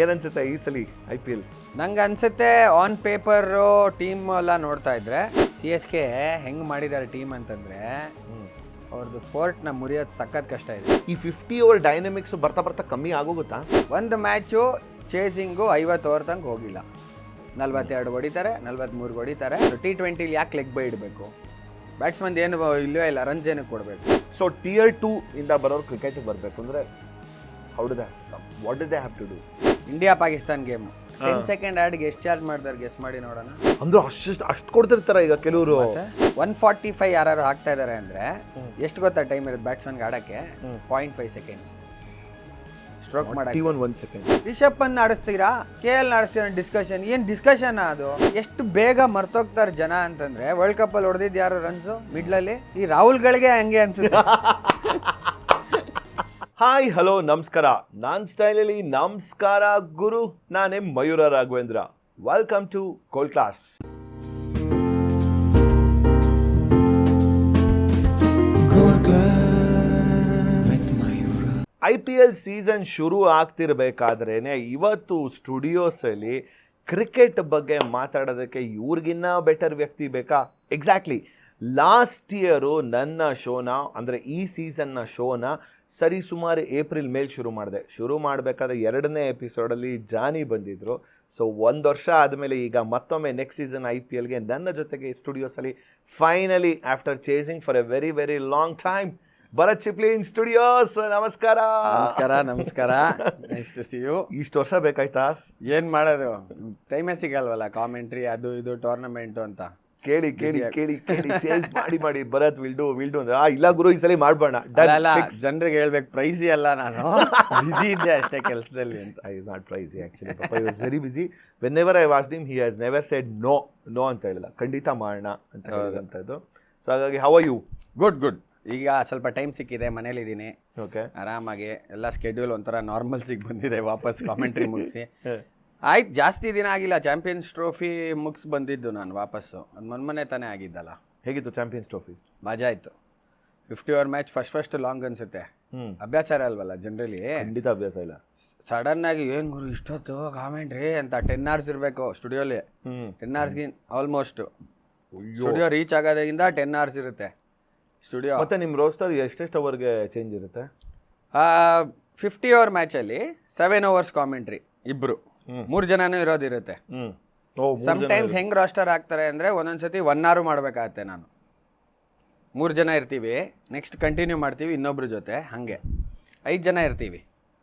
ಏನನ್ಸುತ್ತೆ ಈ ಸಲ IPL? ನಂಗೆ ಅನ್ಸುತ್ತೆ ಆನ್ ಪೇಪರು ಟೀಮ್ ಎಲ್ಲ ನೋಡ್ತಾ ಇದ್ರೆ CSK ಹೆಂಗೆ ಮಾಡಿದ್ದಾರೆ ಟೀಮ್ ಅಂತಂದರೆ ಅವ್ರದ್ದು ಫೋರ್ಟ್ನ ಮುರಿಯೋದು ಸಖತ್ ಕಷ್ಟ ಇದೆ. ಈ 50 ಓವರ್ ಡೈನಮಿಕ್ಸ್ ಬರ್ತಾ ಬರ್ತಾ ಕಮ್ಮಿ ಆಗೋಗುತ್ತಾ? ಒಂದು ಮ್ಯಾಚು ಚೇಸಿಂಗು 50 ಓವರ್ ತನಕ ಹೋಗಿಲ್ಲ. 42 ಹೊಡಿತಾರೆ, 43 ಹೊಡಿತಾರೆ. T20 ಯಾಕೆ ಲೆಗ್ ಬೈ ಇಡಬೇಕು? ಬ್ಯಾಟ್ಸ್ಮನ್ ಏನು ಇಲ್ಲವೇ ಇಲ್ಲ, ರನ್ಸ್ ಏನಕ್ಕೆ ಕೊಡಬೇಕು? ಸೊ Tier 2 ಇಂದ ಬರೋರು ಕ್ರಿಕೆಟಿಗೆ ಬರಬೇಕು ಅಂದರೆ what do they have to do? India Pakistan game 10 second ಆ್ಯಡ್ಗೆ ಎಷ್ಟು ಚಾರ್ಜ್ ಮಾಡ್ತಾರೆ ಗೆಸ್ ಮಾಡಿ ನೋಡೋಣ. ಅಂದ್ರೆ ಅಷ್ಟು ಕೊಡ್ತಿರ್ತಾರೆ ಈಗ ಕೆಲವರು. 145 ಯಾರು ಹಾಕ್ತಾ ಇದ್ದಾರೆ ಅಂದರೆ ಎಷ್ಟು ಗೊತ್ತಾ ಟೈಮ್ ಇರುತ್ತೆ ಬ್ಯಾಟ್ಸ್ಮನ್ಗೆ ಆಡೋಕ್ಕೆ? 0.5 ಸೆಕೆಂಡ್ಸ್ ಸ್ಟ್ರೋಕ್ ಮಾಡೋಕ್ಕೆ. 1 ಸೆಕೆಂಡ್. ರಿಷಬ್ ಪಂತ್ ಆಡಿಸ್ತೀರಾ, KL ಆಡಿಸ್ತೀರಾ, ಡಿಸ್ಕಷನ್ ಏನು ಡಿಸ್ಕಷನ್ ಅದು? ಎಷ್ಟು ಬೇಗ ಮರ್ತೋಗ್ತಾರೆ ಜನ ಅಂತಂದ್ರೆ ವರ್ಲ್ಡ್ ಕಪ್ ಅಲ್ಲಿ ಹೊಡೆದಿದ್ದು ಯಾರು ರನ್ಸು ಮಿಡ್ಲಲ್ಲಿ? ಈ ರಾಹುಲ್ಗಳಿಗೆ ಹಂಗೆ ಅನ್ಸುತ್ತೆ. ಹಾಯ್ ಹಲೋ ನಮಸ್ಕಾರ, ನಾನ್ ಸ್ಟೈಲಲ್ಲಿ ನಮಸ್ಕಾರ ಗುರು. ನಾನೇ Mayura Raghavendra. Welcome to gold class. IPL season ಶುರು ಆಗ್ತಿರ್ಬೇಕಾದ್ರೇನೆ ಇವತ್ತು ಸ್ಟುಡಿಯೋಸಲ್ಲಿ ಕ್ರಿಕೆಟ್ ಬಗ್ಗೆ ಮಾತಾಡೋದಕ್ಕೆ ಇವ್ರಿಗಿನ್ನ ಬೆಟರ್ ವ್ಯಕ್ತಿ ಬೇಕಾ? ಎಕ್ಸಾಕ್ಟ್ಲಿ. ಲಾಸ್ಟ್ ಇಯರು ನನ್ನ ಶೋನ ಅಂದರೆ ಈ ಸೀಸನ್ನ ಶೋನ ಸರಿಸುಮಾರು ಏಪ್ರಿಲ್ ಮೇಲೆ ಶುರು ಮಾಡಬೇಕಾದ್ರೆ 2ನೇ ಎಪಿಸೋಡಲ್ಲಿ ಜಾನಿ ಬಂದಿದ್ದರು. ಸೊ 1 ವರ್ಷ ಆದಮೇಲೆ ಈಗ ಮತ್ತೊಮ್ಮೆ ನೆಕ್ಸ್ಟ್ ಸೀಸನ್ IPLಗೆ ನನ್ನ ಜೊತೆಗೆ ಸ್ಟುಡಿಯೋಸಲ್ಲಿ finally after chasing for a very very long time Bharat Chipli in studios. ನಮಸ್ಕಾರ. ನಮಸ್ಕಾರ. Nice to see you. ಇಷ್ಟು ವರ್ಷ ಬೇಕಾಯ್ತಾ? ಏನು ಮಾಡೋದು, ಟೈಮೇ ಸಿಗಲ್ವಲ್ಲ, ಕಾಮೆಂಟ್ರಿ ಅದು ಇದು ಟೂರ್ನಮೆಂಟು ಅಂತ. ಕೇಳಿ ಚೇಸ್ ಮಾಡಿ ಭರತ್ ವಿಲ್ ಡು ಅಂದ್ರೆ ಇಲ್ಲ ಗುರು ಈ ಸಲ ಮಾಡ್ಬೋಣ. ಅಲ್ಲ, ಜನರಿಗೆ ಹೇಳ್ಬೇಕು ಪ್ರೈಸಿ ಅಲ್ಲ, ನಾನು ಬಿಸಿ ಇದ್ದೆ ಅಷ್ಟೇ ಕೆಲಸದಲ್ಲಿ ಅಂತ. I is not pricey actually. ಪಾಪ I was very busy. Whenever I asked him, he has never said no ಅಂತ ಹೇಳಿಲ್ಲ, ಖಂಡಿತ ಮಾಡೋಣ ಅಂತ ಹೇಳಿದಂಥದ್ದು. ಸೊ ಹಾಗಾಗಿ ಹೌ ಆರ್ ಯು? ಗುಡ್. ಈಗ ಸ್ವಲ್ಪ ಟೈಮ್ ಸಿಕ್ಕಿದೆ, ಮನೇಲಿದ್ದೀನಿ. ಓಕೆ, ಆರಾಮಾಗಿ ಎಲ್ಲ ಸ್ಕೆಡ್ಯೂಲ್ ಒಂಥರ ನಾರ್ಮಲ್ಸಿಗೆ ಬಂದಿದೆ. ವಾಪಸ್ ಕಾಮೆಂಟ್ರಿ ಮುಗಿಸಿ ಆಯ್ತು, ಜಾಸ್ತಿ ದಿನ ಆಗಿಲ್ಲ. ಚಾಂಪಿಯನ್ಸ್ ಟ್ರೋಫಿ ಮುಗಿಸ್ ಬಂದಿದ್ದು ನಾನು ವಾಪಸ್ಸು. ಅದು ಮೊನ್ನೆ ತಾನೇ ಆಗಿದ್ದಲ್ಲ. ಹೇಗಿತ್ತು ಚಾಂಪಿಯನ್ಸ್ ಟ್ರೋಫಿ? ಮಜಾ ಆಯಿತು. 50 ಓವರ್ ಮ್ಯಾಚ್ ಫಸ್ಟ್ ಲಾಂಗ್ ಅನ್ಸುತ್ತೆ. ಅಭ್ಯಾಸ ಇರಲ್ವಲ್ಲ ಜನರಲಿ. ಖಂಡಿತ ಅಭ್ಯಾಸ ಇಲ್ಲ. ಸಡನ್ನಾಗಿ ಏನು ಗುರು ಇಷ್ಟೊತ್ತು ಕಾಮೆಂಟ್ರಿ ಅಂತ 10 hours ಇರಬೇಕು ಸ್ಟುಡಿಯೋಲಿ. 10 hours ಆಲ್ಮೋಸ್ಟ್ ಸ್ಟುಡಿಯೋ ರೀಚ್ ಆಗೋದ್ರಿಂದ 10 hours ಇರುತ್ತೆ ಸ್ಟುಡಿಯೋ. ಮತ್ತೆ ನಿಮ್ಮ ರೋಸ್ಟರ್ ಎಷ್ಟೆಷ್ಟು ಅವರ್ಗೆ ಚೇಂಜ್ ಇರುತ್ತೆ? 50 ಓವರ್ ಮ್ಯಾಚಲ್ಲಿ 7 hours ಕಾಮೆಂಟ್ರಿ, ಇಬ್ಬರು 3 ಜನನೂ ಇರೋದಿರುತ್ತೆ. ಸಮ್ಟೈಮ್ಸ್ ಹೆಂಗೆ ರೋಸ್ಟರ್ ಆಗ್ತಾರೆ ಅಂದರೆ ಒಂದೊಂದ್ಸತಿ 1 hour ಮಾಡಬೇಕಾಗತ್ತೆ. ನಾನು 3 ಜನ ಇರ್ತೀವಿ, ನೆಕ್ಸ್ಟ್ ಕಂಟಿನ್ಯೂ ಮಾಡ್ತೀವಿ ಇನ್ನೊಬ್ರ ಜೊತೆ. ಹಾಗೆ 5 ಜನ ಇರ್ತೀವಿ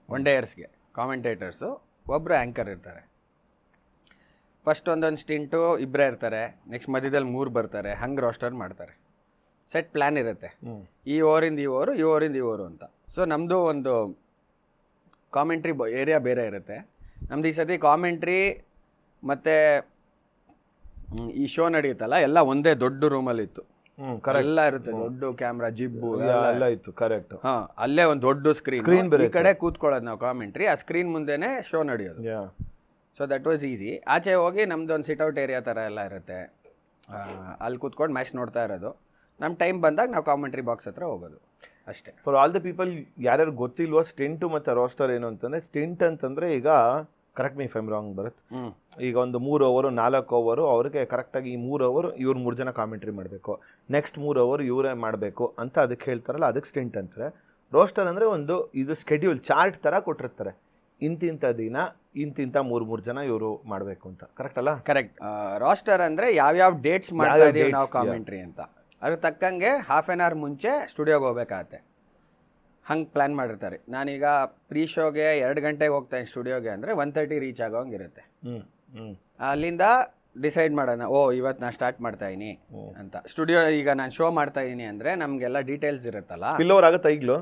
ಒನ್ ಡೇಯರ್ಸ್ಗೆ. ಕಾಮೆಂಟೇಟರ್ಸು, ಒಬ್ಬರು ಆ್ಯಂಕರ್ ಇರ್ತಾರೆ. ಫಸ್ಟ್ ಒಂದೊಂದು ಸ್ಟಿಂಟು ಇಬ್ಬರೇ ಇರ್ತಾರೆ, ನೆಕ್ಸ್ಟ್ ಮಧ್ಯದಲ್ಲಿ 3 ಬರ್ತಾರೆ. ಹಂಗೆ ರೋಸ್ಟರ್ ಮಾಡ್ತಾರೆ. ಸೆಟ್ ಪ್ಲ್ಯಾನ್ ಇರುತ್ತೆ, ಈ ಓವರಿಂದ ಈ ಓವರು, ಈ ಓವರಿಂದ ಈ ಓವರು ಅಂತ. ಸೊ ನಮ್ಮದು ಒಂದು ಕಾಮೆಂಟ್ರಿ ಏರಿಯಾ ಬೇರೆ ಇರುತ್ತೆ. ನಮ್ದು ಈ ಸತಿ ಕಾಮೆಂಟ್ರಿ ಮತ್ತು ಈ ಶೋ ನಡೆಯುತ್ತಲ್ಲ ಎಲ್ಲ ಒಂದೇ ದೊಡ್ಡ ರೂಮಲ್ಲಿತ್ತು. ಎಲ್ಲ ಇರುತ್ತೆ, ದೊಡ್ಡ ಕ್ಯಾಮ್ರಾ, ಜಿಬ್ಬು ಎಲ್ಲ ಇತ್ತು. ಕರೆಕ್ಟ್. ಹಾಂ, ಅಲ್ಲೇ ಒಂದು ದೊಡ್ಡ ಸ್ಕ್ರೀನ್, ಈ ಕಡೆ ಕೂತ್ಕೊಳ್ಳೋದು ನಾವು ಕಾಮೆಂಟ್ರಿ, ಆ ಸ್ಕ್ರೀನ್ ಮುಂದೆನೇ ಶೋ ನಡೆಯೋದು. So that was easy. ಆಚೆ ಹೋಗಿ ನಮ್ದು ಒಂದು ಸಿಟ್ಔಟ್ ಏರಿಯಾ ಥರ ಎಲ್ಲ ಇರುತ್ತೆ, ಅಲ್ಲಿ ಕೂತ್ಕೊಂಡು ಮ್ಯಾಚ್ ನೋಡ್ತಾ ಇರೋದು. ನಮ್ಮ ಟೈಮ್ ಬಂದಾಗ ನಾವು ಕಾಮೆಂಟ್ರಿ ಬಾಕ್ಸ್ ಹತ್ರ ಹೋಗೋದು ಅಷ್ಟೇ. ಫಾರ್ ಆಲ್ ದ ಪೀಪಲ್ ಯಾರ್ಯಾರು ಗೊತ್ತಿಲ್ವೋ ಸ್ಟಿಂಟು ಮತ್ತು ರೋಸ್ಟರ್ ಏನು ಅಂತಂದರೆ, ಸ್ಟಿಂಟ್ ಅಂತಂದರೆ ಈಗ correct me if I'm wrong ಬರುತ್ತೆ, ಈಗ ಒಂದು 3 ಓವರು 4 ಓವರು ಅವ್ರಿಗೆ ಕರೆಕ್ಟಾಗಿ ಈ 3 ಓವರ್ ಇವ್ರು 3 ಜನ ಕಾಮೆಂಟ್ರಿ ಮಾಡಬೇಕು, ನೆಕ್ಸ್ಟ್ 3 ಓವರ್ ಇವರೇ ಮಾಡಬೇಕು ಅಂತ ಅದಕ್ಕೆ ಹೇಳ್ತಾರಲ್ಲ, ಅದಕ್ಕೆ ಸ್ಟಿಂಟ್ ಅಂತಾರೆ. ರೋಸ್ಟರ್ ಅಂದರೆ ಒಂದು ಇದು ಸ್ಕೆಡ್ಯೂಲ್ ಚಾರ್ಟ್ ಥರ ಕೊಟ್ಟಿರ್ತಾರೆ, ಇಂತಿಂಥ ದಿನ ಇಂತಿಂಥ 3 ಜನ ಇವರು ಮಾಡಬೇಕು ಅಂತ. ಕರೆಕ್ಟ್ ಅಲ್ಲ? ಕರೆಕ್ಟ್. ರೋಸ್ಟರ್ ಅಂದರೆ ಯಾವ್ಯಾವ ಡೇಟ್ಸ್ ಮಾಡ್ತಾ ಇದೀವಿ ನಾವು ಕಾಮೆಂಟ್ರಿ ಅಂತ, ಅದ್ರ ತಕ್ಕಂಗೆ ಹಾಫ್ ಆನ್ ಅವರ್ ಮುಂಚೆ ಸ್ಟುಡಿಯೋಗೆ ಹೋಗ್ಬೇಕಾಗತ್ತೆ. ಹಂಗೆ ಪ್ಲ್ಯಾನ್ ಮಾಡಿರ್ತಾರೆ. ನಾನೀಗ ಪ್ರೀ ಶೋಗೆ 2 ಗಂಟೆಗೆ ಹೋಗ್ತಾನೆ ಸ್ಟುಡಿಯೋಗೆ ಅಂದರೆ 1:30 ರೀಚ್ ಆಗೋಂಗಿರುತ್ತೆ. ಅಲ್ಲಿಂದ ಡಿಸೈಡ್ ಮಾಡೋಣ, ಇವತ್ತು ನಾನು ಸ್ಟಾರ್ಟ್ ಮಾಡ್ತಾಯಿದ್ದೀನಿ ಅಂತ. ಸ್ಟುಡಿಯೋ ಈಗ ನಾನು ಶೋ ಮಾಡ್ತಾಯಿದ್ದೀನಿ ಅಂದರೆ ನಮಗೆಲ್ಲ ಡೀಟೇಲ್ಸ್ ಇರುತ್ತಲ್ಲ. ಸ್ಪಿಲ್ ಓವರ್ ಆಗುತ್ತೆ ಈಗಲೂ.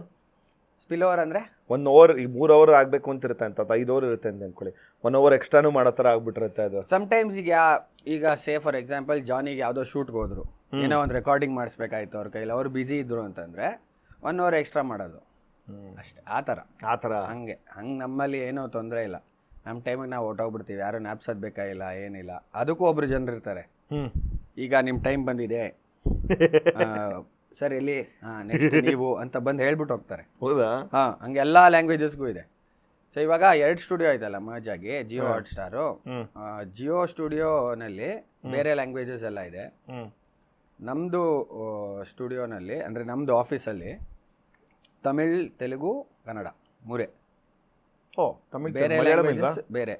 ಸ್ಪಿಲ್ ಓವರ್ ಅಂದರೆ 1 ಓವರ್, ಈಗ 3 ಓವರ್ ಆಗಬೇಕು ಅಂತಿರುತ್ತೆ ಅಂತ 5 ಓವರ್ ಇರುತ್ತೆ ಅಂತ ಅಂದ್ಕೊಳ್ಳಿ, 1 ಓವರ್ ಎಕ್ಸ್ಟ್ರಾನು ಮಾಡೋ ಥರ ಆಗ್ಬಿಟ್ಟಿರುತ್ತೆ ಅದು. ಸಮ್ಟೈಮ್ಸ್ ಈಗ ಸೇ ಫಾರ್ ಎಕ್ಸಾಂಪಲ್ ಜಾನಿಗೆ ಯಾವುದೋ ಶೂಟ್ಗೆ ಹೋದ್ರು, ಏನೋ ಒಂದು ರೆಕಾರ್ಡಿಂಗ್ ಮಾಡಿಸ್ಬೇಕಾಯ್ತು ಅವ್ರ ಕೈಲಿ, ಅವ್ರು ಬ್ಯುಸಿ ಇದ್ರು ಅಂತಂದರೆ 1 ಓವರ್ ಎಕ್ಸ್ಟ್ರಾ ಮಾಡೋದು ಅಷ್ಟೇ. ಆ ಥರ ಹಂಗೆ ನಮ್ಮಲ್ಲಿ ಏನೂ ತೊಂದರೆ ಇಲ್ಲ. ನಮ್ಮ ಟೈಮಿಗೆ ನಾವು ಹೊರ್ಟೋಗ್ಬಿಡ್ತೀವಿ, ಯಾರು ನ್ಯಾಪ್ಸೋದು ಬೇಕಾಗಿಲ್ಲ, ಏನಿಲ್ಲ. ಅದಕ್ಕೂ ಒಬ್ರು ಜನರು ಇರ್ತಾರೆ, ಈಗ ನಿಮ್ಮ ಟೈಮ್ ಬಂದಿದೆ ಸರ್ ಎಲ್ಲಿ, ನೆಕ್ಸ್ಟ್ ನೀವು ಅಂತ ಬಂದು ಹೇಳ್ಬಿಟ್ಟು ಹೋಗ್ತಾರೆ. ಹೌದಾ? ಹಂಗೆ ಎಲ್ಲ ಲ್ಯಾಂಗ್ವೇಜಸ್ಗೂ ಇದೆ. ಸೊ ಇವಾಗ 2 ಸ್ಟುಡಿಯೋ ಆಯ್ತಲ್ಲ ಮರ್ಜ್ ಆಗಿ, ಜಿಯೋ ಹಾಟ್ ಸ್ಟಾರು. ಜಿಯೋ ಸ್ಟುಡಿಯೋನಲ್ಲಿ ಬೇರೆ ಲ್ಯಾಂಗ್ವೇಜಸ್ ಎಲ್ಲ ಇದೆ. ನಮ್ಮದು ಸ್ಟುಡಿಯೋನಲ್ಲಿ ಅಂದರೆ ನಮ್ಮದು ಆಫೀಸಲ್ಲಿ ತಮಿಳ್, ತೆಲುಗು, ಕನ್ನಡ 3. ಬೇರೆ ಲ್ಯಾಂಗ್ವೇಜಸ್ ಬೇರೆ.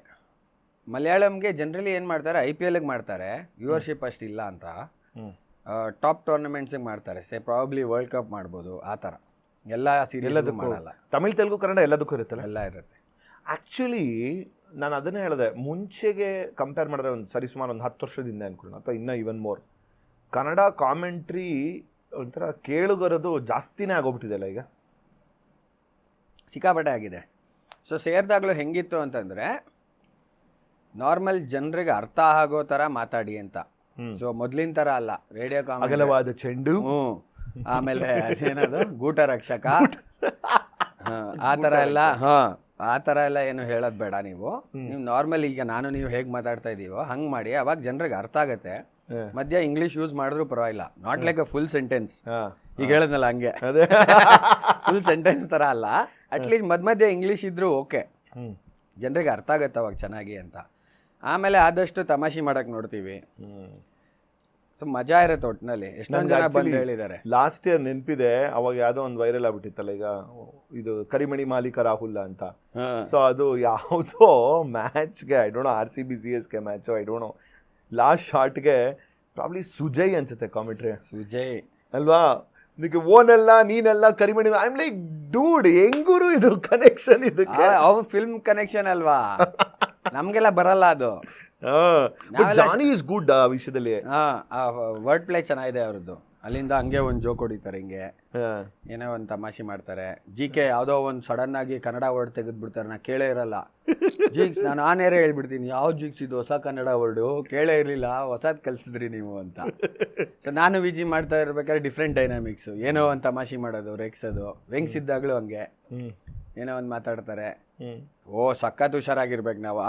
ಮಲಯಾಳಂಗೆ ಜನರಲಿ ಏನು ಮಾಡ್ತಾರೆ, IPLಗೆ ಮಾಡ್ತಾರೆ, ವ್ಯೂವರ್ಶಿಪ್ ಅಷ್ಟಿಲ್ಲ ಅಂತ. ಟಾಪ್ ಟೂರ್ನಮೆಂಟ್ಸಿಗೆ ಮಾಡ್ತಾರೆ, ಪ್ರಾಬಬ್ಲಿ ವರ್ಲ್ಡ್ ಕಪ್ ಮಾಡ್ಬೋದು, ಆ ಥರ. ಎಲ್ಲ ಸೀರಿಯಲ್ ಮಾಡಲ್ಲ. ತಮಿಳ್, ತೆಲುಗು, ಕನ್ನಡ ಎಲ್ಲದಕ್ಕೂ ಇರುತ್ತಲ್ಲ? ಎಲ್ಲ ಇರುತ್ತೆ. ಆ್ಯಕ್ಚುಲಿ ನಾನು ಅದನ್ನೇ ಹೇಳಿದೆ, ಮುಂಚೆಗೆ ಕಂಪೇರ್ ಮಾಡಿದ್ರೆ ಸುಮಾರು ಒಂದು 10 ವರ್ಷದಿಂದ ಅನ್ಕೊಳ್ಳೋಣ, ಅಥವಾ ಇನ್ನೂ ಇವನ್ ಮೋರ್, ಕನ್ನಡ ಕಾಮೆಂಟ್ರಿ ಒಂಥರ ಕೇಳುಗರದು ಜಾಸ್ತಿನೇ ಆಗೋಗ್ಬಿಟ್ಟಿದೆಯಲ್ಲ ಈಗ. ಸಿಕ್ಕಾಪಟ್ಟೆ ಆಗಿದೆ. ಸೊ ಸೇರಿದಾಗಲೂ ಹೆಂಗಿತ್ತು ಅಂತಂದರೆ, ನಾರ್ಮಲ್ ಜನರಿಗೆ ಅರ್ಥ ಆಗೋ ಥರ ಮಾತಾಡಿ ಅಂತ. ಸೊ ಮೊದಲಿನ ಥರ ಅಲ್ಲ, ರೇಡಿಯೋ ಅಗಲವಾದ ಚೆಂಡು, ಆಮೇಲೆ ಅದೇನದು ಗೂಟ ರಕ್ಷಕ, ಆ ಥರ ಎಲ್ಲ. ಆ ಥರ ಎಲ್ಲ ಏನು ಹೇಳೋದು ಬೇಡ. ನೀವು ನಾರ್ಮಲ್ ಈಗ ನೀವು ಹೇಗೆ ಮಾತಾಡ್ತಾ ಇದ್ದೀವೋ ಹಂಗೆ ಮಾಡಿ, ಅವಾಗ ಜನರಿಗೆ ಅರ್ಥ ಆಗುತ್ತೆ. ಮಧ್ಯ ಇಂಗ್ಲೀಷ್ ಯೂಸ್ ಮಾಡಿದ್ರು ಪರವಾಗಿಲ್ಲ, not like a full sentence. ಈಗ ಹೇಳದ್ನಲ್ಲ ಹಂಗೆ, ಫುಲ್ ಸೆಂಟೆನ್ಸ್ ಥರ ಅಲ್ಲ, ಅಟ್ಲೀಸ್ಟ್ ಮಧ್ಯ ಇಂಗ್ಲೀಷ್ ಇದ್ರೂ ಓಕೆ, ಜನರಿಗೆ ಅರ್ಥ ಆಗುತ್ತೆ ಅವಾಗ ಚೆನ್ನಾಗಿ ಅಂತ. ಆಮೇಲೆ ಆದಷ್ಟು ತಮಾಷೆ ಮಾಡಕ್ಕೆ ನೋಡ್ತೀವಿ. ಸೊ ಮಜಾ ಇರುತ್ತೆ ಒಟ್ಟಿನಲ್ಲಿ. ಎಷ್ಟೊಂದು ಜನ ಬಂದು ಹೇಳಿದ್ದಾರೆ. ಲಾಸ್ಟ್ ಇಯರ್ ನೆನಪಿದೆ, ಅವಾಗ ಯಾವುದೋ ಒಂದು ವೈರಲ್ ಆಗ್ಬಿಟ್ಟಿತ್ತಲ್ಲ ಈಗ, ಇದು ಕರಿಮಣಿ ಮಾಲೀಕ ರಾಹುಲ್ ಅಂತ. ಸೊ ಅದು ಯಾವುದೋ ಮ್ಯಾಚ್ಗೆ, I don't know, RCB CSK match, I don't know, last ಶಾರ್ಟ್ಗೆ ಪ್ರಾಬ್ಲಿ ಸುಜಯ್ ಅನ್ಸುತ್ತೆ ಕಾಮೆಂಟ್ರಿ. ಸುಜಯ್ ಅಲ್ವಾ? ಇದಕ್ಕೆ ಓನೆಲ್ಲ ನೀನೆಲ್ಲ ಕರಿಮಣಿ, ಐ ಆಮ್ ಲೈಕ್ ಡೂಡ್, ಹೆಂಗೂರು ಇದು ಕನೆಕ್ಷನ್? ಇದಕ್ಕೆ ಅವು ಫಿಲ್ಮ್ ಕನೆಕ್ಷನ್ ಅಲ್ವಾ, ನಮಗೆಲ್ಲ ಬರಲ್ಲ ಅದು. ಜಾನಿ ಇಸ್ ಗುಡ್ ಆ ವಿಷಯದಲ್ಲಿ. ವರ್ಡ್ ಪ್ಲೇ ಚೆನ್ನಾಗಿದೆ ಅವ್ರದ್ದು. ಅಲ್ಲಿಂದ ಹಂಗೆ ಒಂದು ಜೋಕ್ ಹೊಡಿತಾರೆ, ಹಿಂಗೆ ಏನೋ ಒಂದು ತಮಾಷೆ ಮಾಡ್ತಾರೆ. GK ಯಾವುದೋ ಒಂದು ಸಡನ್ ಆಗಿ ಕನ್ನಡ ವರ್ಡ್ ತೆಗೆದ್ಬಿಡ್ತಾರೆ, ನಾ ಕೇಳೇ ಇರಲ್ಲ. ಜಿಕ್ಸ್ ನಾನು ಆನೇರೇ ಹೇಳ್ಬಿಡ್ತೀನಿ, ಯಾವ ಜಿಕ್ಸ್ ಇದು ಹೊಸ ಕನ್ನಡ ವರ್ಡು, ಕೇಳೇ ಇರಲಿಲ್ಲ, ಹೊಸದು ಕಲಿಸಿದ್ರಿ ನೀವು ಅಂತ. ಸೊ ನಾನು ವಿಜಿ ಮಾಡ್ತಾ ಇರ್ಬೇಕಾದ್ರೆ ಡಿಫ್ರೆಂಟ್ ಡೈನಾಮಿಕ್ಸು, ಏನೋ ಒಂದು ತಮಾಷೆ ಮಾಡೋದು, ರೆಕ್ಸೋದು. ವೆಂಗ್ಸ್ ಇದ್ದಾಗಲೂ ಹಂಗೆ ಏನೋ ಒಂದು ಮಾತಾಡ್ತಾರೆ. ಸಖತ್ ಹುಷಾರಾಗಿರ್ಬೇಕು ನಾವು.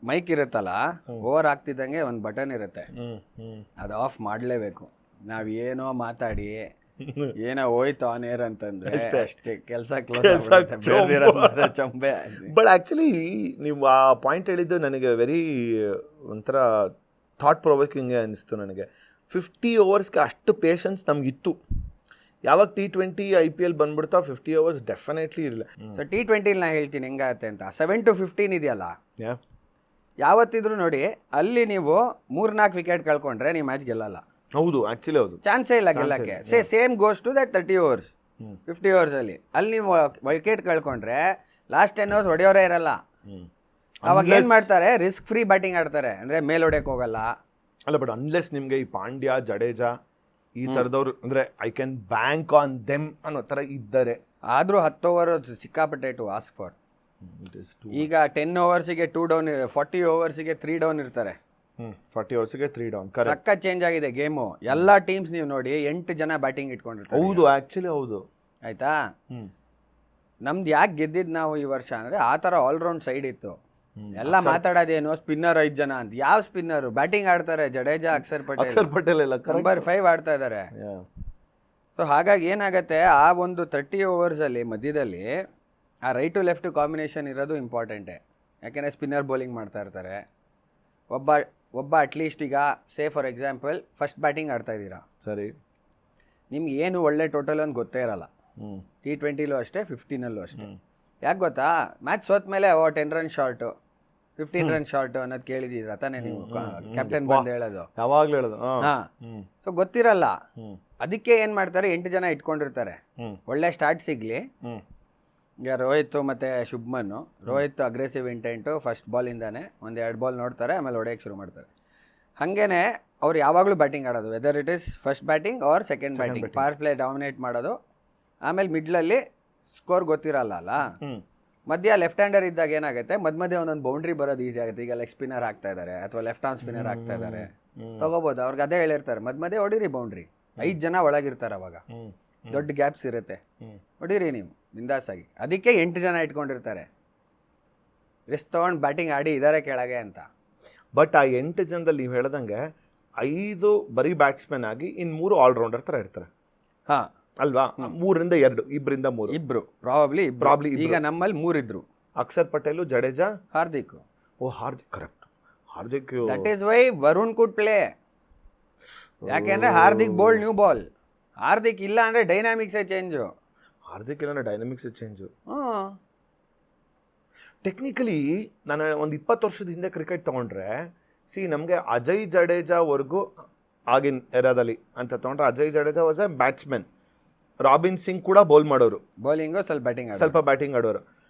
ಮೈಕ್ ಇರುತ್ತಲ್ಲ, ಓವರ್ ಆಗ್ತಿದ್ದಂಗೆ ಒಂದು ಬಟನ್ ಇರುತ್ತೆ, ಅದು ಆಫ್ ಮಾಡಲೇಬೇಕು. ನಾವೇನೋ ಮಾತಾಡಿ ಏನೋ ಹೋಯ್ತು ಆನ್ ಏರ್ ಅಂತಂದ್ರೆ ಅಷ್ಟೇ, ಕೆಲಸ ಚಂಬೆ. ಬಟ್ ಆ್ಯಕ್ಚುಲಿ ನೀವು ಆ ಪಾಯಿಂಟ್ ಹೇಳಿದ್ದು ನನಗೆ ವೆರಿ ಒಂಥರ ಥಾಟ್ ಪ್ರೊವೋಕಿಂಗ್ ಅನಿಸ್ತು ನನಗೆ. 50 ಓವರ್ಸ್ಗೆ ಅಷ್ಟು ಪೇಷನ್ಸ್ ನಮಗಿತ್ತು. ಯಾವಾಗ T20 IPL ಬಂದ್ಬಿಡ್ತಾ 50 ಓವರ್ಸ್ ಡೆಫಿನೆಟ್ಲಿ ಇರಲಿಲ್ಲ. ಸೊ T20 ನಾ ಹೇಳ್ತೀನಿ ಹೆಂಗಾಗತ್ತೆ ಅಂತ. 7 to 15 ಇದೆಯಲ್ಲ, ಯಾವತ್ತಿದ್ರು ನೋಡಿ, ಅಲ್ಲಿ ನೀವು 3-4 ವಿಕೆಟ್ ಕಳ್ಕೊಂಡ್ರೆ ನೀವು ಮ್ಯಾಚ್ ಗೆಲ್ಲಲ್ಲ. ಹೌದು, ಆ್ಯಕ್ಚುಲಿ ಹೌದು, ಚಾನ್ಸೇ ಇಲ್ಲ ಗೆಲ್ಲಕ್ಕೆ. Same goes to that 30 overs 50 ಓವರ್ಸಲ್ಲಿ. ಅಲ್ಲಿ ನೀವು ವಿಕೆಟ್ ಕಳ್ಕೊಂಡ್ರೆ ಲಾಸ್ಟ್ 10 ಓವರ್ಸ್ ಹೊಡೆಯೋರೇ ಇರಲ್ಲ. ಅವಾಗ ಏನು ಮಾಡ್ತಾರೆ, ರಿಸ್ಕ್ ಫ್ರೀ ಬ್ಯಾಟಿಂಗ್ ಆಡ್ತಾರೆ, ಅಂದರೆ ಮೇಲ್ ಹೊಡೆಯಕ್ಕೆ ಹೋಗಲ್ಲ. ಅಲ್ಲ, ಬಟ್ ಅನ್ಲೆಸ್ ನಿಮಗೆ ಈ ಪಾಂಡ್ಯ, ಜಡೇಜಾ ಈ ಥರದವ್ರು ಅಂದರೆ I can bank on them ಅನ್ನೋ ಥರ ಇದ್ದಾರೆ. ಆದರೂ 10 ಓವರ್ ಸಿಕ್ಕಾಪಟ್ಟೆ ಟು ಆಸ್ಕ್ ಫಾರ್. ಈಗ 10 ಓವರ್ಸಿಗೆ 2 ಡೌನ್, 40 ಓವರ್ಸಿಗೆ 3 ಡೌನ್ ಇರ್ತಾರೆ. 40 ಓವರ್ಸಿಗೆ 3 ಡೌನ್. ಸಕ್ಕ ಚೇಂಜ್ ಆಗಿದೆ ಗೇಮು. ಎಲ್ಲ ಟೀಮ್ಸ್ ನೀವು ನೋಡಿ 8 ಜನ ಬ್ಯಾಟಿಂಗ್ ಇಟ್ಕೊಂಡಿರ್ತಾರೆ. ಹೌದು, ಆ್ಯಕ್ಚುಲಿ ಹೌದು. ಆಯ್ತಾ? ನಮ್ದು ಯಾಕೆ ಗೆದ್ದಿದ್ದು ನಾವು ಈ ವರ್ಷ ಅಂದರೆ ಆ ಥರ ಆಲ್ರೌಂಡ್ ಸೈಡ್ ಇತ್ತು. ಎಲ್ಲ ಮಾತಾಡೋದೇನು ಸ್ಪಿನ್ನರ್ 5 ಜನ ಅಂತ. ಯಾವ ಸ್ಪಿನ್ನರು ಬ್ಯಾಟಿಂಗ್ ಆಡ್ತಾರೆ? ಜಡೇಜಾ, ಅಕ್ಷರ್ ಪಟೇಲ್ ಎಲ್ಲ ನಂಬರ್ 5 ಆಡ್ತಾ ಇದ್ದಾರೆ. ಸೊ ಹಾಗಾಗಿ ಏನಾಗುತ್ತೆ, ಆ ಒಂದು 30 ಓವರ್ಸಲ್ಲಿ ಮಧ್ಯದಲ್ಲಿ ಆ ರೈಟ್ ಟು ಲೆಫ್ಟ್ ಕಾಂಬಿನೇಷನ್ ಇರೋದು ಇಂಪಾರ್ಟೆಂಟೇ. ಯಾಕೆಂದರೆ ಸ್ಪಿನ್ನರ್ ಬೌಲಿಂಗ್ ಮಾಡ್ತಾ ಇರ್ತಾರೆ. ಒಬ್ಬ ಅಟ್ಲೀಸ್ಟ್ ಈಗ ಫಾರ್ ಎಕ್ಸಾಂಪಲ್ ಫಸ್ಟ್ ಬ್ಯಾಟಿಂಗ್ ಆಡ್ತಾ ಇದ್ದೀರಾ, ಸರಿ, ನಿಮ್ಗೆ ಏನು ಒಳ್ಳೆ ಟೋಟಲ್ ಅಂತ ಗೊತ್ತೇ ಇರಲ್ಲ. T20ಲೂ ಅಷ್ಟೇ, 15ನಲ್ಲೂ ಅಷ್ಟೇ. ಯಾಕೆ ಗೊತ್ತಾ, ಮ್ಯಾಚ್ ಸೋತ ಮೇಲೆ 10 ರನ್ ಶಾರ್ಟು, 15 ರನ್ ಶಾರ್ಟು ಅನ್ನೋದು ಕೇಳಿದ್ದೀರಾ ತಾನೇ ನೀವು? ಕ್ಯಾಪ್ಟನ್ ಬಂದು ಹೇಳೋದು, ಯಾವಾಗಲೂ ಹೇಳೋದು. ಸೊ ಗೊತ್ತಿರಲ್ಲ. ಅದಕ್ಕೆ ಏನು ಮಾಡ್ತಾರೆ, 8 ಜನ ಇಟ್ಕೊಂಡಿರ್ತಾರೆ. ಒಳ್ಳೆ ಸ್ಟಾರ್ಟ್ ಸಿಗಲಿ. ಈಗ ರೋಹಿತ್ ಮತ್ತು Shubman, Rohit aggressive intent, first ಬಾಲಿಂದಾನೆ 1-2 ಬಾಲ್ ನೋಡ್ತಾರೆ, ಆಮೇಲೆ ಹೊಡೆಯೋಕ್ಕೆ ಶುರು ಮಾಡ್ತಾರೆ. ಹಾಗೇ ಅವ್ರು ಯಾವಾಗಲೂ ಬ್ಯಾಟಿಂಗ್ ಆಡೋದು, whether it is first batting or second batting. Power play dominate ಮಾಡೋದು. ಆಮೇಲೆ ಮಿಡ್ಲಲ್ಲಿ ಸ್ಕೋರ್ ಗೊತ್ತಿರಲ್ಲ ಅಲ್ಲ. ಮಧ್ಯ ಲೆಫ್ಟ್ ಹ್ಯಾಂಡರ್ ಇದ್ದಾಗ ಏನಾಗುತ್ತೆ, ಮಧ್ಯೆ ಒಂದೊಂದು ಬೌಂಡ್ರಿ ಬರೋದು ಈಸಿ ಆಗುತ್ತೆ. ಈಗ ಲೆಗ್ ಸ್ಪಿನ್ನರ್ ಆಗ್ತಾ ಇದ್ದಾರೆ ಅಥವಾ ಲೆಫ್ಟ್ ಆರ್ಮ್ ಸ್ಪಿನ್ನರ್ ಆಗ್ತಾ ಇದ್ದಾರೆ, ತಗೋಬೋದು. ಅವ್ರಿಗೆ ಅದೇ ಹೇಳಿರ್ತಾರೆ, ಮಧ್ಯೆ ಹೊಡೀರಿ ಬೌಂಡ್ರಿ. 5 ಜನ ಒಳಗಿರ್ತಾರೆ, ಅವಾಗ ದೊಡ್ಡ ಗ್ಯಾಪ್ಸ್ ಇರುತ್ತೆ, ಹೊಡೀರಿ ನೀವು ಬಿಂದಾಸಾಗಿ. ಅದಕ್ಕೆ 8 ಜನ ಇಟ್ಕೊಂಡಿರ್ತಾರೆ, ರಿಸ್ಕ್ ತೊಗೊಂಡು ಬ್ಯಾಟಿಂಗ್ ಆಡಿ ಇದ್ದಾರೆ ಕೆಳಗೆ ಅಂತ. ಬಟ್ ಆ 8 ಜನದಲ್ಲಿ ನೀವು ಹೇಳ್ದಂಗೆ 5 ಬರೀ ಬ್ಯಾಟ್ಸ್ಮನ್ ಆಗಿ ಇನ್ನು 3 ಆಲ್ರೌಂಡರ್ ಥರ ಇರ್ತಾರೆ. ಅಲ್ವಾ? 3ರಿಂದ 2, 2ರಿಂದ 3. ಇಬ್ರು ಪ್ರಾಬಬ್ಲಿ Probably ಈಗ ನಮ್ಮಲ್ಲಿ 3 ಇದ್ರು. Akshar Patel, Jadeja, Hardik. Hardik correct. Hardik that is why Varun could play. ಯಾಕೆಂದ್ರೆ Hardik bowled new ball. Hardik ಇಲ್ಲ ಅಂದ್ರೆ ಡೈನಾಮಿಕ್ಸೇ ಚೇಂಜು. ಹಾರ್ದಿಕ್ ಇಲ್ಲ ಡೈನಮಿಕ್ಸ್ ಚೇಂಜು. ಹಾಂ, ಟೆಕ್ನಿಕಲಿ ನಾನು ಒಂದು 20 ವರ್ಷದ ಹಿಂದೆ ಕ್ರಿಕೆಟ್ ತೊಗೊಂಡ್ರೆ ನಮಗೆ ಅಜಯ್ ಜಡೇಜಾವರೆಗೂ ಆಗಿನ ಎರಾದಲ್ಲಿ ಅಂತ ತೊಗೊಂಡ್ರೆ Ajay Jadeja was A batsman. Robin Singh ಕೂಡ ಬೌಲ್ ಮಾಡೋರು, ಬೌಲಿಂಗು ಸ್ವಲ್ಪ ಬ್ಯಾಟಿಂಗ್ ಆಡೋರು.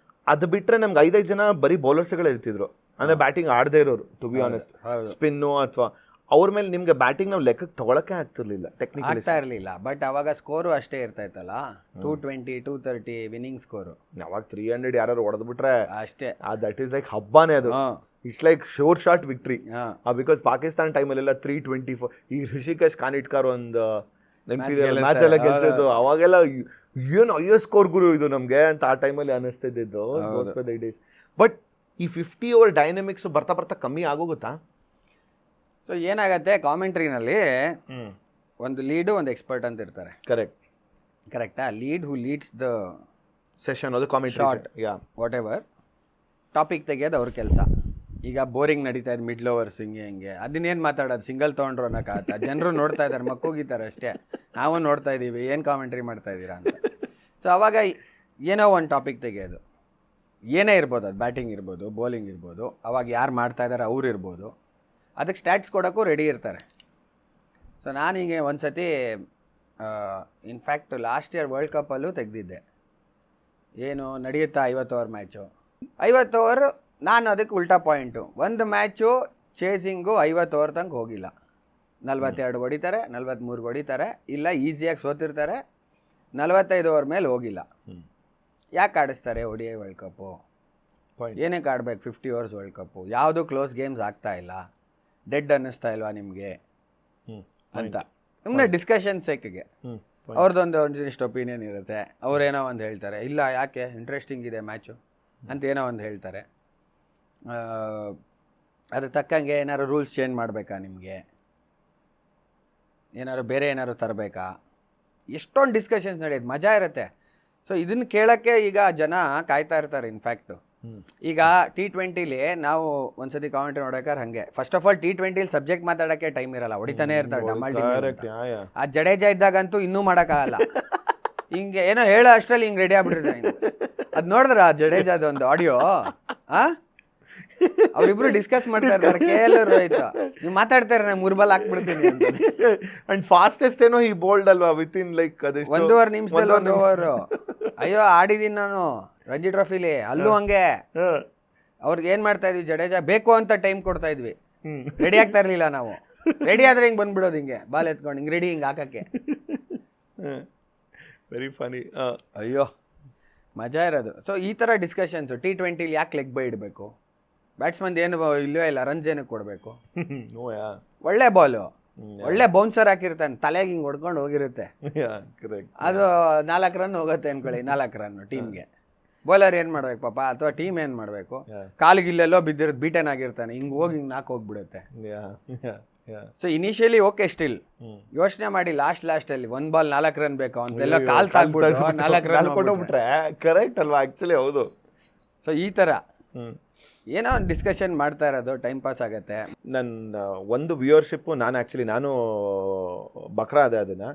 ಅದು ಬಿಟ್ಟರೆ ನಮ್ಗೆ 5 ಜನ ಬರೀ ಬೌಲರ್ಸ್ಗಳು ಇರ್ತಿದ್ರು, ಅಂದರೆ ಬ್ಯಾಟಿಂಗ್ ಆಡದೇ ಇರೋರು ಟು ಬಿ ಆನೆಸ್ಟ್. ಸ್ಪಿನ್ನು ಅಥವಾ ಅವ್ರ ಮೇಲೆ ನಿಮಗೆ ಬ್ಯಾಟಿಂಗ್ ನಾವು ಲೆಕ್ಕಕ್ಕೆ ತೊಗೊಳಕ್ಕೆ ಆಗ್ತಿರ್ಲಿಲ್ಲ, ಟೆಕ್ನಿಕಲಿ ಆಗ್ತಾ ಇರಲಿಲ್ಲ. ಬಟ್ ಅವಾಗ ಸ್ಕೋರು ಅಷ್ಟೇ ಇರ್ತಾ ಇತ್ತಲ್ಲ, 220 230 ವಿನ್ನಿಂಗ್ ಸ್ಕೋರು. ಅವಾಗ 300 ಯಾರು ಹೊಡೆದ್ಬಿಟ್ರೆ ಅಷ್ಟೇ, ದಟ್ ಈಸ್ ಲೈಕ್ ಹಬ್ಬನೇ ಅದು. It's like sure shot victory. Because Pakistan ಟೈಮಲ್ಲೆಲ್ಲ 324. ಈ ಋಷಿಕೇಶ್ ಕಾನಿಟ್ಕರ್ ಒಂದು ಮ್ಯಾಚ್ ಎಲ್ಲ ಗೆಲ್ಸಿದ್ದು, ಅವಾಗೆಲ್ಲ ಏನು ಅಯ್ಯೋ ಸ್ಕೋರ್ ಗುರು ಇದು ನಮಗೆ ಅಂತ ಆ ಟೈಮಲ್ಲಿ ಅನ್ನಿಸ್ತಿದ್ದು. ಬಟ್ ಈ 50 ಓವರ್ ಡೈನಮಿಕ್ಸ್ ಬರ್ತಾ ಬರ್ತಾ ಕಮ್ಮಿ ಆಗೋಗುತ್ತಾ? ಸೊ ಏನಾಗತ್ತೆ, ಕಾಮೆಂಟ್ರಿನಲ್ಲಿ ಒಂದು ಲೀಡು ಒಂದು ಎಕ್ಸ್ಪರ್ಟ್ ಅಂತ ಇರ್ತಾರೆ. ಕರೆಕ್ಟಾ? Lead who leads the session, ಅದು commentary short, whatever topic ತೆಗೆಯೋದು ಅವ್ರ ಕೆಲಸ. ಈಗ ಬೋರಿಂಗ್ ನಡೀತಾ ಇದೆ, ಮಿಡ್ಲ್ ಓವರ್ಸ್ ಹಿಂಗೆ ಅದನ್ನೇನು ಮಾತಾಡೋದು, ಸಿಂಗಲ್ ತೊಗೊಂಡ್ರು ಅನ್ನೋಕ್ಕಾಗತ್ತ? ಜನರು ನೋಡ್ತಾ ಇದ್ದಾರೆ, ಮಕ್ಕೂಗಿತಾರೆ ಅಷ್ಟೇ. ನಾವು ನೋಡ್ತಾ ಇದ್ದೀವಿ, ಏನು ಕಾಮೆಂಟ್ರಿ ಮಾಡ್ತಾ ಇದ್ದೀರಾ ಅಂತ. ಸೊ ಅವಾಗ ಏನೋ ಒಂದು ಟಾಪಿಕ್ ತೆಗೆಯೋದು, ಏನೇ ಇರ್ಬೋದು, ಅದು ಬ್ಯಾಟಿಂಗ್ ಇರ್ಬೋದು, ಬೌಲಿಂಗ್ ಇರ್ಬೋದು, ಅವಾಗ ಯಾರು ಮಾಡ್ತಾ ಇದ್ದಾರೆ ಅವ್ರು ಇರ್ಬೋದು, ಅದಕ್ಕೆ ಸ್ಟ್ಯಾಟ್ಸ್ ಕೊಡೋಕ್ಕೂ ರೆಡಿ ಇರ್ತಾರೆ. ಸೊ ನಾನು ಹಿಂಗೆ ಒಂದು ಸತಿ ಇನ್ಫ್ಯಾಕ್ಟ್ ಲಾಸ್ಟ್ ಇಯರ್ ವರ್ಲ್ಡ್ ಕಪ್ಪಲ್ಲೂ ತೆಗೆದಿದ್ದೆ. ಏನು ನಡೆಯುತ್ತಾ 50 ಓವರ್ ಮ್ಯಾಚು, 50 ಓವರ್. ನಾನು ಅದಕ್ಕೆ ಉಲ್ಟಾ ಪಾಯಿಂಟು, ಒಂದು ಮ್ಯಾಚು ಚೇಸಿಂಗು 50 ಓವರ್ ತನಕ ಹೋಗಿಲ್ಲ. 42 ಹೊಡಿತಾರೆ, 43 ಹೊಡಿತಾರೆ, ಇಲ್ಲ ಈಸಿಯಾಗಿ ಸೋತಿರ್ತಾರೆ. 45 ಓವರ್ ಮೇಲೆ ಹೋಗಿಲ್ಲ. ಯಾಕೆ ಆಡಿಸ್ತಾರೆ ODI ವರ್ಲ್ಡ್ ಕಪ್ಪು? ಏನಕ್ಕೆ ಆಡ್ಬೇಕು 50 ಓವರ್ಸ್ ವರ್ಲ್ಡ್ ಕಪ್ಪು? ಯಾವುದು ಕ್ಲೋಸ್ ಗೇಮ್ಸ್ ಆಗ್ತಾ ಇಲ್ಲ, ಡೆಡ್ ಅನ್ನಿಸ್ತಾ ಇಲ್ವಾ ನಿಮಗೆ ಅಂತ ಸುಮ್ಮನೆ ಡಿಸ್ಕಷನ್ ಸೇಕಿಗೆ ಅವ್ರದ್ದೊಂದಿಷ್ಟು ಒಪಿನಿಯನ್ ಇರುತ್ತೆ. ಅವರೇನೋ ಒಂದು ಹೇಳ್ತಾರೆ, ಇಲ್ಲ ಯಾಕೆ ಇಂಟ್ರೆಸ್ಟಿಂಗ್ ಇದೆ ಮ್ಯಾಚು ಅಂತ ಏನೋ ಒಂದು ಹೇಳ್ತಾರೆ. ಅದ್ರ ತಕ್ಕಂಗೆ ಏನಾದ್ರು ರೂಲ್ಸ್ ಚೇಂಜ್ ಮಾಡಬೇಕಾ, ನಿಮಗೆ ಏನಾದ್ರು ಬೇರೆ ಏನಾದ್ರು ತರಬೇಕಾ, ಎಷ್ಟೊಂದು ಡಿಸ್ಕಷನ್ಸ್ ನಡೆಯೋದು, ಮಜಾ ಇರುತ್ತೆ. ಸೊ ಇದನ್ನು ಕೇಳೋಕ್ಕೆ ಈಗ ಜನ ಕಾಯ್ತಾ ಇರ್ತಾರೆ. ಇನ್ಫ್ಯಾಕ್ಟು ಈಗ T20ಲಿ ನಾವು ಒಂದ್ಸತಿ ಕಾಮೆಂಟ್ರಿ ನೋಡೋಕ್ಕಾರೆ ಹಾಗೆ, ಫಸ್ಟ್ ಆಫ್ ಆಲ್ T20ಲಿ ಸಬ್ಜೆಕ್ಟ್ ಮಾತಾಡೋಕ್ಕೆ ಟೈಮ್ ಇರಲ್ಲ, ಹೊಡಿತಾನೆ ಇರ್ತಾರೆ ಡಮ್ಮಲ್ ಡಿಮ್ಮಲ್. ಆ ಜಡೇಜಾ ಇದ್ದಾಗಂತೂ ಇನ್ನೂ ಮಾಡೋಕ್ಕಾಗಲ್ಲ. ಹಿಂಗೆ ಏನೋ ಹೇಳೋ ಅಷ್ಟರಲ್ಲಿ ಹಿಂಗೆ ರೆಡಿ ಆಗ್ಬಿಟ್ಟಿರ್ತಾರೆ. ಅದು ನೋಡಿದ್ರ ಜಡೇಜಾದ ಒಂದು ಆಡಿಯೋ, ಅವರಿಬ್ರು ಡಿಸ್ಕಸ್ ಮಾಡ್ತಾ ಇರ್ತಾರೆ, KL ರೋಹಿತ್ ನೀವು ಮಾತಾಡ್ತಾರೆ, ನಾನು 3 ಬಾಲ್ ಹಾಕ್ಬಿಡ್ತೀನಿ ಅಂತ. ಅಂಡ್ ಫಾಸ್ಟೆಸ್ಟ್ ಏನೋ ಈ ಬೋಲ್ಡ್ ಅಲ್ವಾ, ವಿತ್ ಇನ್ ಲೈಕ್ 1.5 ನಿಮಿಷದಲ್ಲಿ 1 ಓವರ್. ಅಯ್ಯೋ ಆಡಿದೀನಿ ನಾನು ರಂಜಿ ಟ್ರೋಫಿಲಿ, ಅಲ್ಲೂ ಹಂಗೆ. ಅವ್ರಿಗೆ ಏನು ಮಾಡ್ತಾ ಇದ್ವಿ, ಜಡೇಜಾ ಬೇಕು ಅಂತ ಟೈಮ್ ಕೊಡ್ತಾ ಇದ್ವಿ, ರೆಡಿ ಆಗ್ತಾ ಇರಲಿಲ್ಲ ನಾವು. ರೆಡಿ ಆದರೆ ಹಿಂಗೆ ಬಂದ್ಬಿಡೋದು, ಹಿಂಗೆ ಬಾಲ್ ಎತ್ಕೊಂಡು ಹಿಂಗೆ ರೆಡಿ ಹಿಂಗೆ ಹಾಕಕ್ಕೆ. ವೆರಿ ಫನಿ. ಅಯ್ಯೋ ಮಜಾ ಇರೋದು. ಸೊ ಈ ಥರ ಡಿಸ್ಕಷನ್ಸು T20ಲಿ ಯಾಕೆ ಲೆಗ್ ಬೈ ಇಡಬೇಕು, ಬ್ಯಾಟ್ಸ್ಮನ್ ಏನು ಇಲ್ಲವೇ ಇಲ್ಲ, ರನ್ಸ್ ಏನಕ್ಕೆ ಕೊಡಬೇಕು, ಒಳ್ಳೆ ಬಾಲು, ಒಳ್ಳೆ ಬೌನ್ಸರ್ ಹಾಕಿರ್ತಾನೆ, ತಲೆಗೆ ಹಿಂಗೆ ಹೊಡ್ಕೊಂಡು ಹೋಗಿರುತ್ತೆ, ಅದು 4 ರನ್ ಹೋಗುತ್ತೆ ಅನ್ಕೊಳ್ಳಿ, 4 ರನ್ ಟೀಮ್ಗೆ. ಬೌಲರ್ ಏನು ಮಾಡ್ಬೇಕು ಪಾಪ, ಅಥವಾ ಟೀಮ್ ಏನು ಮಾಡಬೇಕು, ಕಾಲಿಗಿಲ್ಲೆಲ್ಲೋ ಬಿದ್ದಿರೋದು ಬೀಟನ್ ಆಗಿರ್ತಾನೆ, ಹಿಂಗೆ ಹೋಗಿ ಹಿಂಗೆ ನಾಲ್ಕು ಹೋಗ್ಬಿಡುತ್ತೆ. ಸೊ ಇನಿಷಿಯಲಿ ಓಕೆ, ಸ್ಟಿಲ್ ಯೋಚನೆ ಮಾಡಿ ಲಾಸ್ಟಲ್ಲಿ 1 ಬಾಲ್ 4 ರನ್ ಬೇಕು ಅಂತೆಲ್ಲ ಕಾಲ್ ತಾಗ್ಬಿಟ್ಟು 4 ರನ್ ಕೊಟ್ಟೋಗ್ಬಿಟ್ರೆ ಕರೆಕ್ಟ್ ಅಲ್ವಾ? ಆ್ಯಕ್ಚುಲಿ ಹೌದು. ಸೊ ಈ ಥರ ಏನೋ ಒಂದು ಡಿಸ್ಕಷನ್ ಮಾಡ್ತಾ ಇರೋದು ಟೈಮ್ ಪಾಸ್ ಆಗುತ್ತೆ. ನನ್ನ ಒಂದು ವ್ಯೂವರ್ಶಿಪ್ಪು ನಾನು ಬಕ್ರಾ ಅದೇ ಅದನ್ನು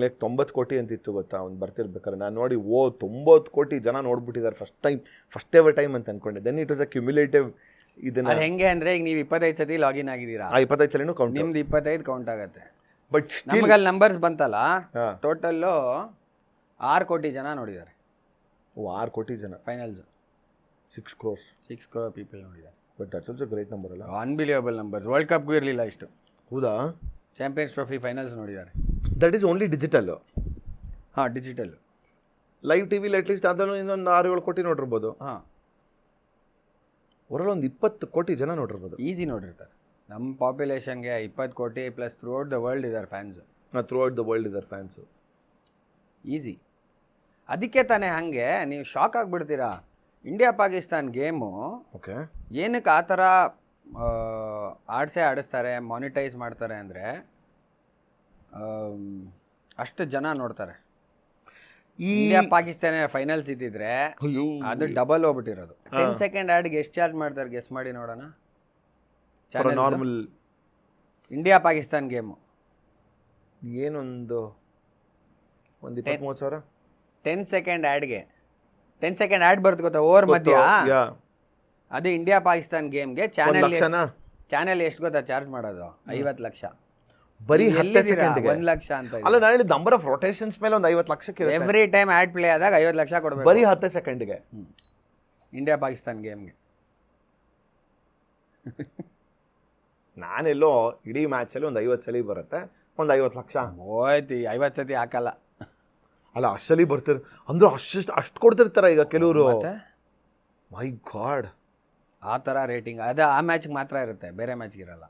ಲೈಕ್ 90 ಕೋಟಿ ಅಂತಿತ್ತು ಗೊತ್ತಾ, ಅವ್ನು ಬರ್ತಿರ್ಬೇಕಾದ್ರೆ ನಾನು ನೋಡಿ 90 ಕೋಟಿ ಜನ ನೋಡ್ಬಿಟ್ಟಿದ್ದಾರೆ ಫಸ್ಟ್ ಎವರ್ ಟೈಮ್ ಅಂತ ಅನ್ಕೊಂಡೆ. Then it was a cumulative. ಇದನ್ನ ಹೆಂಗೆ ಅಂದರೆ ಈಗ ನೀವು 25 ಸತಿ ಲಾಗಿನ್ ಆಗಿದ್ದೀರಾ, 25 ಸಲಿನೂ ಕೌಂಟ್, ನಿಮ್ದು 25 ಕೌಂಟ್ ಆಗುತ್ತೆ. ಬಟ್ ನಮಗಲ್ಲಿ ನಂಬರ್ಸ್ ಬಂತಲ್ಲ, ಟೋಟಲ್ಲು 6 ಕೋಟಿ ಜನ ನೋಡಿದ್ದಾರೆ. 6 ಕೋಟಿ ಜನ ಫೈನಲ್ಸ್ 6 crore ಪೀಪಲ್ ನೋಡಿದ್ದಾರೆ. But that's also great number ಅಲ್ಲ? Unbelievable numbers. ವರ್ಲ್ಡ್ ಕಪ್ಗೂ ಇರಲಿಲ್ಲ ಇಷ್ಟು. ಹೌದಾ? ಚಾಂಪಿಯನ್ಸ್ ಟ್ರೋಫಿ ಫೈನಲ್ಸ್ ನೋಡಿದ್ದಾರೆ. That is only digital? ಹಾಂ, ಡಿಜಿಟಲ್. ಲೈವ್ ಟಿವಿಲಿ ಅಟ್ಲೀಸ್ಟ್ ಅದನ್ನು ಇನ್ನೊಂದು 6-7 ಕೋಟಿ ನೋಡಿರ್ಬೋದು. ಹಾಂ, ಹೊರಗೆ ಒಂದು 20 ಕೋಟಿ ಜನ ನೋಡಿರ್ಬೋದು. ಈಸಿ ನೋಡಿರ್ತಾರೆ. ನಮ್ಮ ಪಾಪ್ಯುಲೇಷನ್ಗೆ 20 ಕೋಟಿ plus throughout the world ಇದ್ದಾರೆ ಫ್ಯಾನ್ಸ್. ಈಸಿ. ಅದಕ್ಕೆ ತಾನೇ ಹಾಗೆ ನೀವು ಶಾಕ್ ಆಗಿಬಿಡ್ತೀರಾ. ಇಂಡಿಯಾ ಪಾಕಿಸ್ತಾನ್ ಗೇಮು ಓಕೆ ಏನಕ್ಕೆ ಆ ಥರ ಆಡಿಸ್ತಾರೆ, ಮಾನಿಟೈಸ್ ಮಾಡ್ತಾರೆ ಅಂದರೆ ಅಷ್ಟು ಜನ ನೋಡ್ತಾರೆ. ಇಂಡಿಯಾ ಪಾಕಿಸ್ತಾನ ಫೈನಲ್ಸ್ ಇದ್ದಿದ್ರೆ ಅದು ಡಬಲ್ ಹೋಗ್ಬಿಟ್ಟಿರೋದು. 10 ಸೆಕೆಂಡ್ ಆಡ್ಗೆ ಎಷ್ಟು ಚಾರ್ಜ್ ಮಾಡ್ತಾರೆ ಗೆಸ್ ಮಾಡಿ ನೋಡೋಣ. ನಾರ್ಮಲ್ ಇಂಡಿಯಾ ಪಾಕಿಸ್ತಾನ್ ಗೇಮು ಏನೊಂದು 23,000. 10 ಸೆಕೆಂಡ್ ಆಡ್ಗೆ 10 ಸೆಕೆಂಡ್ ಆಡ್ ಬರ್ದು ಗೊತ್ತಾ ಓವರ್ ಮಧ್ಯ. ಅದು ಇಂಡಿಯಾ ಪಾಕಿಸ್ತಾನ್ ಗೇಮ್ಗೆ ಚಾನೆಲ್ ಎಷ್ಟು ಗೊತ್ತಾ ಚಾರ್ಜ್ ಮಾಡೋದು? 50 ಲಕ್ಷ. ಬರೀ 10 ಸೆಕೆಂಡ್ಗೆ 1 ಲಕ್ಷ ಅಂತ. ಅಲ್ಲ ನಾನು ಹೇಳಿದ ನಂಬರ್ ಆಫ್ ರೊಟೇಷನ್ಸ್ ಮೇಲೆ ಒಂದು 50 ಲಕ್ಷಕ್ಕೆ ಎವ್ರಿ ಟೈಮ್ ಆಡ್ ಪ್ಲೇ ಆದಾಗ 50 ಲಕ್ಷ ಕೊಡಬೇಕು ಬರೀ 10 ಸೆಕೆಂಡ್ಗೆ ಇಂಡಿಯಾ ಪಾಕಿಸ್ತಾನ್ ಗೇಮ್ಗೆ. ನಾನೆಲ್ಲೋ ಇಡೀ ಮ್ಯಾಚಲ್ಲಿ ಒಂದು 50 ಸಲ ಬರುತ್ತೆ, ಒಂದು 50 ಲಕ್ಷ ಹೋಯ್ತು. 50 ಸತಿ ಹಾಕಲ್ಲ. ಅಲ್ಲ ಅಷ್ಟಲ್ಲಿ ಬರ್ತಾರೆ ಅಂದ್ರೆ ಅಷ್ಟು ಕೊಡ್ತಿರ್ತಾರ ಈಗ ಕೆಲವರು. ಮೈ ಗಾಡ್, ಆ ಥರ ರೇಟಿಂಗ್ ಅದು ಆ ಮ್ಯಾಚ್ಗೆ ಮಾತ್ರ ಇರುತ್ತೆ, ಬೇರೆ ಮ್ಯಾಚ್ಗೆ ಇರಲ್ಲ.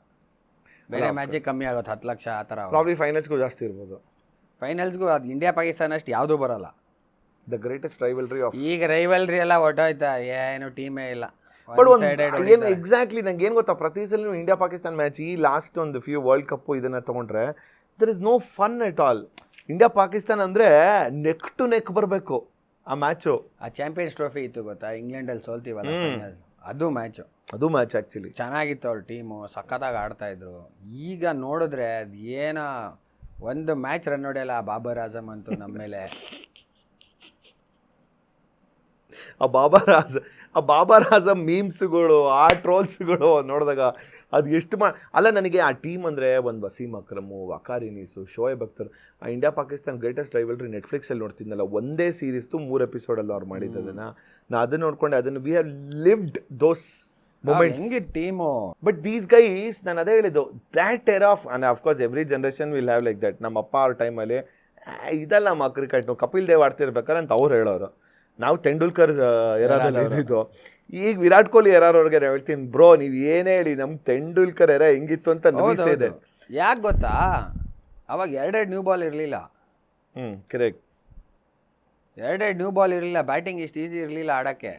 ಬೇರೆ ಮ್ಯಾಚಿಗೆ ಕಮ್ಮಿ ಆಗುತ್ತೆ 10 ಲಕ್ಷ ಆ ಥರ. ಪ್ರಾಬ್ಲಿ ಫೈನಲ್ಸ್ಗೂ ಜಾಸ್ತಿ ಇರ್ಬೋದು. ಫೈನಲ್ಸ್ಗೂ ಅದು ಇಂಡಿಯಾ ಪಾಕಿಸ್ತಾನ ಅಷ್ಟು ಯಾವುದೂ ಬರೋಲ್ಲ. The greatest rivalry of. ಈಗ ರೈವಲ್ರಿ ಎಲ್ಲ ಹೊಟ್ಟೋಯ್ತಾ, ಏನು ಟೀಮೇ ಇಲ್ಲ. ಬಟ್ ಏನು ಎಕ್ಸಾಕ್ಟ್ಲಿ ನಂಗೆ ಏನು ಗೊತ್ತಾ, ಪ್ರತಿ ಸಲ ಇಂಡಿಯಾ ಪಾಕಿಸ್ತಾನ್ ಮ್ಯಾಚ್ ಈ ಲಾಸ್ಟ್ ಒಂದು ಫ್ಯೂ ವರ್ಲ್ಡ್ ಕಪ್ಪು ಇದನ್ನು ತೊಗೊಂಡ್ರೆ there is no fun at all. India Pakistan ಅಂದರೆ ನೆಕ್ ಟು ನೆಕ್ ಬರಬೇಕು ಆ ಮ್ಯಾಚು. ಆ ಚಾಂಪಿಯನ್ಸ್ ಟ್ರೋಫಿ ಇತ್ತು ಗೊತ್ತಾ, ಇಂಗ್ಲೆಂಡಲ್ಲಿ ಸೋಲ್ತೀವಲ್ಲ ಫೈನಲ್, ಅದು ಮ್ಯಾಚ್ ಆ್ಯಕ್ಚುಲಿ ಚೆನ್ನಾಗಿತ್ತು. ಅವ್ರ ಟೀಮು ಸಖತ್ತಾಗಿ ಆಡ್ತಾಯಿದ್ರು. ಈಗ ನೋಡಿದ್ರೆ ಅದು ಏನೋ ಒಂದು ಮ್ಯಾಚ್ ರನ್ ಹೊಡೆಯಲ್ಲ ಆ ಬಾಬರ್ ಆಜಮ್ ಅಂತೂ ನಮ್ಮ ಮೇಲೆ. ಆ ಬಾಬರ್ ಆಜಮ್ ಮೀಮ್ಸ್ಗಳು, ಆ ಟ್ರೋಲ್ಸ್ಗಳು ನೋಡಿದಾಗ ಅದು ಎಷ್ಟು ಅಲ್ಲ ನನಗೆ ಆ ಟೀಮ್ ಅಂದರೆ ಒಂದು ವಸೀಮ್ ಅಕ್ರಮು, ವಕಾರ್ ಯೂನಿಸ್, ಶೋಯಬ್ ಅಖ್ತರ್. ಆ ಇಂಡಿಯಾ ಪಾಕಿಸ್ತಾನ್ ಗ್ರೇಟೆಸ್ಟ್ ರೈವಲ್ರಿ ನೆಟ್ಫ್ಲಿಕ್ಸಲ್ಲಿ ನೋಡ್ತಿದ್ನಲ್ಲ, ಒಂದೇ ಸೀರೀಸ್ದು 3 ಎಪಿಸೋಡಲ್ಲಿ ಅವ್ರು ಮಾಡಿದ್ದದನ್ನು ನಾನು ಅದನ್ನು ನೋಡ್ಕೊಂಡೆ. ಅದನ್ನು we have lived those moments. ಹೆಂಗೆ ಟೀಮು. ಬಟ್ ದೀಸ್ ಗೈಸ್, ನಾನು ಅದೇ ಹೇಳಿದ್ದು, that air of and of course every generation will have like that. ನಮ್ಮ ಅಪ್ಪ ಅವ್ರ ಟೈಮಲ್ಲಿ ಇದಲ್ಲ ನಮ್ಮ ಕ್ರಿಕೆಟ್, ಕಪಿಲ್ ದೇವ್ ಆಡ್ತಿರ್ಬೇಕಾರೆ ಅಂತ ಅವ್ರು ಹೇಳೋರು. ನಾವು ತೆಂಡೂಲ್ಕರ್ ಎರಾದಲ್ಲಿ ಇದ್ದಿದ್ದು. ಈಗ ವಿರಾಟ್ ಕೊಹ್ಲಿ ಎರಾರವ್ರಿಗೆ ಹೇಳ್ತೀನಿ, ಬ್ರೋ ನೀವು ಏನೇ ಹೇಳಿ ನಮ್ಗೆ ತೆಂಡೂಲ್ಕರ್ ಎರ ಹೆಂಗಿತ್ತು ಅಂತ ಇದೆ. ಯಾಕೆ ಗೊತ್ತಾ, ಅವಾಗ 2 ನ್ಯೂ ಬಾಲ್ ಇರಲಿಲ್ಲ. ಕರೆಕ್ಟ್, 2 ನ್ಯೂ ಬಾಲ್ ಇರಲಿಲ್ಲ. ಬ್ಯಾಟಿಂಗ್ ಇಷ್ಟು ಈಸಿ ಇರಲಿಲ್ಲ ಆಡೋಕ್ಕೆ.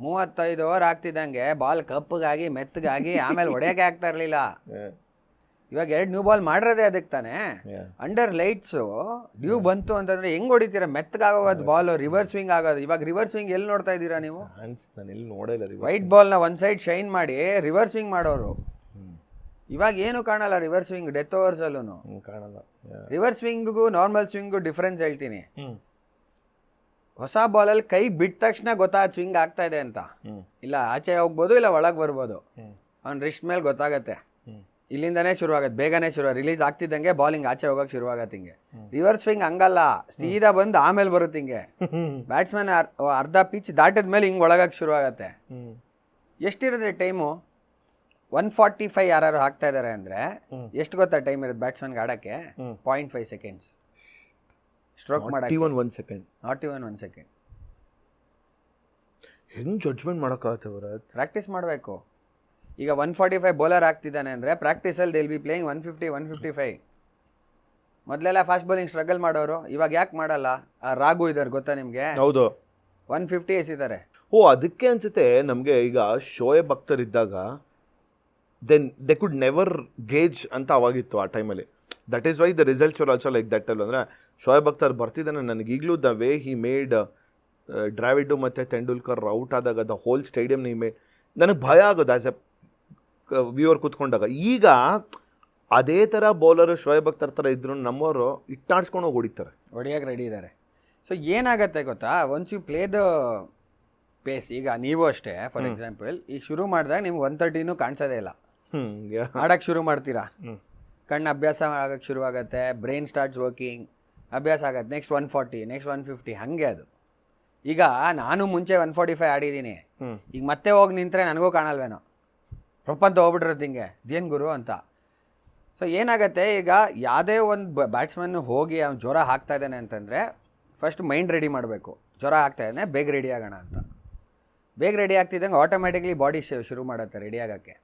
35 ಓವರ್ ಆಗ್ತಿದ್ದಂಗೆ ಬಾಲ್ ಕಪ್ಪಗಾಗಿ ಮೆತ್ತಗಾಗಿ ಆಮೇಲೆ ಹೊಡೆಯೋಕೆ ಆಗ್ತಾ ಇರಲಿಲ್ಲ. ಇವಾಗ 2 ನ್ಯೂ ಬಾಲ್ ಮಾಡಿರೋದೇ ಅದಕ್ಕೆ ತಾನೆ. ಅಂಡರ್ ಲೈಟ್ಸು ಡ್ಯೂ ಬಂತು ಅಂತಂದ್ರೆ ಹೆಂಗ್ ಹೊಡಿತೀರ, ಮೆತ್ತಗಾಗೋದು ಬಾಲ್, ರಿವರ್ಸ್ ಸ್ವಿಂಗ್ ಆಗೋದು. ಇವಾಗ ರಿವರ್ಸ್ ಸ್ವಿಂಗ್ ಎಲ್ಲಿ ನೋಡ್ತಾ ಇದ್ದೀರಾ ನೀವು? ವೈಟ್ ಬಾಲ್ನ ಒಂದು ಸೈಡ್ ಶೈನ್ ಮಾಡಿ ರಿವರ್ಸ್ ಸ್ವಿಂಗ್ ಮಾಡೋರು. ಇವಾಗ ಏನು ಕಾಣಲ್ಲ ರಿವರ್ಸ್ ಸ್ವಿಂಗ್ ಡೆತ್ ಓವರ್ಸಲ್ಲೂ ಕಾಣಲ್ಲ. ರಿವರ್ಸ್ ಸ್ವಿಂಗ್ಗೂ ನಾರ್ಮಲ್ ಸ್ವಿಂಗು ಡಿಫ್ರೆನ್ಸ್ ಹೇಳ್ತೀನಿ. ಹೊಸ ಬಾಲಲ್ಲಿ ಕೈ ಬಿಟ್ಟ ತಕ್ಷಣ ಗೊತ್ತಾಗ ಸ್ವಿಂಗ್ ಆಗ್ತಾ ಇದೆ ಅಂತ. ಇಲ್ಲ ಆಚೆ ಹೋಗ್ಬೋದು, ಇಲ್ಲ ಒಳಗೆ ಬರ್ಬೋದು. ಅವ್ನ ರಿಸ್ಟ್ ಮೇಲೆ ಗೊತ್ತಾಗತ್ತೆ. ಇಲ್ಲಿಂದನೇ ಶುರುವಾಗತ್ತೆ, ಬೇಗನೆ ರಿಲೀಸ್ ಆಗ್ತಿದ್ದಂಗೆ ಬಾಲಿಂಗ್ ಆಚೆ ಹೋಗಕ್ಕೆ ಶುರುವಾಗತ್ತೆ. ಹಿಂಗೆ ರಿವರ್ಸ್ ಸ್ವಿಂಗ್ ಹಂಗಲ್ಲ, ಸೀದಾ ಬಂದು ಆಮೇಲೆ ಬರುತ್ತೆ. ಹಿಂಗೆ ಬ್ಯಾಟ್ಸ್ಮನ್ ಅರ್ಧ ಪಿಚ್ ದಾಟಿದ ಮೇಲೆ ಹಿಂಗೆ ಒಳಗಕ್ಕೆ ಶುರುವಾಗತ್ತೆ. ಎಷ್ಟಿರುತ್ತೆ ಟೈಮು? 145 ಯಾರು ಹಾಕ್ತಾ ಇದ್ದಾರೆ ಅಂದರೆ ಎಷ್ಟು ಗೊತ್ತಾ ಟೈಮ್ ಇರುತ್ತೆ ಬ್ಯಾಟ್ಸ್ಮನ್ಗೆ ಆಡೋಕ್ಕೆ? 0.5 ಸೆಕೆಂಡ್ಸ್ ಸ್ಟ್ರೋಕ್ ಮಾಡೋಕ್ಕೆ. 1 ಸೆಕೆಂಡ್, ನಾಟ್ ಇವನ್ 1 ಸೆಕೆಂಡ್. ಹೆಂಗೆ ಜಡ್ಜ್ಮೆಂಟ್ ಮಾಡೋಕ್ಕಾಗತ್ತೆ ಭರತ್? ಪ್ರಾಕ್ಟೀಸ್ ಮಾಡಬೇಕು. ಈಗ 145 ಬೌಲರ್ ಆಗ್ತಿದ್ದಾನೆ ಅಂದರೆ ಪ್ರಾಕ್ಟೀಸಲ್ಲಿ ದೇ ವಿಲ್ ಬಿ ಪ್ಲೇಯಿಂಗ್ 150, 155. ಮೊದಲೆಲ್ಲ ಫಾಸ್ಟ್ ಬೌಲಿಂಗ್ ಸ್ಟ್ರಗಲ್ ಮಾಡೋರು, ಇವಾಗ ಯಾಕೆ ಮಾಡಲ್ಲ? ಆ ರಾಘು ಇದ್ದಾರೆ ಗೊತ್ತಾ ನಿಮಗೆ? ಹೌದು, 150 ಎಸಿದ್ದಾರೆ. ಅದಕ್ಕೆ ಅನ್ಸುತ್ತೆ ನಮಗೆ. ಈಗ ಶೋಯಬ್ ಅಖ್ತರ್ ಇದ್ದಾಗ ದೆ ಕುಡ್ ನೆವರ್ ಗೇಜ್ ಅಂತ ಅವಾಗಿತ್ತು ಆ ಟೈಮಲ್ಲಿ. That is why the results were also like that ಅಲ್ಲ. ಅಂದರೆ ಶೋಯಬ್ ಅಖ್ತರ್ ಬರ್ತಿದ್ದಾನೆ, ನನಗೀಗಲೂ the way he made Dravid ಮತ್ತು ತೆಂಡೂಲ್ಕರ್ ಔಟ್ ಆದಾಗ ದ ಹೋಲ್ ಸ್ಟೇಡಿಯಮ್ನ ಹಿ ಮೇಡ್, ನನಗೆ ಭಯ ಆಗೋದು ಆ್ಯಸ್ ಎ ವ್ಯೂವರ್ ಕೂತ್ಕೊಂಡಾಗ. ಈಗ ಅದೇ ಥರ ಬೌಲರು ಶೋಯಬ್ ಅಖ್ತರ್ ಥರ ಇದ್ರು ನಮ್ಮವರು ಇಟ್ಟಾಡ್ಸ್ಕೊಂಡು ಹೋಗಿ ಹೊಡಿತಾರೆ, ಹೊಡಿಯೋಕೆ ರೆಡಿ ಇದ್ದಾರೆ. ಸೊ ಏನಾಗುತ್ತೆ ಗೊತ್ತಾ, once you play the pace, ಈಗ ನೀವು ಅಷ್ಟೇ ಫಾರ್ ಎಕ್ಸಾಂಪಲ್ ಈಗ ಶುರು ಮಾಡಿದಾಗ ನಿಮ್ಗೆ 130 ಕಾಣಿಸೋದೇ ಇಲ್ಲ. ಆಡೋಕ್ಕೆ ಶುರು ಮಾಡ್ತೀರಾ, ಕಣ್ಣು ಅಭ್ಯಾಸ ಆಗೋಕ್ಕೆ ಶುರುವಾಗತ್ತೆ, ಬ್ರೈನ್ ಸ್ಟಾರ್ಟ್ಸ್ ವರ್ಕಿಂಗ್, ಅಭ್ಯಾಸ ಆಗುತ್ತೆ. ನೆಕ್ಸ್ಟ್ 140, ನೆಕ್ಸ್ಟ್ 150, ಹಾಗೆ ಅದು. ಈಗ ನಾನು ಮುಂಚೆ 145 ಆಡಿದ್ದೀನಿ, ಈಗ ಮತ್ತೆ ಹೋಗಿ ನಿಂತರೆ ನನಗೂ ಕಾಣಲ್ವೇನೋ, ರೊಪ್ಪಂತ ಹೋಗ್ಬಿಟ್ಟಿರುತ್ತೆ ಹಿಂಗೆ, ಇದೇನು ಗುರು ಅಂತ. ಸೊ ಏನಾಗುತ್ತೆ, ಈಗ ಯಾವುದೇ ಒಂದು ಬ್ಯಾಟ್ಸ್ಮನ್ ಹೋಗಿ ಅವ್ನು ಜ್ವರ ಹಾಕ್ತಾ ಇದ್ದಾನೆ ಅಂತಂದರೆ ಫಸ್ಟ್ ಮೈಂಡ್ ರೆಡಿ ಮಾಡಬೇಕು. ಜ್ವರ ಆಗ್ತಾ ಇದ್ದಾನೆ, ಬೇಗ ರೆಡಿ ಆಗೋಣ ಅಂತ. ಬೇಗ ರೆಡಿ ಆಗ್ತಿದ್ದಂಗೆ ಆಟೋಮೆಟಿಕ್ಲಿ ಬಾಡಿ ಶುರು ಮಾಡುತ್ತೆ ರೆಡಿ ಆಗೋಕ್ಕೆ,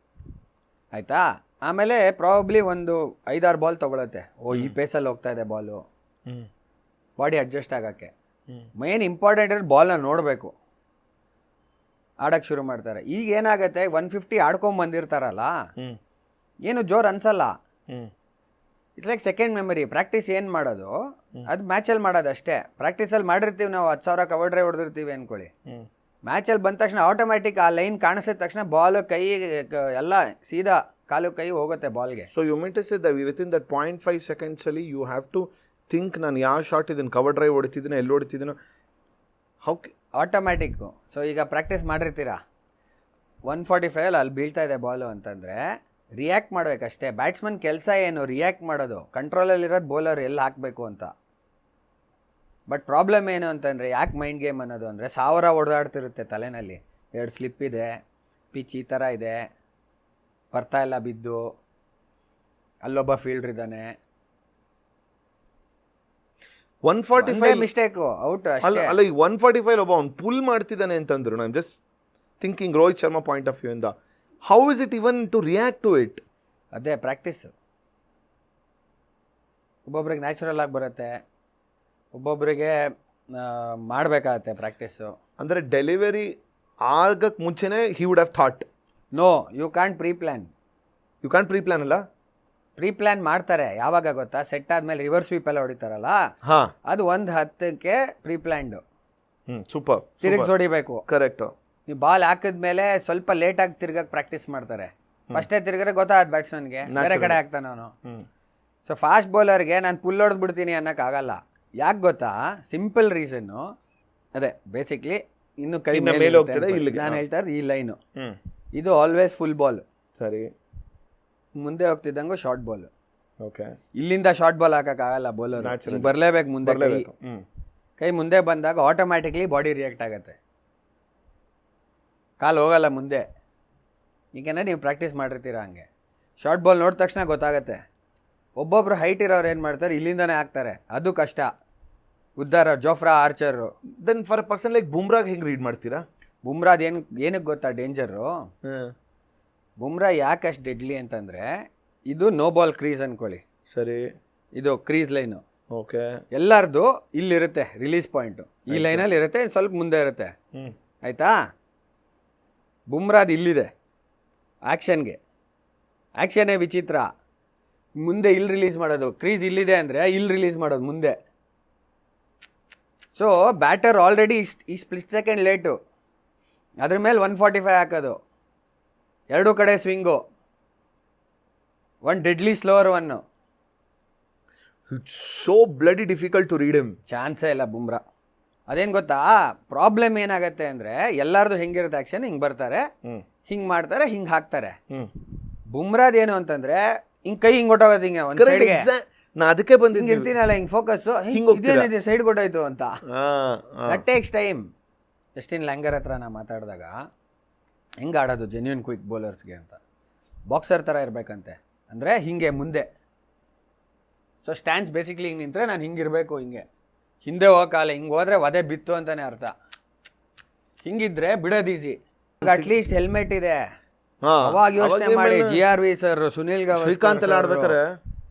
ಆಯಿತಾ? ಆಮೇಲೆ ಪ್ರಾಬಬ್ಲಿ ಒಂದು 5-6 ಬಾಲ್ ತೊಗೊಳುತ್ತೆ. ಈ ಪೇಸಲ್ಲಿ ಹೋಗ್ತಾ ಇದೆ ಬಾಲು, ಬಾಡಿ ಅಡ್ಜಸ್ಟ್ ಆಗೋಕ್ಕೆ. ಮೇನ್ ಇಂಪಾರ್ಟೆಂಟ್ ಇರೋ ಬಾಲ್ನ ನೋಡಬೇಕು, ಆಡೋಕ್ಕೆ ಶುರು ಮಾಡ್ತಾರೆ. ಈಗ ಏನಾಗುತ್ತೆ, 150 ಆಡ್ಕೊಂಬಂದಿರ್ತಾರಲ್ಲ, ಏನು ಜೋರು ಅನ್ಸಲ್ಲ. It's like second memory. Practice ಏನು ಮಾಡೋದು ಅದು ಮ್ಯಾಚಲ್ಲಿ ಮಾಡೋದು ಅಷ್ಟೇ. ಪ್ರಾಕ್ಟೀಸಲ್ಲಿ ಮಾಡಿರ್ತೀವಿ ನಾವು 10,000 ಕವರ್ ಡ್ರೈವ್ ಹೊಡೆದಿರ್ತೀವಿ ಅಂದ್ಕೊಳ್ಳಿ, ಮ್ಯಾಚಲ್ಲಿ ಬಂದ ತಕ್ಷಣ ಆಟೋಮ್ಯಾಟಿಕ್ ಆ ಲೈನ್ ಕಾಣಿಸಿದ ತಕ್ಷಣ ಬಾಲ್ ಕೈ ಎಲ್ಲ ಸೀದಾ ಕಾಲು ಕೈ ಹೋಗುತ್ತೆ ಬಾಲ್ಗೆ. So you mean to say that within that 0.5 ಸೆಕೆಂಡ್ಸಲ್ಲಿ ಯು ಹ್ಯಾವ್ ಟು ಥಿಂಕ್ ನಾನು ಯಾವ ಶಾಟ್ ಇದನ್ನು ಕವರ್ ಡ್ರೈವ್ ಹೊಡಿತಿದ್ದೀನೋ ಎಲ್ಲಿ ಹೊಡಿತಿದ್ದೀನೋ ಹೌ ಆಟೋಮ್ಯಾಟಿಕ್ಕು. ಸೊ ಈಗ ಪ್ರಾಕ್ಟೀಸ್ ಮಾಡಿರ್ತೀರಾ 145 ಅಲ್ಲಿ ಬೀಳ್ತಾ ಇದೆ ಬಾಲು ಅಂತಂದರೆ ರಿಯಾಕ್ಟ್ ಮಾಡಬೇಕಷ್ಟೇ. ಬ್ಯಾಟ್ಸ್ಮನ್ ಕೆಲಸ ಏನು ರಿಯಾಕ್ಟ್ ಮಾಡೋದು, ಕಂಟ್ರೋಲಲ್ಲಿರೋದು ಬೌಲರ್ ಎಲ್ಲಿ ಹಾಕಬೇಕು ಅಂತ. ಬಟ್ ಪ್ರಾಬ್ಲಮ್ ಏನು ಅಂತಂದರೆ ಯಾಕೆ ಮೈಂಡ್ ಗೇಮ್ ಅನ್ನೋದು ಅಂದರೆ 1000 ಹೊಡೆದಾಡ್ತಿರುತ್ತೆ ತಲೆನಲ್ಲಿ. 2 ಸ್ಲಿಪ್ ಇದೆ, ಪಿಚ್ ಈ ಥರ ಇದೆ, ಬರ್ತಾ ಇಲ್ಲ ಬಿದ್ದು, ಅಲ್ಲೊಬ್ಬ ಫೀಲ್ಡರ್ ಇದ್ದಾನೆ, 145 ಮಿಸ್ಟೇಕು ಔಟ್ ಅಲ್ಲ ಅಲ್ಲ ಈಗ 145 ಒಬ್ಬ ಅವ್ನು ಪುಲ್ ಮಾಡ್ತಿದ್ದಾನೆ ಅಂತಂದ್ರು. ನಾನು just thinking Rohit Sharma point of view ಇಂದ how is it even to react to it? ಅದೇ ಪ್ರಾಕ್ಟೀಸು. ಒಬ್ಬೊಬ್ರಿಗೆ ನ್ಯಾಚುರಲ್ ಆಗಿ ಬರುತ್ತೆ, ಒಬ್ಬೊಬ್ಬರಿಗೆ ಮಾಡಬೇಕಾಗತ್ತೆ ಪ್ರಾಕ್ಟೀಸು. ಅಂದರೆ ಡೆಲಿವರಿ ಆಗಕ್ಕೆ ಮುಂಚೆನೇ he would have thought. No, you can't preplan. You can't preplan ಅಲ್ಲ? ಪ್ರೀ ಪ್ಲ್ಯಾನ್ ಮಾಡ್ತಾರೆ ಯಾವಾಗ ಗೊತ್ತಾ? ಸೆಟ್ ಆದಮೇಲೆ ರಿವರ್ಸ್ ಸ್ವೀಪ್ ಎಲ್ಲ ಹೊಡಿತಾರಲ್ಲ, ಹಾಂ, ಅದು 1:10ಕ್ಕೆ ಪ್ರೀ ಪ್ಲ್ಯಾನ್ಡು. ಸೂಪರ್, ತಿರುಗಿಸಿ ಹೊಡಿಬೇಕು. ಕರೆಕ್ಟು. ನೀವು ಬಾಲ್ ಹಾಕಿದ್ಮೇಲೆ ಸ್ವಲ್ಪ ಲೇಟಾಗಿ ತಿರ್ಗಕ್ಕೆ ಪ್ರಾಕ್ಟೀಸ್ ಮಾಡ್ತಾರೆ. ಫಸ್ಟೇ ತಿರ್ಗಿದ್ರೆ ಗೊತ್ತಾಗತ್ತೆ ಬ್ಯಾಟ್ಸ್ಮನ್ಗೆ, ಬೇರೆ ಕಡೆ ಹಾಕ್ತಾನೆ ಅವನು. ಸೊ ಫಾಸ್ಟ್ ಬೌಲರ್ಗೆ ನಾನು ಪುಲ್ ಹೊಡೆದ್ಬಿಡ್ತೀನಿ ಅನ್ನೋಕ್ಕಾಗಲ್ಲ. ಯಾಕೆ ಗೊತ್ತಾ? ಸಿಂಪಲ್ ರೀಸನ್ನು ಅದೇ, ಬೇಸಿಕ್ಲಿ ಇನ್ನು ಕೈ ಮೇಲೆ ಹೋಗ್ತದೆ ಇಲ್ಲಿಗೆ. ನಾನು ಹೇಳ್ತಾ ಇರೋದು ಈ ಲೈನು, ಇದು ಆಲ್ವೇಸ್ ಫುಲ್ ಬಾಲ್. ಸರಿ, ಮುಂದೆ ಹೋಗ್ತಿದ್ದಂಗೂ ಶಾರ್ಟ್ ಬಾಲ್. ಓಕೆ, ಇಲ್ಲಿಂದ ಶಾರ್ಟ್ ಬಾಲ್ ಹಾಕೋಕ್ಕಾಗಲ್ಲ ಬೌಲರ್, ಬರಲೇಬೇಕು ಮುಂದೆ. ಕೈ ಮುಂದೆ ಬಂದಾಗ ಆಟೋಮ್ಯಾಟಿಕ್ಲಿ ಬಾಡಿ ರಿಯಾಕ್ಟ್ ಆಗುತ್ತೆ, ಕಾಲು ಹೋಗಲ್ಲ ಮುಂದೆ. ಈಗೇನೆ ನೀವು ಪ್ರಾಕ್ಟೀಸ್ ಮಾಡಿರ್ತೀರ ಹಂಗೆ. ಶಾರ್ಟ್ ಬಾಲ್ ನೋಡಿದ ತಕ್ಷಣ ಗೊತ್ತಾಗತ್ತೆ. ಒಬ್ಬೊಬ್ರು ಹೈಟ್ ಇರೋರು ಏನು ಮಾಡ್ತಾರೆ, ಇಲ್ಲಿಂದನೇ ಹಾಕ್ತಾರೆ, ಅದು ಕಷ್ಟ. ಉದ್ದಾರ Jofra Archer. Then for a person like ಬುಮ್ರಾಗ್ ಹೆಂಗೆ ರೀಡ್ ಮಾಡ್ತೀರಾ? ಬುಮ್ರಾದ್ ಏನಕ್ಕೆ ಗೊತ್ತಾ ಡೇಂಜರು? ಬುಮ್ರಾ ಯಾಕೆ ಅಷ್ಟು ಡೆಡ್ಲಿ ಅಂತಂದರೆ, ಇದು ನೋ ಬಾಲ್ ಕ್ರೀಸ್ ಅಂದ್ಕೊಳ್ಳಿ. ಸರಿ, ಇದು ಕ್ರೀಸ್ ಲೈನು. ಓಕೆ, ಎಲ್ಲರದು ಇಲ್ಲಿರುತ್ತೆ ರಿಲೀಸ್ ಪಾಯಿಂಟು, ಈ ಲೈನಲ್ಲಿ ಇರುತ್ತೆ, ಸ್ವಲ್ಪ ಮುಂದೆ ಇರುತ್ತೆ. ಆಯಿತಾ? ಬುಮ್ರಾದ್ ಇಲ್ಲಿದೆ ಆ್ಯಕ್ಷನ್ಗೆ. ಆ್ಯಕ್ಷನ್ನೇ ವಿಚಿತ್ರ. ಮುಂದೆ ಇಲ್ಲಿ ರಿಲೀಸ್ ಮಾಡೋದು, ಕ್ರೀಸ್ ಇಲ್ಲಿದೆ ಅಂದರೆ ಇಲ್ಲಿ ರಿಲೀಸ್ ಮಾಡೋದು ಮುಂದೆ. ಸೊ ಬ್ಯಾಟರ್ ಆಲ್ರೆಡಿ ಈ ಸ್ಪ್ಲಿಟ್ ಸೆಕೆಂಡ್ ಲೇಟು, ಅದ್ರ ಮೇಲೆ 145 ಹಾಕೋದು, ಎರಡೂ ಕಡೆ swing, deadly slower one. It's so bloody difficult to read him. ಚಾನ್ಸೇ ಇಲ್ಲ ಬುಮ್ರಾ. ಅದೇನು ಗೊತ್ತಾ ಪ್ರಾಬ್ಲಮ್ ಏನಾಗುತ್ತೆ ಅಂದರೆ, ಎಲ್ಲರದು ಹೆಂಗಿರುತ್ತೆ ಆ್ಯಕ್ಷನ್, ಹಿಂಗೆ ಬರ್ತಾರೆ, ಹಿಂಗೆ ಮಾಡ್ತಾರೆ, ಹಿಂಗೆ ಹಾಕ್ತಾರೆ. ಬುಮ್ರಾದ್ ಏನು ಅಂತಂದರೆ ಹಿಂಗೆ ಕೈ ಹಿಂಗೆ ಹೊಟ್ಟೋಗೋದು, ಹಿಂಗೆ ಒಂದು ಸೈಡ್ಗೆ. ನಾ ಅದಕ್ಕೆ ಬಂದು ಇರ್ತೀನಲ್ಲ ಹಿಂಗೆ ಫೋಕಸ್ಸು, ಹಿಂಗೆ ಸೈಡ್ ಕೊಟ್ಟಾಯ್ತು ಅಂತ. That takes time. ಜಸ್ಟಿನ್ ಲ್ಯಾಂಗರ್ ಹತ್ರ ನಾ ಮಾತಾಡಿದಾಗ ಹೆಂಗೆ ಆಡೋದು ಜೆನ್ಯೂನ್ ಕ್ವಿಕ್ ಬೌಲರ್ಸ್ಗೆ ಅಂತ, ಬಾಕ್ಸರ್ ಥರ ಇರಬೇಕಂತೆ. ಅಂದರೆ ಹಿಂಗೆ ಮುಂದೆ. ಸೊ ಸ್ಟ್ಯಾಂಡ್ಸ್ ಬೇಸಿಕ್ಲಿ ಹಿಂಗೆ ನಿಂತರೆ ನಾನು ಹಿಂಗಿರಬೇಕು, ಹಿಂದೆ ಹೋಗಕ್ಕಾಗಲ್ಲ. ಹಿಂಗೆ ಹೋದರೆ ಒದೆ ಬಿತ್ತು ಅಂತಲೇ ಅರ್ಥ. ಹಿಂಗಿದ್ರೆ ಬಿಡೋದು ಈಸಿ. ಅಟ್ಲೀಸ್ಟ್ ಹೆಲ್ಮೆಟ್ ಇದೆ. ಅವಾಗ ಯೋಚನೆ ಮಾಡಿ, GRV ಸರ್, ಸುನಿಲ್ ಗವಾಸ್ಕರ್, ಶ್ರೀಕಾಂತ್ ಎಲ್ಲ ಆಡ್ಬೇಕಾರೆ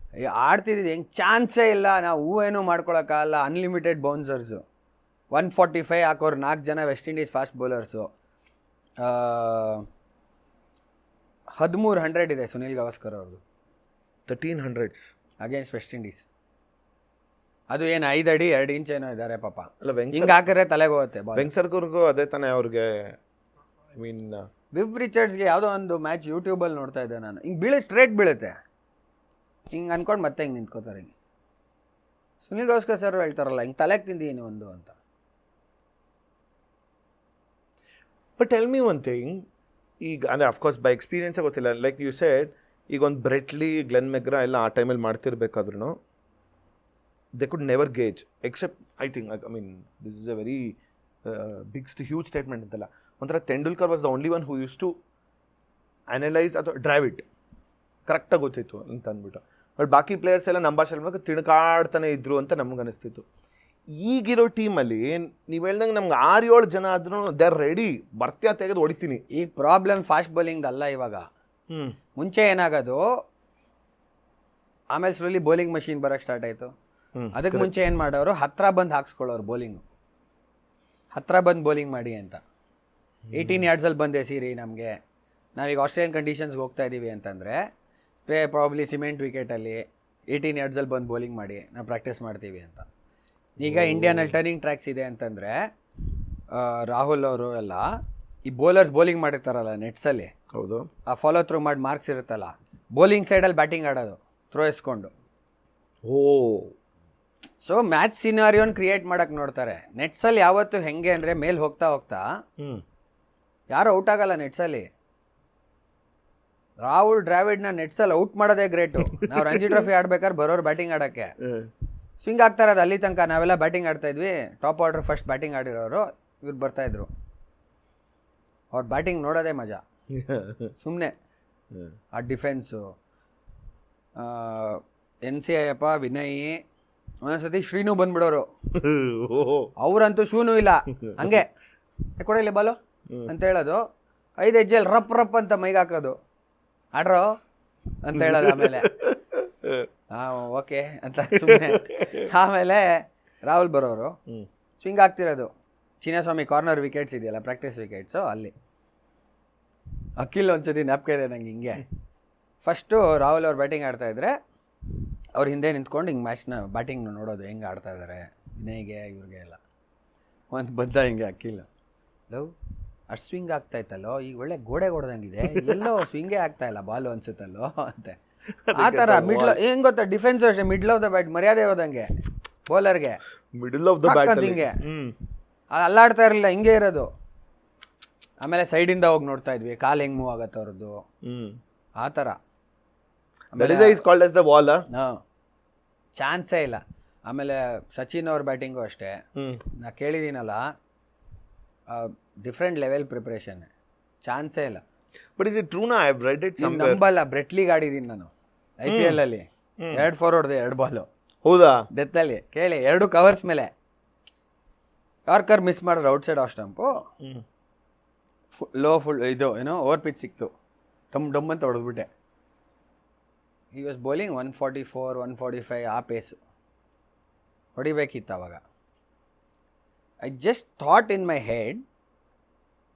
ಆಡ್ತಿದ್ದು ಹೆಂಗೆ ಚಾನ್ಸೇ ಇಲ್ಲ. ನಾವು ಏನೂ ಮಾಡ್ಕೊಳಕ್ಕಾಗಲ್ಲ. ಅನ್ಲಿಮಿಟೆಡ್ ಬೌನ್ಸರ್ಸು, 145 ಹಾಕೋರು 4 ಜನ ವೆಸ್ಟ್ ಇಂಡೀಸ್ ಫಾಸ್ಟ್ ಬೌಲರ್ಸು. 1300 ಇದೆ ಸುನಿಲ್ ಗವಾಸ್ಕರ್ ಅವ್ರದ್ದು, 1300 ಅಗೇನ್ಸ್ಟ್ ವೆಸ್ಟ್ ಇಂಡೀಸ್. ಅದು ಏನು 5 ಅಡಿ 2 ಇಂಚ್ ಏನೋ ಇದ್ದಾರೆ ಪಾಪ. ಅಲ್ಲ, ಹಿಂಗೆ ಹಾಕಿದ್ರೆ ತಲೆಗೆ ಹೋಗುತ್ತೆ. ವೆಂಕಟರ್ಗೂ ಅದೇ ತಾನೇ ಅವ್ರಿಗೆ. ಐ ಮೀನ್ ವಿವ್ ರಿಚರ್ಡ್ಸ್ಗೆ ಯಾವುದೋ ಒಂದು ಮ್ಯಾಚ್ ಯೂಟ್ಯೂಬಲ್ಲಿ ನೋಡ್ತಾ ಇದ್ದೆ ನಾನು. ಹಿಂಗೆ ಸ್ಟ್ರೇಟ್ ಬೀಳುತ್ತೆ, ಹಿಂಗೆ ಅನ್ಕೊಂಡು ಮತ್ತೆ ಹಿಂಗೆ ನಿಂತ್ಕೋತಾರೆ. ಹಿಂಗೆ ಸುನಿಲ್ ಗವಾಸ್ಕರ್ ಸರ್ ಹೇಳ್ತಾರಲ್ಲ, ಹಿಂಗೆ ತಲೆಗೆ ತಿಂದೀನಿ ಒಂದು ಅಂತ. But tell me one thing, ಈಗ ಅಂದರೆ ಅಫ್ಕೋರ್ಸ್ ಬೈ ಎಕ್ಸ್ಪೀರಿಯನ್ಸೇ ಗೊತ್ತಿಲ್ಲ. ಲೈಕ್ ಯು ಸೆಡ್, ಈಗ ಒಂದು ಬ್ರೆಟ್ಲಿ, ಗ್ಲೆನ್ ಮೆಗ್ರಾ ಎಲ್ಲ ಆ ಟೈಮಲ್ಲಿ ಮಾಡ್ತಿರ್ಬೇಕಾದ್ರೂ they could never gauge except I think. I mean this is a very huge statement ಅಂತಲ್ಲ. ಒಂಥರ Tendulkar was the only one who used to analyse ಅಥವಾ ಡ್ರೈವ್ ಇಟ್. ಕರೆಕ್ಟಾಗಿ ಗೊತ್ತಿತ್ತು ಅಂತ ಅಂದ್ಬಿಟ್ಟು. ಬಟ್ ಬಾಕಿ ಪ್ಲೇಯರ್ಸ್ ಎಲ್ಲ ನಮ್ಮ ಭಾಷೆಯಲ್ಲಿ ತಿಳ್ಕಾಡ್ತಾನೆ ಇದ್ರು ಅಂತ ನಮ್ಗೆ ಅನಿಸ್ತಿತ್ತು. ಈಗಿರೋ ಟೀಮಲ್ಲಿ ನೀವು ಹೇಳ್ದಂಗೆ ನಮ್ಗೆ 6-7 ಜನ ಆದ್ರೂ ದೇ ಆರ್ ರೆಡಿ, ಬರ್ತ್ಯಾ ತೆಗೆದು ಹೊಡಿತೀನಿ. ಈ ಪ್ರಾಬ್ಲಮ್ ಫಾಸ್ಟ್ ಬೌಲಿಂಗ್ ಅಲ್ಲ ಇವಾಗ. ಮುಂಚೆ ಏನಾಗೋದು, ಆಮೇಲೆ ಸ್ಲೋಲಿ ಬೌಲಿಂಗ್ ಮಷೀನ್ ಬರೋಕ್ಕೆ ಸ್ಟಾರ್ಟ್ ಆಯಿತು. ಅದಕ್ಕೆ ಮುಂಚೆ ಏನು ಮಾಡೋರು, ಹತ್ತಿರ ಬಂದು ಹಾಕ್ಸ್ಕೊಳ್ಳೋರು ಬೌಲಿಂಗು, ಹತ್ತಿರ ಬಂದು ಬೌಲಿಂಗ್ ಮಾಡಿ ಅಂತ. 18 ಯಾರ್ಡ್ಸಲ್ಲಿ ಬಂದು ಎಸೀರಿ ನಮಗೆ, ನಾವೀಗ ಆಸ್ಟ್ರೇಲಿಯನ್ ಕಂಡೀಷನ್ಸ್ಗೆ ಹೋಗ್ತಾ ಇದ್ದೀವಿ ಅಂತಂದರೆ, ಪ್ರಾಬ್ಲಿ ಸಿಮೆಂಟ್ ವಿಕೆಟಲ್ಲಿ 18 yardsಲ್ಲಿ ಬಂದು ಬೌಲಿಂಗ್ ಮಾಡಿ ನಾವು ಪ್ರಾಕ್ಟೀಸ್ ಮಾಡ್ತೀವಿ ಅಂತ. ಈಗ ಇಂಡಿಯಾನಲ್ಲಿ ಟರ್ನಿಂಗ್ ಟ್ರ್ಯಾಕ್ಸ್ ಇದೆ ಅಂತಂದರೆ ರಾಹುಲ್ ಅವರು ಎಲ್ಲ ಈ ಬೌಲರ್ಸ್ ಬೌಲಿಂಗ್ ಮಾಡಿರ್ತಾರಲ್ಲ ನೆಟ್ಸಲ್ಲಿ, ಹೌದು, ಆ ಫಾಲೋ ಥ್ರೂ ಮಾಡಿ ಮಾರ್ಕ್ಸ್ ಇರುತ್ತಲ್ಲ, ಬೌಲಿಂಗ್ ಸೈಡಲ್ಲಿ ಬ್ಯಾಟಿಂಗ್ ಆಡೋದು ಥ್ರೋ ಎಸ್ಕೊಂಡು. ಓ, ಸೊ ಮ್ಯಾಚ್ ಸಿನಾರಿಯೋನ್ ಕ್ರಿಯೇಟ್ ಮಾಡೋಕ್ಕೆ ನೋಡ್ತಾರೆ. ನೆಟ್ಸಲ್ಲಿ ಯಾವತ್ತು ಹೆಂಗೆ ಅಂದರೆ ಮೇಲೆ ಹೋಗ್ತಾ ಹೋಗ್ತಾ ಯಾರು ಔಟ್ ಆಗಲ್ಲ ನೆಟ್ಸಲ್ಲಿ. ರಾಹುಲ್ ದ್ರಾವಿಡ್ನ ನೆಟ್ಸಲ್ಲಿ ಔಟ್ ಮಾಡೋದೇ ಗ್ರೇಟು. ನಾವು ರಂಜಿ ಟ್ರೋಫಿ ಆಡ್ಬೇಕಾದ್ರೆ ಬರೋರು ಬ್ಯಾಟಿಂಗ್ ಆಡೋಕ್ಕೆ ಸ್ವಿಂಗ್ ಆಗ್ತಾ ಇರೋದು ಅಲ್ಲಿ ತನಕ. ನಾವೆಲ್ಲ ಬ್ಯಾಟಿಂಗ್ ಆಡ್ತಾ ಇದ್ವಿ, ಟಾಪ್ ಆರ್ಡರ್ ಫಸ್ಟ್ ಬ್ಯಾಟಿಂಗ್ ಆಡಿರೋರು ಇವ್ರು ಬರ್ತಾಯಿದ್ರು. ಅವ್ರ ಬ್ಯಾಟಿಂಗ್ ನೋಡೋದೇ ಮಜಾ. ಸುಮ್ಮನೆ ಆ ಡಿಫೆನ್ಸು, NC ಅಯ್ಯಪ್ಪ, ವಿನಯ್, ಒಂದೊಂದ್ಸತಿ ಶ್ರೀನು ಬಂದ್ಬಿಡೋರು. ಅವ್ರಂತೂ ಶೂನೂ ಇಲ್ಲ, ಹಂಗೆ ಕೊಡಿಲ್ಲ ಬಾಲು ಅಂತ ಹೇಳೋದು, 5 ಹೆಜ್ಜೆಯಲ್ಲಿ ರಪ್ ರಪ್ ಅಂತ ಮೈಗೆ ಹಾಕೋದು, ಆಡ್ರೋ ಅಂತ ಹೇಳೋದು. ಆಮೇಲೆ ಓಕೆ ಅಂತ ಸುಮ್ಮನೆ. ಆಮೇಲೆ ರಾಹುಲ್ ಬರೋರು, ಸ್ವಿಂಗ್ ಆಗ್ತಿರೋದು. ಚಿನ್ನಸ್ವಾಮಿ ಕಾರ್ನರ್ ವಿಕೆಟ್ಸ್ ಇದೆಯಲ್ಲ, ಪ್ರಾಕ್ಟೀಸ್ ವಿಕೆಟ್ಸು, ಅಲ್ಲಿ ಅಖಿಲ್ ಒಂದ್ಸತಿ ಜ್ಞಾಪಕ ಇದೆ ನಂಗೆ. ಹಿಂಗೆ ಫಸ್ಟು ರಾಹುಲ್ ಅವ್ರು ಬ್ಯಾಟಿಂಗ್ ಆಡ್ತಾಯಿದ್ರೆ ಅವ್ರ ಹಿಂದೆ ನಿಂತ್ಕೊಂಡು ಹಿಂಗೆ ಮ್ಯಾಚ್ನ ಬ್ಯಾಟಿಂಗ್ ನೋಡೋದು, ಹೆಂಗೆ ಆಡ್ತಾಯಿದ್ದಾರೆ ವಿನಯ್ಗೆ ಇವ್ರಿಗೆ ಎಲ್ಲ. ಒಂದು ಬಂದ ಹಿಂಗೆ ಅಖಿಲ್, ಲವ್ ಅಷ್ಟು ಸ್ವಿಂಗ್ ಆಗ್ತಾಯಿತ್ತಲ್ಲೋ, ಈಗ ಒಳ್ಳೆ ಗೋಡೆ ಹೊಡೆದಂಗಿದೆ, ಎಲ್ಲೋ ಸ್ವಿಂಗೇ ಆಗ್ತಾಯಿಲ್ಲ ಬಾಲು ಅನ್ಸುತ್ತಲ್ಲೋ ಅಂತೆ. ಆ ಥರ ಮಿಡ್ಲ್ ಹೆಂಗೆ ಗೊತ್ತಾ, ಡಿಫೆನ್ಸ್ ಅಷ್ಟೇ, ಮಿಡ್ಲ್ ಆಫ್ ದ ಬ್ಯಾಟ್ ಮರ್ಯಾದೆ ಹೋದಂಗೆ ಬೌಲರ್ಗೆ, ಮಿಡಲ್ ಆಫ್ ದ ಬ್ಯಾಟ್ ಹಿಂಗೆ ಅಲ್ಲಾಡ್ತಾ ಇರಲಿಲ್ಲ, ಹಿಂಗೆ ಇರೋದು. ಆಮೇಲೆ ಸೈಡಿಂದ ಹೋಗಿ ನೋಡ್ತಾ ಇದ್ವಿ, ಕಾಲು ಹೆಂಗೆ ಮೂವ್ ಆಗತ್ತೆ ಅವ್ರದ್ದು, ಆ ಥರ. ಹಾಂ, ಚಾನ್ಸೇ ಇಲ್ಲ. ಆಮೇಲೆ ಸಚಿನ್ ಅವ್ರ ಬ್ಯಾಟಿಂಗು ಅಷ್ಟೇ, ನಾ ಕೇಳಿದ್ದೀನಲ್ಲ, ಡಿಫ್ರೆಂಟ್ ಲೆವೆಲ್ ಪ್ರಿಪ್ರೇಷನ್, ಚಾನ್ಸೇ ಇಲ್ಲ. ಬಟ್ ಇಸ್ ಇಟ್ ಟ್ರೂನಾ? I have read it somewhere. ನಂಬಲ್ಲ, ಬ್ರೆಟ್ಲಿಗೆ ಆಡಿದ್ದೀನಿ ನಾನು IPL ಅಲ್ಲಿ, 2 4 ಹೊಡೆದೆ, 2 ಬಾಲು. ಹೌದಾ? ಡೆತ್ತಲ್ಲಿ ಕೇಳಿ, 2 ಕವರ್ಸ್ ಮೇಲೆ. ಯಾರ್ಕರ್ ಮಿಸ್ ಮಾಡಿದ್ರು outside of stump, low full ಇದು ಏನೋ ಓವರ್ ಪಿಚ್ ಸಿಕ್ತು, ಡಮ್ ಅಂತ ಹೊಡೆದ್ಬಿಟ್ಟೆ. ಈ ವಾಸ್ ಬೌಲಿಂಗ್ 144 145 ಆ ಪೇಸು ಹೊಡಿಬೇಕಿತ್ತು ಅವಾಗ. I just thought in my head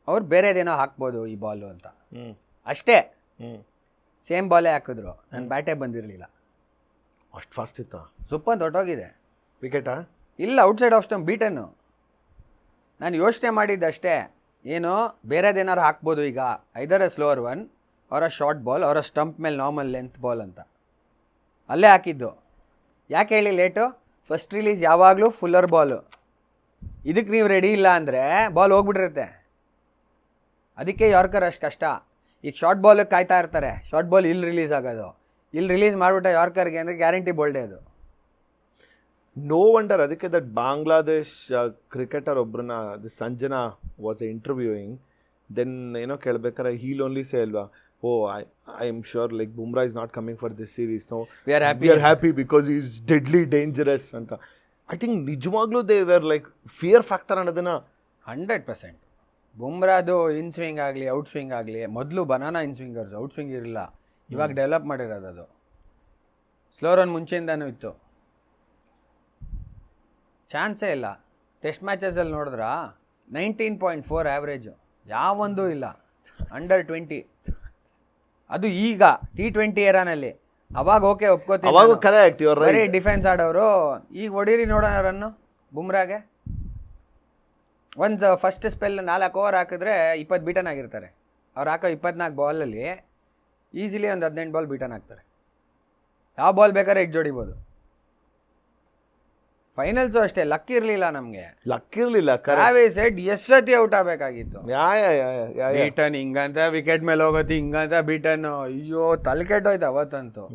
ಅವ್ರು ಬೇರೆದೇನೋ ಹಾಕ್ಬೋದು ಈ ಬಾಲು ಅಂತ, ಅಷ್ಟೇ. ಸೇಮ್ ಬಾಲೇ ಹಾಕಿದ್ರು, ನನ್ನ ಬ್ಯಾಟೇ ಬಂದಿರಲಿಲ್ಲ. ಅಷ್ಟು ಫಾಸ್ಟ್ ಇತ್ತಾ? ಸುಪ್ಪಂತ ಹೊಟ್ಟೋಗಿದೆ. ವಿಕೆಟಾ? ಇಲ್ಲ, ಔಟ್ಸೈಡ್ ಆಫ್ ಸ್ಟಂಪ್, ಬೀಟನ್ನು. ನಾನು ಯೋಚನೆ ಮಾಡಿದ್ದಷ್ಟೇ, ಏನೋ ಬೇರೆದೇನಾರು ಹಾಕ್ಬೋದು ಈಗ, ಐದರ್ ಅ ಸ್ಲೋವರ್ ಒನ್ ಅವರ ಶಾರ್ಟ್ ಬಾಲ್, ಅವರ ಸ್ಟಂಪ್ ಮೇಲೆ ನಾರ್ಮಲ್ ಲೆಂತ್ ಬಾಲ್ ಅಂತ ಅಲ್ಲೇ ಹಾಕಿದ್ದು. ಯಾಕೆ ಹೇಳಿ ಲೇಟು? ಫಸ್ಟ್ ರಿಲೀಸ್ ಯಾವಾಗಲೂ ಫುಲ್ಲರ್ ಬಾಲು. ಇದಕ್ಕೆ ನೀವು ರೆಡಿ ಇಲ್ಲ ಅಂದರೆ ಬಾಲ್ ಹೋಗ್ಬಿಟ್ಟಿರುತ್ತೆ. ಅದಕ್ಕೆ ಯಾರ್ಕರ್ ಅಷ್ಟು ಕಷ್ಟ. ಈಗ ಶಾರ್ಟ್ ಬಾಲಿಗೆ ಕಾಯ್ತಾ ಇರ್ತಾರೆ, ಶಾರ್ಟ್ ಬಾಲ್ ಇಲ್ಲಿ ರಿಲೀಸ್ ಆಗೋದು, ಇಲ್ಲಿ ರಿಲೀಸ್ ಮಾಡಿಬಿಟ್ಟ ಯಾರ್ಕರ್ಗೆ ಅಂದರೆ ಗ್ಯಾರಂಟಿ ಬೋಲ್ಡೇ ಅದು. ನೋ ವಂಡರ್ ಅದಕ್ಕೆ ದಟ್ ಬಾಂಗ್ಲಾದೇಶ್ ಕ್ರಿಕೆಟರ್ ಒಬ್ಬರನ್ನ ಸಂಜನಾ ವಾಸ್ ಇಂಟರ್ವ್ಯೂಯಿಂಗ್, ದೆನ್ ಏನೋ ಕೇಳ್ಬೇಕಾರೆ ಹೀಲ್ ಓನ್ಲಿ ಸೇ ಅಲ್ವಾ, oh I am sure like Bumrah is not coming for this series, no we are happy because is deadly dangerous ಅಂತ. ಐ ಥಿಂಕ್ ನಿಜವಾಗ್ಲೂ they were like fear factor ಅನ್ನೋದನ್ನ 100%. ಬುಮ್ರಾದು inswing ಆಗಲಿ outswing ಆಗಲಿ, ಮೊದಲು banana inswingers, outswing ಇರಲಿಲ್ಲ, ಇವಾಗ develop ಮಾಡಿರೋದು ಅದು. ಸ್ಲೋ ರನ್ ಮುಂಚೆಯಿಂದನೂ ಇತ್ತು, ಚಾನ್ಸೇ ಇಲ್ಲ. ಟೆಸ್ಟ್ ಮ್ಯಾಚಸಲ್ಲಿ ನೋಡಿದ್ರಾ 19.4 ಆ್ಯಾವ್ರೇಜು, ಯಾವೊಂದೂ ಇಲ್ಲ. ಅಂಡರ್ 20, ಅದು ಈಗ T20 ಏರಾನಲ್ಲಿ. ಅವಾಗ ಓಕೆ ಒಪ್ಕೋತೀನಿ, ಬರೀ ಡಿಫೆನ್ಸ್ ಆಡೋರು. ಈಗ ಹೊಡೀರಿ ನೋಡೋಣ ರನ್ನು ಬುಮ್ರಾಗೆ. ಒಂದು ಫಸ್ಟ್ ಸ್ಪೆಲ್ 4 ಓವರ್ ಹಾಕಿದ್ರೆ 20 ಬೀಟನ್ ಆಗಿರ್ತಾರೆ. ಅವ್ರು ಹಾಕೋ 24 ಬಾಲಲ್ಲಿ ಈಸಿಲಿ ಒಂದು 18 ಬಾಲ್ ಬೀಟನ್ ಆಗ್ತಾರೆ. ಯಾವ ಬಾಲ್ ಬೇಕಾದ್ರೆ ಎಡ್ಜ್ ಹೊಡಿಬೋದು. ಫೈನಲ್ಸು ಅಷ್ಟೇ, ಲಕ್ ಇರಲಿಲ್ಲ ನಮಗೆ. ಟ್ರಾವಿಸ್ ಹೆಡ್ ಎಷ್ಟು ಸತಿ ಔಟ್ ಆಗಬೇಕಾಗಿತ್ತು. ಬೀಟನ್ ಹಿಂಗಂತ ವಿಕೆಟ್ ಮೇಲೆ ಹೋಗೋದು, ಹಿಂಗಂತ ಬೀಟನ್, ಅಯ್ಯೋ ತಲೆ ಕೆಟ್ಟೋಯ್ತು ಅವತ್ತಂತೂ.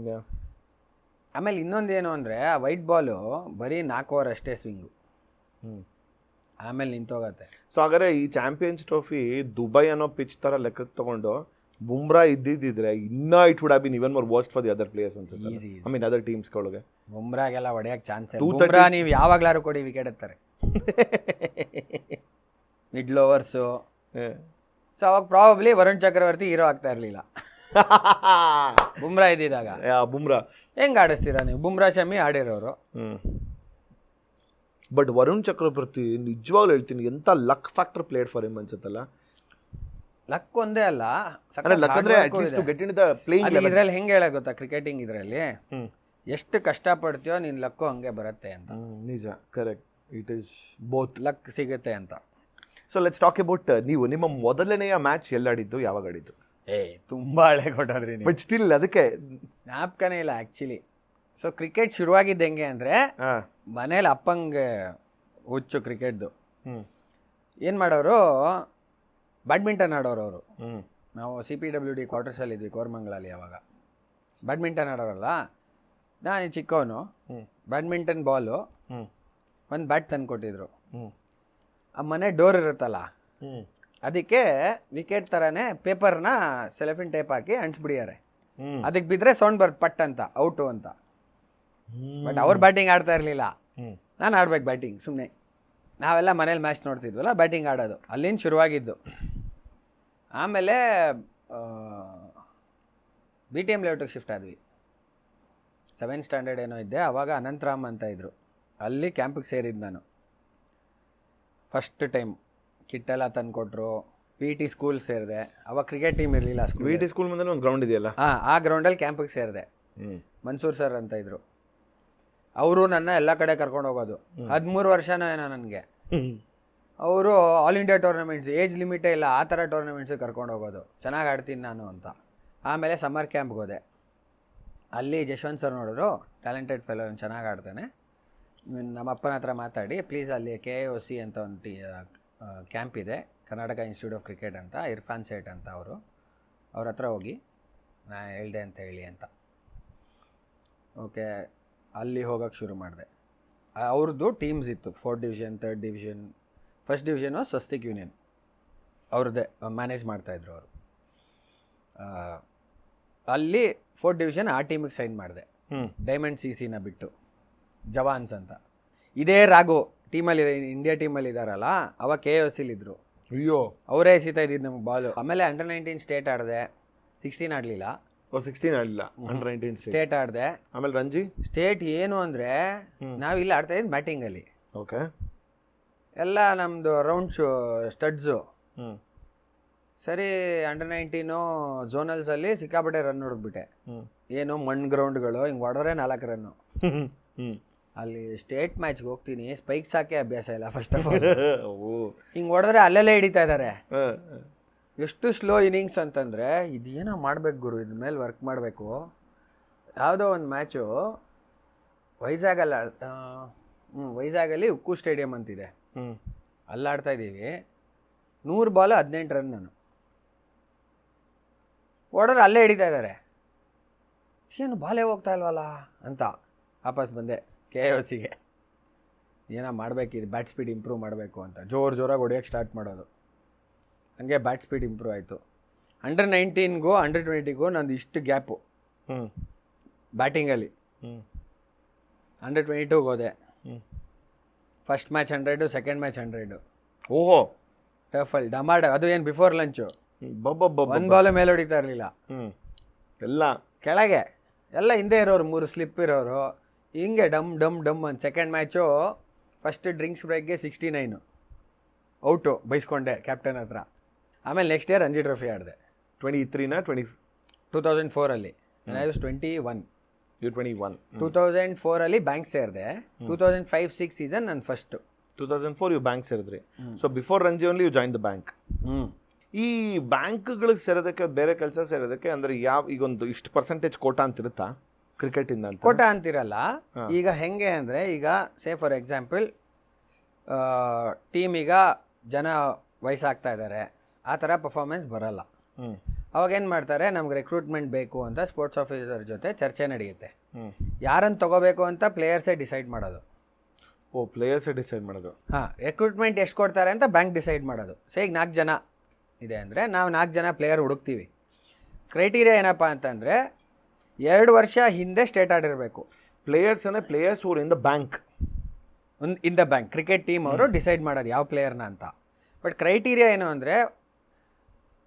ಆಮೇಲೆ ಇನ್ನೊಂದೇನು ಅಂದರೆ, ಆ ವೈಟ್ ಬಾಲು ಬರೀ 4 ಓವರ್ ಅಷ್ಟೇ ಸ್ವಿಂಗು, ಆಮೇಲೆ ನಿಂತೋಗತ್ತೆ. ಸೊ ಹಾಗಾದ್ರೆ ಈ ಚಾಂಪಿಯನ್ಸ್ ಟ್ರೋಫಿ ದುಬೈ ಅನ್ನೋ ಪಿಚ್ ಥರ ಲೆಕ್ಕಕ್ಕೆ ತಗೊಂಡು ಬುಮ್ರಾ ಇದ್ದಿದ್ದಿದ್ರೆ ಇನ್ನೂ it would have been even more worst for the other players ಅನ್ಸುತ್ತೆ. ಐ ಮೀನ್ ಅದರ್ ಟೀಮ್ಸ್ಗಳಿಗೆ ಬುಮ್ರಾಗೆಲ್ಲ ಹೊಡೆಯೋಕ್ಕೆ ಚಾನ್ಸ್ ಇಲ್ಲ. ಬುಮ್ರಾ ನೀವು ಯಾವಾಗಲಾರು ಕೊಡಿ ವಿಕೆಟ್ ಎತ್ತಾರೆ, ಮಿಡ್ಲ್ ಓವರ್ಸು. ಸೊ ಅವಾಗ ಪ್ರಾಬಬ್ಲಿ ವರುಣ್ ಚಕ್ರವರ್ತಿ ಹೀರೋ ಆಗ್ತಾ ಇರಲಿಲ್ಲ ಬುಮ್ರಾ ಇದ್ದಿದ್ದಾಗ. ಬುಮ್ರಾ ಹೆಂಗೆ ಆಡಿಸ್ತೀರಾ ನೀವು? ಬುಮ್ರಾ ಶಮಿ ಆಡಿರೋರು. ಬಟ್ ವರುಣ್ ಚಕ್ರವರ್ತಿ ನಿಜವಾಗ್ಲೂ ಹೇಳ್ತೀನಿ, ಎಂಥ luck factor played for him ಅನ್ಸುತ್ತಲ್ಲ. Luck ಒಂದೇ ಅಲ್ಲ, ಇದರಲ್ಲಿ ಹೆಂಗೆ ಹೇಳ ಗೊತ್ತಾ, ಕ್ರಿಕೆಟಿಂಗ್ ಇದರಲ್ಲಿ ಎಷ್ಟು ಕಷ್ಟಪಡ್ತೀಯೋ ನಿನ್ನ ಲಕ್ಕು ಹಂಗೆ ಬರುತ್ತೆ ಅಂತ. ನಿಜ, correct. It is both. Luck ಸಿಗುತ್ತೆ ಅಂತ. ಸೊ ಲೆಟ್ಸ್ ಟಾಕ್ ಅಬೌಟ್ ನೀವು ನಿಮ್ಮ ಮೊದಲನೆಯ ಮ್ಯಾಚ್ ಎಲ್ಲಾಡಿದ್ದು, ಯಾವಾಗ ಆಡಿದ್ದು? ತುಂಬ ಹಳೆ ಕೊಟ್ಟದ್ರಿ ನೀವು. ಬಟ್ ಸ್ಟಿಲ್ ಅದಕ್ಕೆ ಜ್ಞಾಪಕನೇ ಇಲ್ಲ ಆ್ಯಕ್ಚುಲಿ. ಸೊ ಕ್ರಿಕೆಟ್ ಶುರುವಾಗಿದ್ದು ಹೆಂಗೆ ಅಂದರೆ, ಮನೇಲಿ ಅಪ್ಪಂಗೆ ಹುಚ್ಚು ಕ್ರಿಕೆಟ್ದು. ಏನು ಮಾಡೋರು, ಬ್ಯಾಡ್ಮಿಂಟನ್ ಆಡೋರು ಅವರು. ನಾವು CPWD ಕ್ವಾರ್ಟರ್ಸಲ್ಲಿ ಇದ್ವಿ ಕೋರಮಂಗಲಲ್ಲಿ. ಅವಾಗ ಬ್ಯಾಡ್ಮಿಂಟನ್ ಆಡೋರಲ್ಲ, ನಾನು ಚಿಕ್ಕವನು. ಬ್ಯಾಡ್ಮಿಂಟನ್ ಬಾಲು, ಒಂದು ಬ್ಯಾಟ್ ತಂದು ಕೊಟ್ಟಿದ್ರು. ಆ ಮನೆ ಡೋರ್ ಇರುತ್ತಲ್ಲ, ಅದಕ್ಕೆ ವಿಕೆಟ್ ಥರನೇ ಪೇಪರ್ನ ಸೆಲೆಫಿನ್ ಟೇಪ್ ಹಾಕಿ ಅಂಟಿಸ್ಬಿಡಿಯಾರೆ. ಅದಕ್ಕೆ ಬಿದ್ದರೆ ಸೌಂಡ್ ಬರುತ್ತೆ ಪಟ್ ಅಂತ, ಔಟು ಅಂತ. ಬಟ್ ಅವ್ರು ಬ್ಯಾಟಿಂಗ್ ಆಡ್ತಾ ಇರಲಿಲ್ಲ, ನಾನು ಆಡ್ಬೇಕು ಬ್ಯಾಟಿಂಗ್. ಸುಮ್ಮನೆ ನಾವೆಲ್ಲ ಮನೇಲಿ ಮ್ಯಾಚ್ ನೋಡ್ತಿದ್ವಲ್ಲ, ಬ್ಯಾಟಿಂಗ್ ಆಡೋದು ಅಲ್ಲಿಂದ ಶುರುವಾಗಿದ್ದು. ಆಮೇಲೆ BTM ಲೇಔಟಿಗೆ ಶಿಫ್ಟ್ ಆದ್ವಿ. 7th ಸ್ಟ್ಯಾಂಡರ್ಡ್ ಏನೋ ಇದ್ದೆ. ಆವಾಗ ಅನಂತರಾಮ್ ಅಂತ ಇದ್ದರು, ಅಲ್ಲಿ ಕ್ಯಾಂಪಿಗೆ ಸೇರಿದ್ದು ನಾನು ಫಸ್ಟ್ ಟೈಮ್. ಕಿಟ್ಟೆಲ್ಲ ತಂದುಕೊಟ್ರು. PT ಸ್ಕೂಲ್ ಸೇರಿದೆ. ಅವಾಗ ಕ್ರಿಕೆಟ್ ಟೀಮ್ ಇರಲಿಲ್ಲ ಸ್ಕೂಲ್. PT ಸ್ಕೂಲ್ ಮುಂದೆ ಒಂದು ಗ್ರೌಂಡ್ ಇದೆಯಲ್ಲ, ಆ ಗ್ರೌಂಡಲ್ಲಿ ಕ್ಯಾಂಪಿಗೆ ಸೇರಿದೆ. ಮನ್ಸೂರ್ ಸರ್ ಅಂತ ಇದ್ದರು, ಅವರು ನನ್ನ ಎಲ್ಲ ಕಡೆ ಕರ್ಕೊಂಡು ಹೋಗೋದು. 13 ವರ್ಷನೋ ಏನೋ ನನಗೆ. ಅವರು ಆಲ್ ಇಂಡಿಯಾ ಟೂರ್ನಮೆಂಟ್ಸ್, ಏಜ್ ಲಿಮಿಟೇ ಇಲ್ಲ, ಆ ಥರ ಟೂರ್ನಮೆಂಟ್ಸಿಗೆ ಕರ್ಕೊಂಡು ಹೋಗೋದು. ಚೆನ್ನಾಗಿ ಆಡ್ತೀನಿ ನಾನು ಅಂತ. ಆಮೇಲೆ ಸಮ್ಮರ್ ಕ್ಯಾಂಪ್ಗೆ ಹೋದೆ. ಅಲ್ಲಿ ಜಶ್ವಂತ್ ಸರ್ ನೋಡಿದ್ರು, ಟ್ಯಾಲೆಂಟೆಡ್ ಫೆಲೋ, ಇವ್ನು ಚೆನ್ನಾಗಿ ಆಡ್ತಾನೆ, ನಮ್ಮ ಅಪ್ಪನ ಹತ್ರ ಮಾತಾಡಿ ಪ್ಲೀಸ್ ಅಲ್ಲಿ KIOC ಅಂತ ಒಂದು ಕ್ಯಾಂಪ್ ಇದೆ, ಕರ್ನಾಟಕ ಇನ್ಸ್ಟಿಟ್ಯೂಟ್ ಆಫ್ ಕ್ರಿಕೆಟ್ ಅಂತ, ಇರ್ಫಾನ್ ಸೇಠ್ ಅಂತ ಅವರು, ಅವ್ರ ಹತ್ರ ಹೋಗಿ ನಾ ಹೇಳ್ದೆ ಅಂತ ಹೇಳಿ ಅಂತ. ಓಕೆ, ಅಲ್ಲಿ ಹೋಗೋಕ್ಕೆ ಶುರು ಮಾಡಿದೆ. ಅವ್ರದ್ದು ಟೀಮ್ಸ್ ಇತ್ತು, 4th division, 3rd division. First division Swastik union ಅವ್ರದ್ದೇ ಮ್ಯಾನೇಜ್ ಮಾಡ್ತಾಯಿದ್ರು ಅವರು. ಅಲ್ಲಿ 4th ಡಿವಿಷನ್ ಆ ಟೀಮಿಗೆ ಸೈನ್ ಮಾಡಿದೆ, ಡೈಮಂಡ್ CCನ ಬಿಟ್ಟು. ಜವಾನ್ಸ್ ಅಂತ ಇದೇ ರಾಘು ಟೀಮಲ್ಲಿ, ಇಂಡಿಯಾ ಟೀಮಲ್ಲಿ ಇದ್ದಾರಲ್ಲ, ಅವಾಗ KIOCಲಿದ್ದರು. ಅಯ್ಯೋ, ಅವರೇ ಎಸಿತಾ ಇದ್ದಿದ್ದು ನಮ್ಗೆ ಬಾಲು. ಆಮೇಲೆ ಅಂಡರ್ 19 ಸ್ಟೇಟ್ ಆಡಿದೆ. 16 ಆಡಲಿಲ್ಲ. 16 ಆಡಲಿಲ್ಲ, ಅಂಡರ್ 19 ಸ್ಟೇಟ್ ಆಡಿದೆ. ಆಮೇಲೆ ರಂಜಿ ಸ್ಟೇಟ್ ಏನು ಅಂದರೆ, ನಾವು ಇಲ್ಲಿ ಆಡ್ತಾ ಇದ್ದು ಬ್ಯಾಟಿಂಗಲ್ಲಿ. ಓಕೆ, ಎಲ್ಲ ನಮ್ಮದು ರೌಂಡ್ ಸ್ಟಡ್ಸು. ಸರಿ, ಅಂಡರ್ 19 ಝೋನಲ್ಸಲ್ಲಿ ಸಿಕ್ಕಾಪಟ್ಟೆ ರನ್ ಹೊಡೆದ್ಬಿಟ್ಟೆ. ಏನು ಮಣ್ಣು ಗ್ರೌಂಡ್ಗಳು, ಹಿಂಗೆ ಹೊಡೆದ್ರೆ 4 ರನ್ನು. ಅಲ್ಲಿ ಸ್ಟೇಟ್ ಮ್ಯಾಚ್ಗೆ ಹೋಗ್ತೀನಿ, ಸ್ಪೈಕ್ಸ್ ಹಾಕಿ ಅಭ್ಯಾಸ ಇಲ್ಲ ಫಸ್ಟ್ ಆಫ್ ಆಲ್. ಹಿಂಗೆ ಹೊಡೆದ್ರೆ ಅಲ್ಲೆಲ್ಲೇ ಹಿಡಿತಾ ಇದ್ದಾರೆ. ಎಷ್ಟು ಸ್ಲೋ ಇನ್ನಿಂಗ್ಸ್ ಅಂತಂದರೆ, ಇದೇನೋ ಮಾಡ್ಬೇಕು ಗುರು, ಇದ್ರ ಮೇಲೆ ವರ್ಕ್ ಮಾಡಬೇಕು. ಯಾವುದೋ ಒಂದು ಮ್ಯಾಚು ವೈಜಾಗಲ್ಲಿ ಉಕ್ಕು ಸ್ಟೇಡಿಯಂ ಅಂತಿದೆ, ಅಲ್ಲಾಡ್ತಾ ಇದ್ದೀವಿ. 100 ಬಾಲ್ 18 ರನ್. ನಾನು ಹೊಡೆದ್ರೆ ಅಲ್ಲೇ ಹಿಡಿತಾ ಇದ್ದಾರೆ. ಏನು ಬಾಲೇ ಹೋಗ್ತಾ ಇಲ್ವಲ್ಲ ಅಂತ ವಾಪಸ್ ಬಂದೆ KIOCಗೆ. ಏನೋ ಮಾಡಬೇಕಿದೆ, ಬ್ಯಾಟ್ ಸ್ಪೀಡ್ ಇಂಪ್ರೂವ್ ಮಾಡಬೇಕು ಅಂತ ಜೋರಾಗಿ ಹೊಡೆಯೋಕ್ಕೆ ಸ್ಟಾರ್ಟ್ ಮಾಡೋದು. ಹಂಗೆ ಬ್ಯಾಟ್ ಸ್ಪೀಡ್ ಇಂಪ್ರೂವ್ ಆಯಿತು. ಅಂಡರ್ 19ಗೂ ಅಂಡರ್ 20ಗೂ ನಂದು ಇಷ್ಟು ಗ್ಯಾಪು ಬ್ಯಾಟಿಂಗಲ್ಲಿ. ಅಂಡರ್ 22ಗೆ ಹೋದೆ. First match 100, second match 100. ಓಹೋ, ಟಫಲ್ ಡಮಾಡ. ಅದು ಏನು ಬಿಫೋರ್ ಲಂಚು. 1 ಬಾಲ್ ಮೇಲೆ ಹೊಡಿತಾ ಇರಲಿಲ್ಲ, ಎಲ್ಲ ಕೆಳಗೆ, ಎಲ್ಲ ಹಿಂದೆ ಇರೋರು, 3 ಸ್ಲಿಪ್ ಇರೋರು, ಹಿಂಗೆ ಡಮ್ ಡಮ್ ಡಮ್ ಅಂತ. ಸೆಕೆಂಡ್ ಮ್ಯಾಚು ಫಸ್ಟ್ ಡ್ರಿಂಕ್ಸ್ ಬ್ರೇಕ್ಗೆ 69 ಔಟು, ಬೈಸ್ಕೊಂಡೆ ಕ್ಯಾಪ್ಟನ್ ಹತ್ರ. ಆಮೇಲೆ ನೆಕ್ಸ್ಟ್ ಇಯರ್ ರಂಜಿ ಟ್ರೋಫಿ ಆಡಿದೆ. 23 2004ಅಲ್ಲಿ. I was 21. 2004 ಬ್ಯಾಂಕ್ ಸೇರಿದೆ. 2005-06 ಸೀಸನ್ ನನ್ನ ಫಸ್ಟು. 2004 ಯು ಬ್ಯಾಂಕ್ ಸೇರಿದ್ರಿ. So before Ranji only you join the bank. ಈ ಬ್ಯಾಂಕ್ಗಳಿಗೆ ಸೇರೋದಕ್ಕೆ, ಬೇರೆ ಕೆಲಸ ಸೇರೋದಕ್ಕೆ ಅಂದರೆ ಈಗೊಂದು ಇಷ್ಟು ಪರ್ಸೆಂಟೇಜ್ ಕೋಟಾ ಅಂತಿರುತ್ತಾ ಕ್ರಿಕೆಟಿಂದ ಅಂತ? ಕೋಟಾ ಅಂತಿರಲ್ಲ. ಈಗ ಹೆಂಗೆ ಅಂದರೆ, ಈಗ ಸೇ ಫಾರ್ ಎಕ್ಸಾಂಪಲ್ ಟೀಮೀಗ ಜನ ವಯಸ್ಸಾಗ್ತಾ ಇದ್ದಾರೆ, ಆ ಥರ ಪರ್ಫಾರ್ಮೆನ್ಸ್ ಬರೋಲ್ಲ. ಅವಾಗೇನು ಮಾಡ್ತಾರೆ, ನಮ್ಗೆ ರಿಕ್ರೂಟ್ಮೆಂಟ್ ಬೇಕು ಅಂತ ಸ್ಪೋರ್ಟ್ಸ್ ಆಫೀಸರ್ ಜೊತೆ ಚರ್ಚೆ ನಡೆಯುತ್ತೆ. ಯಾರನ್ನು ತೊಗೋಬೇಕು ಅಂತ ಪ್ಲೇಯರ್ಸೇ ಡಿಸೈಡ್ ಮಾಡೋದು. ಪ್ಲೇಯರ್ಸೇ ಡಿಸೈಡ್ ಮಾಡೋದು. ರಿಕ್ರೂಟ್ಮೆಂಟ್ ಎಷ್ಟು ಕೊಡ್ತಾರೆ ಅಂತ ಬ್ಯಾಂಕ್ ಡಿಸೈಡ್ ಮಾಡೋದು. ಸೊ ಈಗ 4 ಜನ ಇದೆ ಅಂದರೆ, ನಾವು 4 ಜನ ಪ್ಲೇಯರ್ ಹುಡುಕ್ತೀವಿ. ಕ್ರೈಟೀರಿಯಾ ಏನಪ್ಪ ಅಂತಂದರೆ, 2 ವರ್ಷ ಹಿಂದೆ ಸ್ಟೇಟ್ ಆಡಿರಬೇಕು. ಪ್ಲೇಯರ್ಸ್ ಅಂದರೆ ಪ್ಲೇಯರ್ಸ್ ಊರ್ in the bank. In the bank cricket team ಅವರು ಡಿಸೈಡ್ ಮಾಡೋದು ಯಾವ ಪ್ಲೇಯರ್ನ ಅಂತ. ಬಟ್ ಕ್ರೈಟೀರಿಯಾ ಏನು ಅಂದರೆ,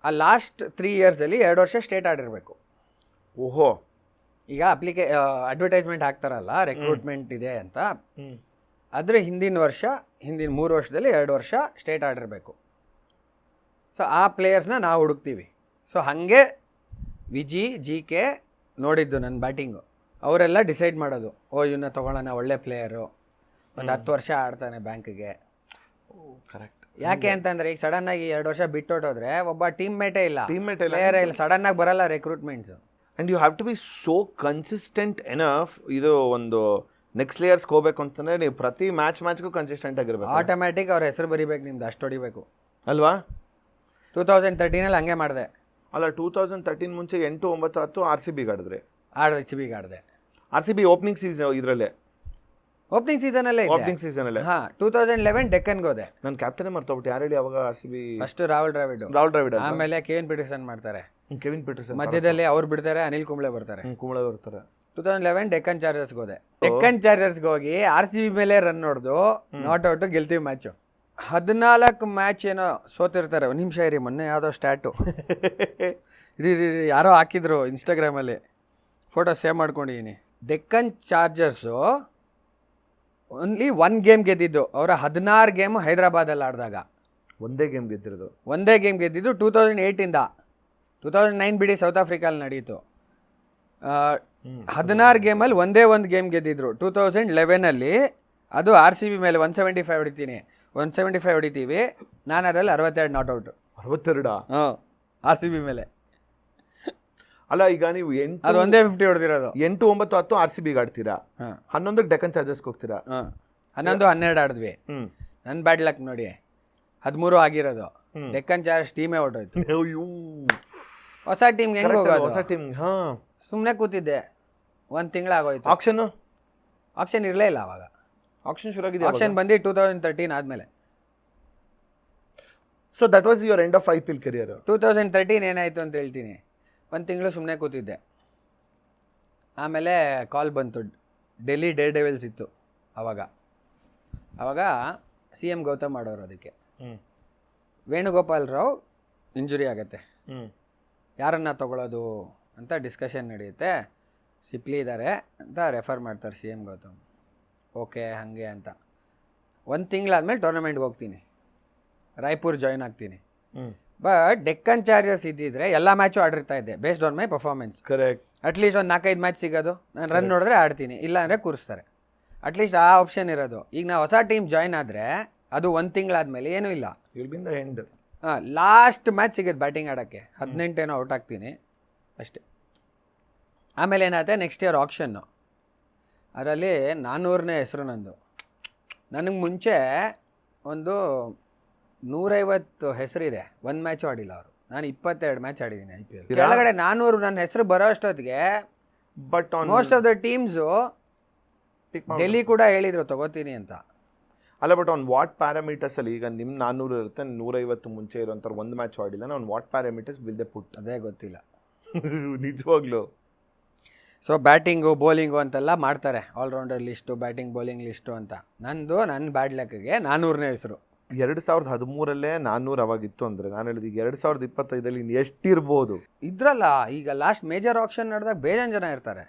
ಆ ಲಾಸ್ಟ್ 3 ಇಯರ್ಸಲ್ಲಿ 2 ವರ್ಷ ಸ್ಟೇಟ್ ಆಡಿರಬೇಕು. ಓಹೋ, ಈಗ ಅಡ್ವರ್ಟೈಸ್ಮೆಂಟ್ ಹಾಕ್ತಾರಲ್ಲ, ರೆಕ್ರೂಟ್ಮೆಂಟ್ ಇದೆ ಅಂತ, ಆದರೆ ಹಿಂದಿನ 3 ವರ್ಷದಲ್ಲಿ 2 ವರ್ಷ ಸ್ಟೇಟ್ ಆಡಿರಬೇಕು. ಸೊ ಆ ಪ್ಲೇಯರ್ಸ್ನ ನಾವು ಹುಡುಕ್ತೀವಿ. ಸೊ ಹಾಗೆ ವಿಜಿ GK ನೋಡಿದ್ದು ನನ್ನ ಬ್ಯಾಟಿಂಗು. ಅವರೆಲ್ಲ ಡಿಸೈಡ್ ಮಾಡೋದು, ಓ ಇವನ್ನ ತೊಗೊಳ್ಳೋಣ, ಒಳ್ಳೆ ಪ್ಲೇಯರು, ಒಂದು 10 ವರ್ಷ ಆಡ್ತಾನೆ ಬ್ಯಾಂಕ್ಗೆ. ಕರೆಕ್ಟ್. ಯಾಕೆ ಅಂತಂದರೆ ಈಗ ಸಡನ್ನಾಗಿ 2 ವರ್ಷ ಬಿಟ್ಟೋಟೋದ್ರೆ ಒಬ್ಬ ಟೀಮ್ ಮೇಟೇ ಇಲ್ಲ, ಟೀಮ್ಮೇಟ್ ಪ್ಲೇಯರೇ ಇಲ್ಲ, ಸಡನ್ನಾಗಿ ಬರಲ್ಲ recruitments. And you have to be so consistent enough. ಇದು ಒಂದು ನೆಕ್ಸ್ಟ್ ಲೇಯರ್ಸ್ಗೆ ಹೋಗ್ಬೇಕು ಅಂತಂದರೆ ನೀವು ಪ್ರತಿ ಮ್ಯಾಚ್ಗೂ ಕನ್ಸಿಸ್ಟೆಂಟ್ ಆಗಿರ್ಬೇಕು. ಆಟೋಮ್ಯಾಟಿಕ್ ಅವ್ರ ಹೆಸರು ಬರಿಬೇಕು ನಿಮ್ದು, ಅಷ್ಟು ಹೊಡಿಬೇಕು ಅಲ್ವಾ? 2013 ಹಂಗೆ ಮಾಡಿದೆ. ಅಲ್ಲ 2013 ಮುಂಚೆ 8, 9, 10 RCB ಆಡಿದ್ರೆ, RCB ಆಡಿದೆ. RCB ಓಪನಿಂಗ್ ಸೀಸನ್ ಇದರಲ್ಲೇ, ಓಪನಿಂಗ್ ಸೀಸನಲ್ಲೇ ಓಪನಿಂಗ್ ಸೀಸನಲ್ಲೇ. ಹಾಂ 2011 ಡೆಕ್ಕನ್ಗೆ ಹೋದೆ. ನನ್ನ ಕ್ಯಾಪ್ಟನೇ ಮರ್ತೋಗ್ಬಿಟ್ಟು, ಯಾರು ಹೇಳಿ ಅವಾಗ RCB? ಫಸ್ಟ್ ರಾಹುಲ್ ದ್ರಾವಿಡ್, ಆಮೇಲೆ ಕೆವಿನ್ ಪೀಟರ್ಸನ್ ಮಾಡ್ತಾರೆ, ಕೆವಿನ್ ಪೀಟರ್ಸನ್ ಮಧ್ಯದಲ್ಲಿ ಅವ್ರು ಬಿಡ್ತಾರೆ, ಅನಿಲ್ ಕುಂಬ್ಳೆ ಬರ್ತಾರೆ. ಕುಂಬಳೆ ಬರ್ತಾರೆ. 2011 ಡೆಕ್ಕನ್ ಚಾರ್ಜರ್ಸ್ಗೆ ಹೋದೆ. ಡೆಕ್ಕನ್ ಚಾರ್ಜರ್ಸ್ಗೆ ಹೋಗಿ RCB ಮೇಲೆ ರನ್ ಹೊಡೆದು ನಾಟ್ ಔಟು ಗೆಲ್ತೀವಿ ಮ್ಯಾಚು. 14 ಮ್ಯಾಚ್ ಏನೋ ಸೋತಿರ್ತಾರೆ. ಒಂದು ನಿಮಿಷ ಇರಿ, ಮೊನ್ನೆ ಯಾವುದೋ ಸ್ಟ್ಯಾಟು ಇದು ಯಾರೋ ಹಾಕಿದ್ರು ಇನ್ಸ್ಟಾಗ್ರಾಮಲ್ಲಿ, ಫೋಟೋ ಸೇವ್ ಮಾಡ್ಕೊಂಡಿದ್ದೀನಿ. ಡೆಕ್ಕನ್ ಚಾರ್ಜರ್ಸು ಓನ್ಲಿ 1 ಗೇಮ್ ಗೆದ್ದಿದ್ದು. ಅವರ 16 ಗೇಮು ಹೈದರಾಬಾದಲ್ಲಿ ಆಡಿದಾಗ ಒಂದೇ ಗೇಮ್ ಗೆದ್ದಿರೋದು. 1 ಗೇಮ್ ಗೆದ್ದಿದ್ದು 2008ಇಂದ. 2009 ಬಿಡಿ, ಸೌತ್ ಆಫ್ರಿಕಾಲ್ಲಿ ನಡೀತು. 16 ಗೇಮಲ್ಲಿ ಒಂದೇ 1 ಗೇಮ್ ಗೆದ್ದಿದ್ರು. 2011ಅಲ್ಲಿ ಅದು RCB ಮೇಲೆ 175 ಹೊಡಿತೀವಿ, ನಾನು ಅದರಲ್ಲಿ 62 ನಾಟ್ ಔಟು. 62? ಹಾಂ, RCB ಮೇಲೆ. ಅಲ್ಲ ಈಗ ನೀವು ಅದು ಒಂದೇ 50 ಹೊಡೆದಿರೋದು. 8, 9, 10 RCBಗೆ ಆಡ್ತೀರಾ, 11ಕ್ಕೆ ಡೆಕ್ಕನ್ ಚಾರ್ಜರ್ಸ್ಗೆ ಹೋಗ್ತೀರಾ. 11, 12 ಆಡಿದ್ವಿ. ನನ್ನ ಬ್ಯಾಡ್ ಲಕ್ ನೋಡಿ 13 ಆಗಿರೋದು. ಡೆಕ್ಕನ್ ಚಾರ್ಜರ್ಸ್ ಟೀಮೇ ಹೊರಟೋಯ್ತು. ಹೊಸ ಟೀಮ್ಗೆ ಹೆಂಗೆ ಹೋಗೋದು? ಹೊಸ ಟೀಮ್. ಹಾಂ, ಸುಮ್ಮನೆ ಕೂತಿದ್ದೆ, 1 ತಿಂಗಳಾಗೋಯ್ತು. ಆಪ್ಷನ್ ಇರಲೇ ಇಲ್ಲ ಅವಾಗ. ಆಕ್ಷನ್ ಶುರು ಆಗಿದೆ. ಆಪ್ಷನ್ ಬಂದು 2013 ಆದಮೇಲೆ. So that was your end of IPL career. 2013 ಏನಾಯಿತು ಅಂತ ಹೇಳ್ತೀನಿ. 1 ತಿಂಗಳು ಸುಮ್ಮನೆ ಕೂತಿದ್ದೆ. ಆಮೇಲೆ ಕಾಲ್ ಬಂತು, ಡೆಲ್ಲಿ ಡೇರ್ ಡೆವಿಲ್ಸ್ ಇತ್ತು ಆವಾಗ CM ಗೌತಮ್ ಮಾಡೋರು. ಅದಕ್ಕೆ ವೇಣುಗೋಪಾಲ್ ರಾವ್ ಇಂಜುರಿ ಆಗುತ್ತೆ, ಯಾರನ್ನು ತೊಗೊಳ್ಳೋದು ಅಂತ ಡಿಸ್ಕಷನ್ ನಡೆಯುತ್ತೆ. ಸಿಪ್ಲಿ ಇದ್ದಾರೆ ಅಂತ ರೆಫರ್ ಮಾಡ್ತಾರೆ CM ಗೌತಮ್. ಓಕೆ ಹಾಗೆ ಅಂತ 1 ತಿಂಗಳಾದ್ಮೇಲೆ ಟೂರ್ನಮೆಂಟ್ಗೆ ಹೋಗ್ತೀನಿ, ರಾಯ್ಪುರ್ ಜಾಯ್ನ್ ಆಗ್ತೀನಿ. ಬಟ್ ಡೆಕ್ಕನ್ ಚಾರ್ಜರ್ಸ್ ಇದ್ದಿದ್ರೆ ಎಲ್ಲ ಮ್ಯಾಚು ಆಡಿರ್ತಾ ಇದ್ದೆ, based on my performance. Correct. At least ಒಂದು 4-5 ಮ್ಯಾಚ್ ಸಿಗೋದು, ನಾನು ರನ್ ನೋಡಿದ್ರೆ ಆಡ್ತೀನಿ, ಇಲ್ಲ ಅಂದರೆ ಕೂರಿಸ್ತಾರೆ. ಅಟ್ಲೀಸ್ಟ್ ಆ ಆಪ್ಷನ್ ಇರೋದು. ಈಗ ನಾವು ಹೊಸ ಟೀಮ್ ಜಾಯ್ನ್ ಆದರೆ ಅದು 1 ತಿಂಗಳಾದ್ಮೇಲೆ ಏನೂ ಇಲ್ಲ. ಹಾಂ, ಲಾಸ್ಟ್ ಮ್ಯಾಚ್ ಸಿಗೋದು ಬ್ಯಾಟಿಂಗ್ ಆಡೋಕ್ಕೆ, 18 ಏನೋ ಔಟ್ ಆಗ್ತೀನಿ ಅಷ್ಟೇ. ಆಮೇಲೆ ಏನಾಗುತ್ತೆ, ನೆಕ್ಸ್ಟ್ ಇಯರ್ ಆಕ್ಷನ್ನು, ಅದರಲ್ಲಿ 400ನೇ ಹೆಸರು ನಂದು. ನನಗೆ ಮುಂಚೆ ಒಂದು 150 ಹೆಸರಿದೆ, 1 ಮ್ಯಾಚು ಆಡಿಲ್ಲ ಅವರು. ನಾನು 22 ಮ್ಯಾಚ್ ಆಡಿದ್ದೀನಿ IPL. ಕೆಳಗಡೆ 400 ನನ್ನ ಹೆಸರು ಬರೋ ಅಷ್ಟೊತ್ತಿಗೆ but most of the teams Delhi ಕೂಡ ಹೇಳಿದರು ತಗೋತೀನಿ ಅಂತ. ಅಲ್ಲ, ಬಟ್ ಆನ್ ವಾಟ್ ಪ್ಯಾರಾಮೀಟರ್ಸ್ ಅಲ್ಲಿ? ಈಗ ನಿಮ್ಮ 400 ಇರುತ್ತೆ, 150 ಮುಂಚೆ ಇರೋಂಥವ್ರು 1 ಮ್ಯಾಚ್ ಆಡಿಲ್ಲ, on what parameters will they put? ಅದೇ ಗೊತ್ತಿಲ್ಲ ನಿಜವಾಗ್ಲೂ. ಸೊ ಬ್ಯಾಟಿಂಗು ಬೌಲಿಂಗು ಅಂತೆಲ್ಲ ಮಾಡ್ತಾರೆ, all rounder list, batting bowling list ಅಂತ. ನನ್ನ ಬ್ಯಾಡ್ ಲೆಕ್ಕಿಗೆ 400ನೇ ಹೆಸರು. 2013 400 ಅವಾಗಿತ್ತು ಅಂದರೆ, ನಾನು ಹೇಳಿದ ಈಗ 2025 ಎಷ್ಟಿರ್ಬೋದು? ಇದ್ರಲ್ಲ, ಈಗ ಲಾಸ್ಟ್ ಮೇಜರ್ ಆಕ್ಷನ್ ನಡೆದಾಗ ಬೇಜಾನ್ ಜನ ಇರ್ತಾರೆ.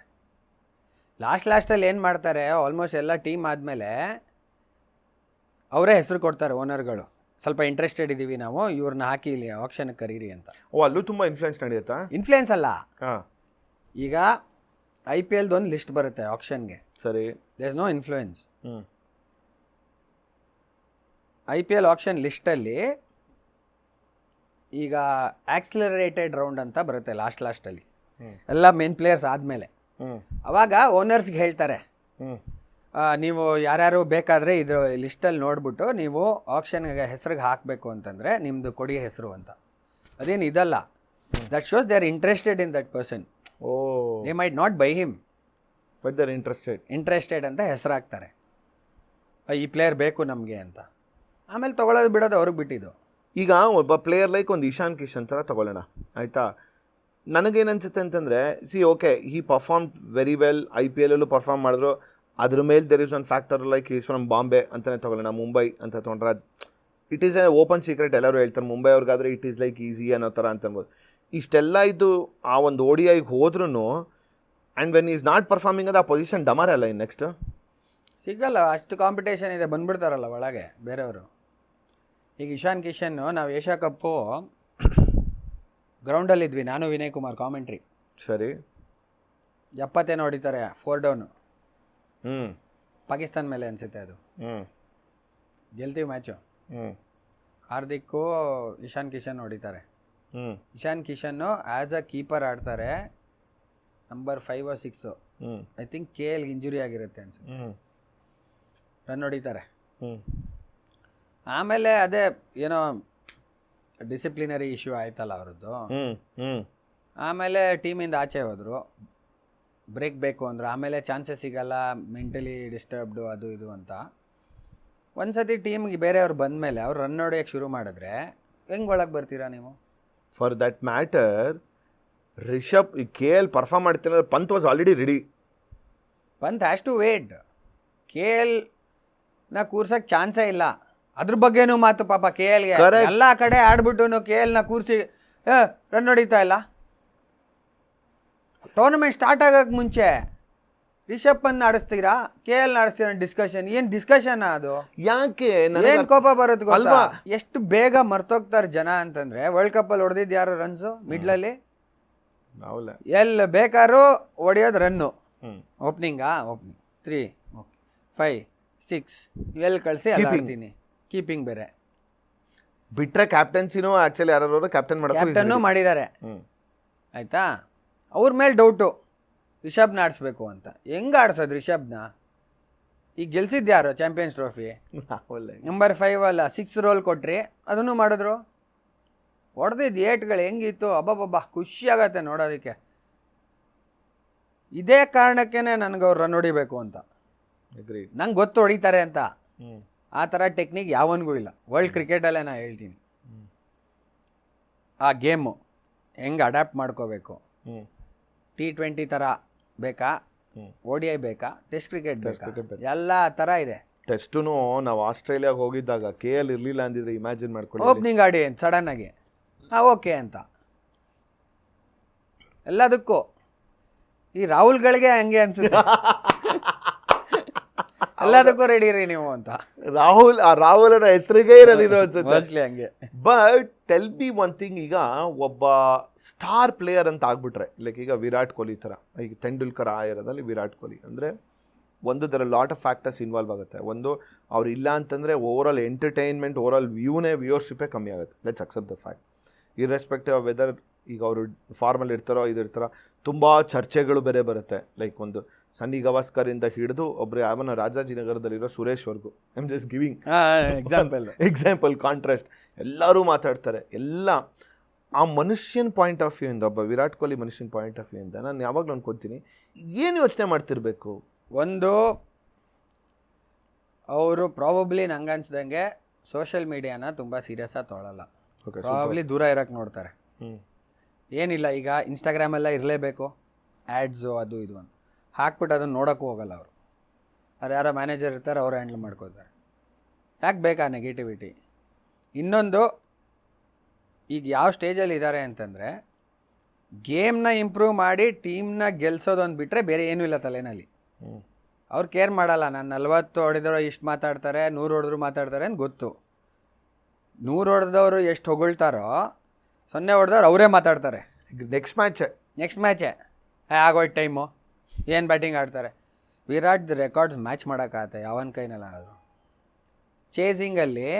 ಲಾಸ್ಟಲ್ಲಿ ಏನು ಮಾಡ್ತಾರೆ, ಆಲ್ಮೋಸ್ಟ್ ಎಲ್ಲ ಟೀಮ್ ಆದಮೇಲೆ ಅವರೇ ಹೆಸರು ಕೊಡ್ತಾರೆ ಓನರ್ಗಳು. ಸ್ವಲ್ಪ ಇಂಟ್ರೆಸ್ಟೆಡ್ ಇದ್ದೀವಿ ನಾವು, ಇವ್ರನ್ನ ಹಾಕಿ ಇಲ್ಲಿ ಆಕ್ಷನ್ಗೆ ಕರೀರಿ ಅಂತ. ಅಲ್ಲೂ ತುಂಬ ಇನ್ಫ್ಲುಯೆನ್ಸ್ ನಡೆಯುತ್ತಾ? ಇನ್ಫ್ಲುಯೆನ್ಸ್ ಅಲ್ಲ, ಈಗ IPLದು ಒಂದು ಲಿಸ್ಟ್ ಬರುತ್ತೆ ಆಕ್ಷನ್ಗೆ. ಸರಿ, there is no influence. IPL auction ಲಿಸ್ಟಲ್ಲಿ ಈಗ ಆಕ್ಸಿಲರೇಟೆಡ್ ರೌಂಡ್ ಅಂತ ಬರುತ್ತೆ ಲಾಸ್ಟಲ್ಲಿ, ಎಲ್ಲ ಮೇನ್ ಪ್ಲೇಯರ್ಸ್ ಆದಮೇಲೆ. ಅವಾಗ ಓನರ್ಸ್ಗೆ ಹೇಳ್ತಾರೆ, ನೀವು ಯಾರ್ಯಾರು ಬೇಕಾದರೆ ಇದ್ರ ಲಿಸ್ಟಲ್ಲಿ ನೋಡಿಬಿಟ್ಟು ನೀವು ಆಕ್ಷನ್ಗೆ ಹೆಸ್ರಿಗೆ ಹಾಕಬೇಕು ಅಂತಂದರೆ ನಿಮ್ಮದು ಕೊಡಿ ಹೆಸರು ಅಂತ. ಅದೇನು ಇದಲ್ಲ, that shows they are interested in that person. They might not by him, but they are interested ಅಂತ ಹೆಸರಾಗ್ತಾರೆ, ಈ ಪ್ಲೇಯರ್ ಬೇಕು ನಮಗೆ ಅಂತ. ಆಮೇಲೆ ತೊಗೊಳೋದು ಬಿಡೋದು ಅವ್ರಿಗೆ ಬಿಟ್ಟಿದ್ದು. ಈಗ ಒಬ್ಬ ಪ್ಲೇಯರ್ ಲೈಕ್ ಒಂದು ಇಶಾನ್ ಕಿಶನ್ ಥರ ತೊಗೊಳ್ಳೋಣ, ಆಯಿತಾ? ನನಗೇನನ್ಸುತ್ತೆ ಅಂತಂದರೆ, okay, he perform very well, IPLಲ್ಲೂ ಪರ್ಫಾರ್ಮ್ ಮಾಡಿದ್ರು. ಅದ್ರ ಮೇಲೆ there is one factor like is from Bombay ಅಂತಲೇ ತೊಗೊಳ್ಳೋಣ, ಮುಂಬೈ ಅಂತ ತೊಗೊಂಡ್ರೆ it is a open secret. ಎಲ್ಲರೂ ಹೇಳ್ತಾರೆ ಮುಂಬೈ ಅವ್ರಿಗಾದರೆ ಇಟ್ ಈಸ್ ಲೈಕ್ ಈಸಿ ಅನ್ನೋ ಥರ ಅಂತ ಅನ್ಬೋದು. ಇಷ್ಟೆಲ್ಲ ಇದು ಆ ಒಂದು ODIಗೆ ಹೋದ್ರೂ and when is not performing ಅದು ಆ ಪೊಸಿಷನ್ ಡಮಾರ ಅಲ್ಲ, ಇನ್ನು ನೆಕ್ಸ್ಟ್ ಸಿಗಲ್ಲ, ಅಷ್ಟು ಕಾಂಪಿಟೇಷನ್ ಇದೆ, ಬಂದ್ಬಿಡ್ತಾರಲ್ಲ ಒಳಗೆ ಬೇರೆಯವರು. ಈಗ ಇಶಾನ್ ಕಿಶನ್ನು, ನಾವು ಏಷ್ಯಾ ಕಪ್ಪು ಗ್ರೌಂಡಲ್ಲಿದ್ವಿ, ನಾನು ವಿನಯ್ ಕುಮಾರ್ ಕಾಮೆಂಟ್ರಿ. ಸರಿ, 70 ಹೊಡಿತಾರೆ 4 ಡೌನು. ಹ್ಞೂ ಪಾಕಿಸ್ತಾನ ಮೇಲೆ ಅನಿಸುತ್ತೆ ಅದು. ಹ್ಞೂ ಗೆಲ್ತೀವಿ ಮ್ಯಾಚು. ಹ್ಞೂ ಹಾರ್ದಿಕ್ಕು ಇಶಾನ್ ಕಿಶನ್ ಹೊಡಿತಾರೆ. ಹ್ಞೂ ಇಶಾನ್ ಕಿಶನ್ನು ಆ್ಯಸ್ ಅ ಕೀಪರ್ ಆಡ್ತಾರೆ. ನಂಬರ್ 5 or 6 ಹ್ಞೂ ಐ ಥಿಂಕ್ KLಗೆ ಇಂಜುರಿ ಆಗಿರುತ್ತೆ ಅನ್ಸುತ್ತೆ. ಹ್ಞೂ ರನ್ ಹೊಡಿತಾರೆ. ಹ್ಞೂ ಆಮೇಲೆ ಅದೇ ಏನೋ ಡಿಸಿಪ್ಲಿನರಿ ಇಶ್ಯೂ ಆಯ್ತಲ್ಲ ಅವ್ರದ್ದು. ಹ್ಞೂ ಹ್ಞೂ ಆಮೇಲೆ ಟೀಮಿಂದ ಆಚೆ ಹೋದರು. ಬ್ರೇಕ್ ಬೇಕು ಅಂದರು. ಆಮೇಲೆ ಚಾನ್ಸಸ್ ಸಿಗಲ್ಲ, ಮೆಂಟಲಿ ಡಿಸ್ಟರ್ಬ್ಡು ಅದು ಇದು ಅಂತ. ಒಂದು ಸತಿ ಟೀಮ್ಗೆ ಬೇರೆಯವ್ರು ಬಂದಮೇಲೆ ಅವ್ರು ರನ್ ಹೊಡೆಯೋಕ್ಕೆ ಶುರು ಮಾಡಿದ್ರೆ ಹೆಂಗೆ ಒಳಗೆ ಬರ್ತೀರಾ ನೀವು? ಫಾರ್ ದಟ್ ಮ್ಯಾಟರ್ ರಿಷಬ್ ಈ KL ಪರ್ಫಾರ್ಮ್ ಮಾಡ್ತಿಲ್ಲ. Pant was already ready. Pant has to wait. KLನ ಕೂರ್ಸೋಕ್ಕೆ ಚಾನ್ಸೇ ಇಲ್ಲ. ಅದ್ರ ಬಗ್ಗೆನೂ ಮಾತು ಪಾಪ KLಗೆ. Correct. ಎಲ್ಲ ಕಡೆ ಆಡ್ಬಿಟ್ಟು KLನ ಕೂರಿಸಿ ರನ್ ಹೊಡಿತಾ ಇಲ್ಲ. ಟೂರ್ನಮೆಂಟ್ ಸ್ಟಾರ್ಟ್ ಆಗೋಕ್ಕೆ ಮುಂಚೆ ರಿಷಬ್ ಪಂತ್ ಆಡಿಸ್ತೀರಾ, KL ಆಡಿಸ್ತೀರಾ ಡಿಸ್ಕಷನ್. ಏನು ಡಿಸ್ಕಷನ್ ಅದು? ಯಾಕೆ ಏನು ಕೋಪ ಬರುತ್ತೆ ಗೊತ್ತಾ? ಎಷ್ಟು ಬೇಗ ಮರ್ತೋಗ್ತಾರೆ ಜನ ಅಂತಂದರೆ, ವರ್ಲ್ಡ್ ಕಪ್ಪಲ್ಲಿ ಹೊಡೆದಿದ್ದು ಯಾರು ರನ್ಸು ಮಿಡ್ಲಲ್ಲಿ? ಎಲ್ಲಿ ಬೇಕಾದ್ರೂ ಹೊಡೆಯೋದು ರನ್ನು. ಓಪನಿಂಗಾ? ಓಪನಿಂಗ್ 3 5 6 ಎಲ್ಲಿ ಕಳಿಸಿ ಅಲ್ಲಿ ಆಡ್ತೀನಿ. ಕೀಪಿಂಗ್ ಬೇರೆ ಬಿಟ್ರೆ ಕ್ಯಾಪ್ಟನ್ಸಿನೂ ಆ್ಯಕ್ಚುಲಿ ಯಾರು ಕ್ಯಾಪ್ಟನ್ನು ಮಾಡಿದ್ದಾರೆ. ಆಯಿತಾ? ಅವ್ರ ಮೇಲೆ ಡೌಟು ರಿಷಬ್ನ ಆಡಿಸ್ಬೇಕು ಅಂತ. ಹೆಂಗೆ ಆಡ್ಸೋದು ರಿಷಬ್ನ? ಈಗ ಗೆಲ್ಸಿದ್ದು ಯಾರು ಚಾಂಪಿಯನ್ಸ್ ಟ್ರೋಫಿ? ನಂಬರ್ 5 ಅಲ್ಲ 6 ರೋಲ್ ಕೊಟ್ರಿ, ಅದನ್ನು ಮಾಡಿದ್ರು. ಹೊಡೆದಿದ್ದು ಏಟ್ಗಳು ಹೆಂಗಿತ್ತು ಅಬ್ಬಬ್ಬಬ್ಬಾ, ಖುಷಿ ಆಗತ್ತೆ ನೋಡೋದಕ್ಕೆ. ಇದೇ ಕಾರಣಕ್ಕೇ ನನಗೆ ಅವ್ರು ರನ್ ಹೊಡಿಬೇಕು ಅಂತ. ನಂಗೆ ಗೊತ್ತು ಹೊಡಿತಾರೆ ಅಂತ. ಆ ಥರ ಟೆಕ್ನಿಕ್ ಯಾವನಿಗೂ ಇಲ್ಲ ವರ್ಲ್ಡ್ ಕ್ರಿಕೆಟಲ್ಲೇ ನಾನು ಹೇಳ್ತೀನಿ. ಆ ಗೇಮು ಹೆಂಗೆ ಅಡ್ಯಾಪ್ಟ್ ಮಾಡ್ಕೋಬೇಕು. T20 ಥರ ಬೇಕಾ, ODI ಬೇಕಾ, ಟೆಸ್ಟ್ ಕ್ರಿಕೆಟ್ ಬೇಕಾ, ಎಲ್ಲ ಥರ ಇದೆ. ಟೆಸ್ಟೂ ನಾವು ಆಸ್ಟ್ರೇಲಿಯಾಗೆ ಹೋಗಿದ್ದಾಗ KL ಇರಲಿಲ್ಲ ಅಂದಿದ್ರೆ ಇಮ್ಯಾಜಿನ್ ಮಾಡ್ಕೊಳ್ಳಿ. ಓಪನಿಂಗ್ ಆಡಿ ಸಡನ್ನಾಗಿ ಓಕೆ ಅಂತ. ಎಲ್ಲದಕ್ಕೂ ಈ ರಾಹುಲ್ಗಳಿಗೆ ಹಂಗೆ ಅನ್ಸುತ್ತೆ. ಎಲ್ಲದಕ್ಕೂ ರೆಡಿ ರೀ ನೀವು ಅಂತ. ರಾಹುಲನ ಹೆಸರಿಗೆ ಇರೋದಿದು ಅನ್ಸುತ್ತೆ ಹಂಗೆ. But tell B one thing, ಈಗ ಒಬ್ಬ ಸ್ಟಾರ್ ಪ್ಲೇಯರ್ ಅಂತ ಆಗ್ಬಿಟ್ರೆ, ಲೈಕ್ ಈಗ ವಿರಾಟ್ ಕೊಹ್ಲಿ ಥರ, ಈಗ ತೆಂಡೂಲ್ಕರ್ ಆ ಇರೋದಲ್ಲಿ ವಿರಾಟ್ ಕೊಹ್ಲಿ ಅಂದರೆ ಒಂದು ದರ ಲಾಟ್ ಆಫ್ ಫ್ಯಾಕ್ಟರ್ಸ್ ಇನ್ವಾಲ್ವ್ ಆಗುತ್ತೆ. ಒಂದು ಅವ್ರು ಇಲ್ಲ ಅಂತಂದರೆ ಓವರಾಲ್ ಎಂಟರ್ಟೈನ್ಮೆಂಟ್, ಓವರಾಲ್ ವ್ಯೂವರ್ಶಿಪ್ಪೇ ಕಮ್ಮಿ ಆಗುತ್ತೆ. Let's accept the fact. Irrespective of whether ಈಗ ಅವರು ಫಾರ್ಮಲ್ಲಿ ಇರ್ತಾರೋ ಇದಿರ್ತಾರೋ, ತುಂಬ ಚರ್ಚೆಗಳು ಬೇರೆ ಬರುತ್ತೆ. ಲೈಕ್ ಒಂದು ಸನ್ನಿ ಗವಾಸ್ಕರಿಂದ ಹಿಡಿದು ಒಬ್ಬರು ಯಾವನ ರಾಜಾಜಿನಗರದಲ್ಲಿರೋ ಸುರೇಶ್ವರ್ಗೂ, I am just giving example contrast. ಎಲ್ಲರೂ ಮಾತಾಡ್ತಾರೆ. ಎಲ್ಲ ಆ ಮನುಷ್ಯನ ಪಾಯಿಂಟ್ ಆಫ್ ವ್ಯೂ ಇಂದ, ಒಬ್ಬ ವಿರಾಟ್ ಕೊಹ್ಲಿ ಮನುಷ್ಯನ ಪಾಯಿಂಟ್ ಆಫ್ ವ್ಯೂ ಇಂದ ನಾನು ಯಾವಾಗಲೂ ಅನ್ಕೊತೀನಿ, ಏನು ಯೋಚನೆ ಮಾಡ್ತಿರ್ಬೇಕು? ಒಂದು, ಅವರು ಪ್ರಾಬಬ್ಲಿ ನಂಗೆ ಅನ್ಸ್ದಂಗೆ ಸೋಷಿಯಲ್ ಮೀಡಿಯಾನ ತುಂಬ ಸೀರಿಯಸ್ಸಾಗಿ ತೊಗೊಳಲ್ಲ. ಪ್ರಾಬಬ್ಲಿ ದೂರ ಇರೋಕ್ಕೆ ನೋಡ್ತಾರೆ. ಏನಿಲ್ಲ, ಈಗ ಇನ್ಸ್ಟಾಗ್ರಾಮೆಲ್ಲ ಇರಲೇಬೇಕು, ಆ್ಯಡ್ಸು ಅದು ಇದು ಅಂತ ಹಾಕ್ಬಿಟ್ಟು ಅದನ್ನು ನೋಡೋಕ್ಕೂ ಹೋಗಲ್ಲ ಅವರು. ಅವ್ರು ಯಾರೋ ಮ್ಯಾನೇಜರ್ ಇರ್ತಾರೆ, ಅವ್ರು ಹ್ಯಾಂಡ್ಲ್ ಮಾಡ್ಕೋತಾರೆ. ಯಾಕೆ ಬೇಕಾ ನೆಗೆಟಿವಿಟಿ? ಇನ್ನೊಂದು, ಈಗ ಯಾವ ಸ್ಟೇಜಲ್ಲಿ ಇದ್ದಾರೆ ಅಂತಂದರೆ, ಗೇಮ್ನ ಇಂಪ್ರೂವ್ ಮಾಡಿ ಟೀಮ್ನ ಗೆಲ್ಸೋದೊಂದು ಬಿಟ್ಟರೆ ಬೇರೆ ಏನೂ ಇಲ್ಲ ತಲೆನಲ್ಲಿ. ಅವ್ರು ಕೇರ್ ಮಾಡಲ್ಲ. ನಾನು 40 ಹೊಡೆದವರು ಇಷ್ಟು ಮಾತಾಡ್ತಾರೆ, 100 ಹೊಡೆದ್ರು ಮಾತಾಡ್ತಾರೆ ಅಂತ ಗೊತ್ತು. 100 ಹೊಡೆದವರು ಎಷ್ಟು ಹೊಗಳ್ತಾರೋ, 0 ಹೊಡೆದವ್ರು ಅವರೇ ಮಾತಾಡ್ತಾರೆ. ನೆಕ್ಸ್ಟ್ ಮ್ಯಾಚೇ ಆಗೋಯ್ತು ಟೈಮು, ಏನು ಬ್ಯಾಟಿಂಗ್ ಆಡ್ತಾರೆ. ವಿರಾಟ್ ರೆಕಾರ್ಡ್ಸ್ ಮ್ಯಾಚ್ ಮಾಡೋಕ್ಕಾಗತ್ತೆ ಯಾವನ ಕೈನಲ್ಲ. ಅದು ಚೇಸಿಂಗಲ್ಲಿ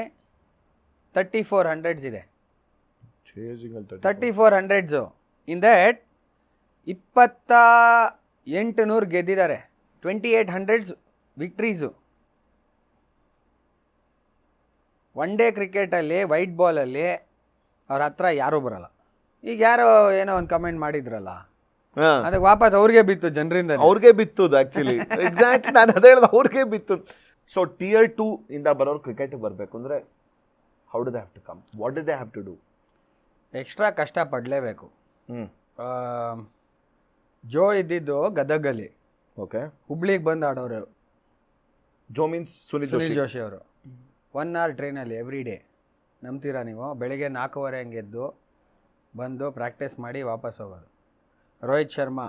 3400 ಇದೆ. 3400 ಇನ್ ದಟ್ 2800 ಗೆದ್ದಿದ್ದಾರೆ. 2800 ವಿಕ್ಟ್ರೀಸು. ಒನ್ ಡೇ ಕ್ರಿಕೆಟಲ್ಲಿ ವೈಟ್ ಬಾಲಲ್ಲಿ ಅವ್ರ ಹತ್ರ ಯಾರೂ ಬರಲ್ಲ. ಈಗ ಯಾರೋ ಏನೋ ಒಂದು ಕಮೆಂಟ್ ಮಾಡಿದ್ರಲ್ಲ, ಅದಕ್ಕೆ ವಾಪಸ್ ಅವ್ರಿಗೆ ಬಿತ್ತು, ಜನರಿಂದ ಅವ್ರಿಗೆ ಬಿತ್ತು. ಆ್ಯಕ್ಚುಲಿ ಎಕ್ಸಾಕ್ಟ್ ನಾನು ಅದೇ ಹೇಳಿದೆ, ಅವ್ರಿಗೆ ಬಿತ್ತು. ಸೊ Tier 2 ಇಂದ ಬರೋರು ಕ್ರಿಕೆಟಿಗೆ ಬರಬೇಕು ಅಂದರೆ how do they have to come, what do they have to do? Extra ಕಷ್ಟ ಪಡಲೇಬೇಕು. ಜೋ ಇದ್ದಿದ್ದು ಗದಗಲ್ಲಿ, ಓಕೆ, ಹುಬ್ಳಿಗೆ ಬಂದು ಆಡೋರು. ಜೋ ಮೀನ್ಸ್ ಸುನಿಲ್ ಜೋಶಿ ಅವರು. 1 hour ಟ್ರೈನಲ್ಲಿ ಎವ್ರಿ ಡೇ. ನಂಬ್ತೀರಾ ನೀವು? ಬೆಳಗ್ಗೆ 4:15 ಹಂಗೆ ಎದ್ದು ಬಂದು ಪ್ರಾಕ್ಟೀಸ್ ಮಾಡಿ ವಾಪಸ್ ಹೋಗೋದು. ರೋಹಿತ್ ಶರ್ಮಾ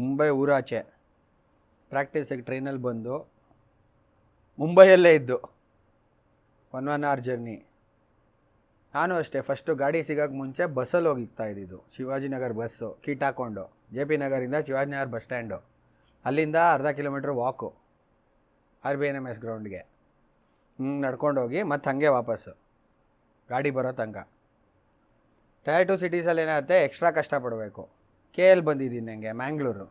ಮುಂಬೈ ಊರಾಚೆ ಪ್ರಾಕ್ಟೀಸಿಗೆ ಟ್ರೈನಲ್ಲಿ ಬಂದು ಮುಂಬೈಯಲ್ಲೇ ಇದ್ದು 1 hour ಜರ್ನಿ. ನಾನು ಅಷ್ಟೇ ಫಸ್ಟು ಗಾಡಿ ಸಿಗೋಕ್ಕೆ ಮುಂಚೆ ಬಸ್ಸಲ್ಲಿ ಹೋಗಿಗ್ತಾ ಇದ್ದಿದ್ದು ಶಿವಾಜಿನಗರ್ ಬಸ್ಸು ಕಿಟ್ ಹಾಕ್ಕೊಂಡು JP ನಗರಿಂದ ಶಿವಾಜಿನಗರ್ ಬಸ್ ಸ್ಟ್ಯಾಂಡು, ಅಲ್ಲಿಂದ ಅರ್ಧ ಕಿಲೋಮೀಟ್ರ್ ವಾಕು RBNMS ಗ್ರೌಂಡ್ಗೆ ನಡ್ಕೊಂಡು ಹೋಗಿ ಮತ್ತು ಹಾಗೆ ವಾಪಸ್ಸು ಗಾಡಿ ಬರೋ ತನಕ. Tier 2 ಸಿಟೀಸಲ್ಲಿ ಏನಾಗುತ್ತೆ, ಎಕ್ಸ್ಟ್ರಾ ಕಷ್ಟಪಡಬೇಕು. KL ಬಂದಿದ್ದೀನಿ ನನಗೆ ಮ್ಯಾಂಗ್ಳೂರು,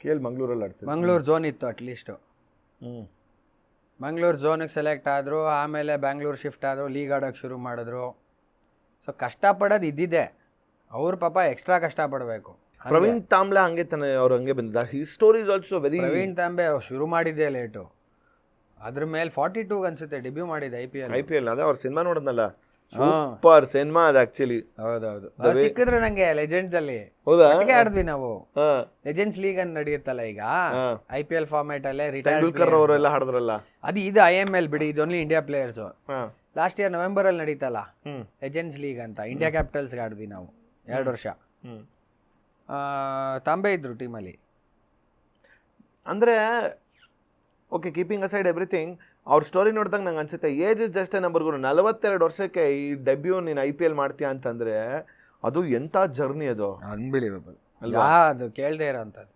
KL ಮಂಗಳೂರಲ್ಲಿ ಆಡ್ತೀವಿ. ಮಂಗಳೂರು ಝೋನ್ ಇತ್ತು ಅಟ್ಲೀಸ್ಟು. ಮಂಗಳೂರು ಝೋನಿಗೆ ಸೆಲೆಕ್ಟ್ ಆದರು, ಆಮೇಲೆ ಬ್ಯಾಂಗ್ಳೂರು ಶಿಫ್ಟ್ ಆದರು, ಲೀಗ್ ಆಡೋಕ್ಕೆ ಶುರು ಮಾಡಿದ್ರು. ಸೊ ಕಷ್ಟಪಡೋದು ಇದ್ದಿದ್ದೆ, ಅವ್ರ ಪಾಪ ಎಕ್ಸ್ಟ್ರಾ ಕಷ್ಟಪಡಬೇಕು. ಪ್ರವೀಣ್ ತಾಂಬ್ಲೆ ಹಂಗೆ ತಾನೆ, ಅವ್ರು ಹಂಗೆ ಬಂದಿದ್ದಾರೆ. His story is also very. Praveen Tambe ಶುರು ಮಾಡಿದ್ದೆ ಲೇಟು, ಅದ್ರ ಮೇಲೆ 42 ಅನ್ಸುತ್ತೆ ಡೆಬ್ಯೂ ಮಾಡಿದೆ IPL. ಅದೇ ಅವ್ರ ಸಿನಿಮಾ ನೋಡಿದ್ನಲ್ಲ, ಸೂಪರ್ ಸಿನಿಮಾ ಅದು ಆಕ್ಚುಲಿ. ಹೌದೌದು, ಸಿಕ್ಕಿದ್ರು ನಂಗೆ ಲೆಜೆಂಡ್ಸ್ ಅಲ್ಲಿ. ಹೌದಾ, ಆಡಿದ್ವಿ ನಾವು. ಲೆಜೆಂಡ್ಸ್ ಲೀಗ್ ಅಂತ ನಡೆಯುತ್ತಲ್ಲ ಈಗ IPL ಫಾರ್ಮ್ಯಾಟ್ ಅಲ್ಲೇ ತೆಂಡೂಲ್ಕರ್ ಅವರೆಲ್ಲ ಹಾಡಿದ್ರಲ್ಲ, ಇದು IML ಬಿಡಿ, ಇದು only India players. Last year November ಅಲ್ಲಿ ನಡೀತಲ್ಲ ಲೆಜೆಂಡ್ಸ್ ಲೀಗ್ ಅಂತ, ಇಂಡಿಯಾ ಕ್ಯಾಪಿಟಲ್ಸ್ಗೆ ಆಡಿದ್ವಿ ನಾವು 2 ವರ್ಷ. ತಾಂಬೆ ಇದ್ರು ಟೀಮಲ್ಲಿ. ಅಂದರೆ ಓಕೆ, ಕೀಪಿಂಗ್ ಅಸೈಡ್ ಎವ್ರಿಥಿಂಗ್, ಅವ್ರ ಸ್ಟೋರಿ ನೋಡಿದಾಗ ನಂಗೆ ಅನ್ಸುತ್ತೆ age is just A number. 42 ವರ್ಷಕ್ಕೆ ಈ ಡೆಬ್ಯೂ ನೀನು IPL ಮಾಡ್ತೀಯ ಅಂತಂದರೆ ಅದು ಎಂಥ ಜರ್ನಿ ಅದು, ಅನ್ಬಿಲಿವೇಬಲ್ ಅಲ್ವಾ? ಅದು ಕೇಳದೇ ಇರೋ ಅಂಥದ್ದು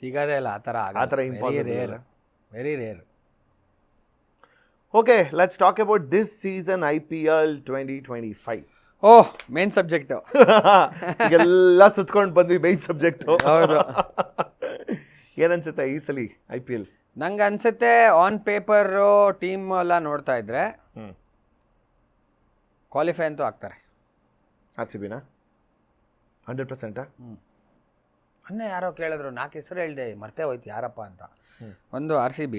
ಸಿಗೋದೇ ಇಲ್ಲ, ಆ ಥರ very rare. Okay, let's talk about this season IPL 2025. Oh, main subject. ಎಲ್ಲ ಸುತ್ಕೊಂಡು ಬಂದ್ವಿ ಮೇನ್ ಸಬ್ಜೆಕ್ಟು. ಹೌದು. ಏನನ್ಸುತ್ತೆ ಈ ಸಲ IPL? ನಂಗೆ ಅನ್ಸುತ್ತೆ ಆನ್ ಪೇಪರು ಟೀಮ್ ಎಲ್ಲ ನೋಡ್ತಾ ಇದ್ರೆ ಕ್ವಾಲಿಫೈ ಅಂತೂ ಆಗ್ತಾರೆ. RCBನ 100%? ಮೊನ್ನೆ ಯಾರೋ ಕೇಳಿದ್ರು, 4 ಹೆಸರು ಹೇಳಿದೆ, ಮರ್ತೇ ಹೋಯ್ತು ಯಾರಪ್ಪ ಅಂತ. ಒಂದು RCB,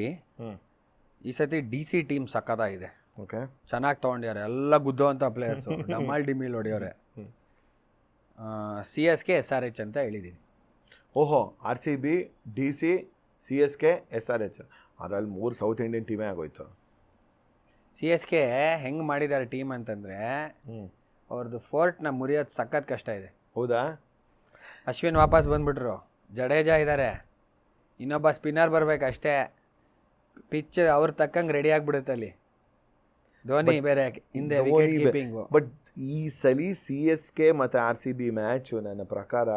ಈ ಸತಿ DC ಟೀಮ್ ಸಕ್ಕತ್ತಾಗಿದೆ. ಓಕೆ, ಚೆನ್ನಾಗಿ ತೊಗೊಂಡ್ಯಾರೆ, ಎಲ್ಲ ಗುದ್ದೋವಂಥ ಪ್ಲೇಯರ್ಸು, ಡಿಮಿಲ್ ಹೊಡೆಯೋರೆ. CSK SRH ಅಂತ ಹೇಳಿದ್ದೀನಿ. ಓಹೋ, RCB, DC, CSK, SRH, ಅದರಲ್ಲಿ 3 ಸೌತ್ ಇಂಡಿಯನ್ ಟೀಮೇ ಆಗೋಯ್ತು. CSK ಹೆಂಗೆ ಮಾಡಿದ್ದಾರೆ ಟೀಮ್ ಅಂತಂದರೆ, ಅವ್ರದ್ದು ಫೋರ್ಟ್ನ ಮುರಿಯೋದು ಸಖತ್ ಕಷ್ಟ ಇದೆ. ಹೌದಾ? ಅಶ್ವಿನ್ ವಾಪಸ್ ಬಂದುಬಿಟ್ರು, ಜಡೇಜಾ ಇದ್ದಾರೆ, ಇನ್ನೊಬ್ಬ ಸ್ಪಿನ್ನರ್ ಬರಬೇಕಷ್ಟೇ, ಪಿಚ್ ಅವ್ರ ತಕ್ಕಂಗೆ ರೆಡಿ ಆಗಿಬಿಡುತ್ತೆ ಅಲ್ಲಿ. ಧೋನಿ ಬೇರೆ ಹಿಂದೆ ವಿಕೆಟ್ ಕೀಪಿಂಗು. ಬಟ್ ಈ ಸಲ CSK ಮತ್ತು RCB ಮ್ಯಾಚು ನನ್ನ ಪ್ರಕಾರ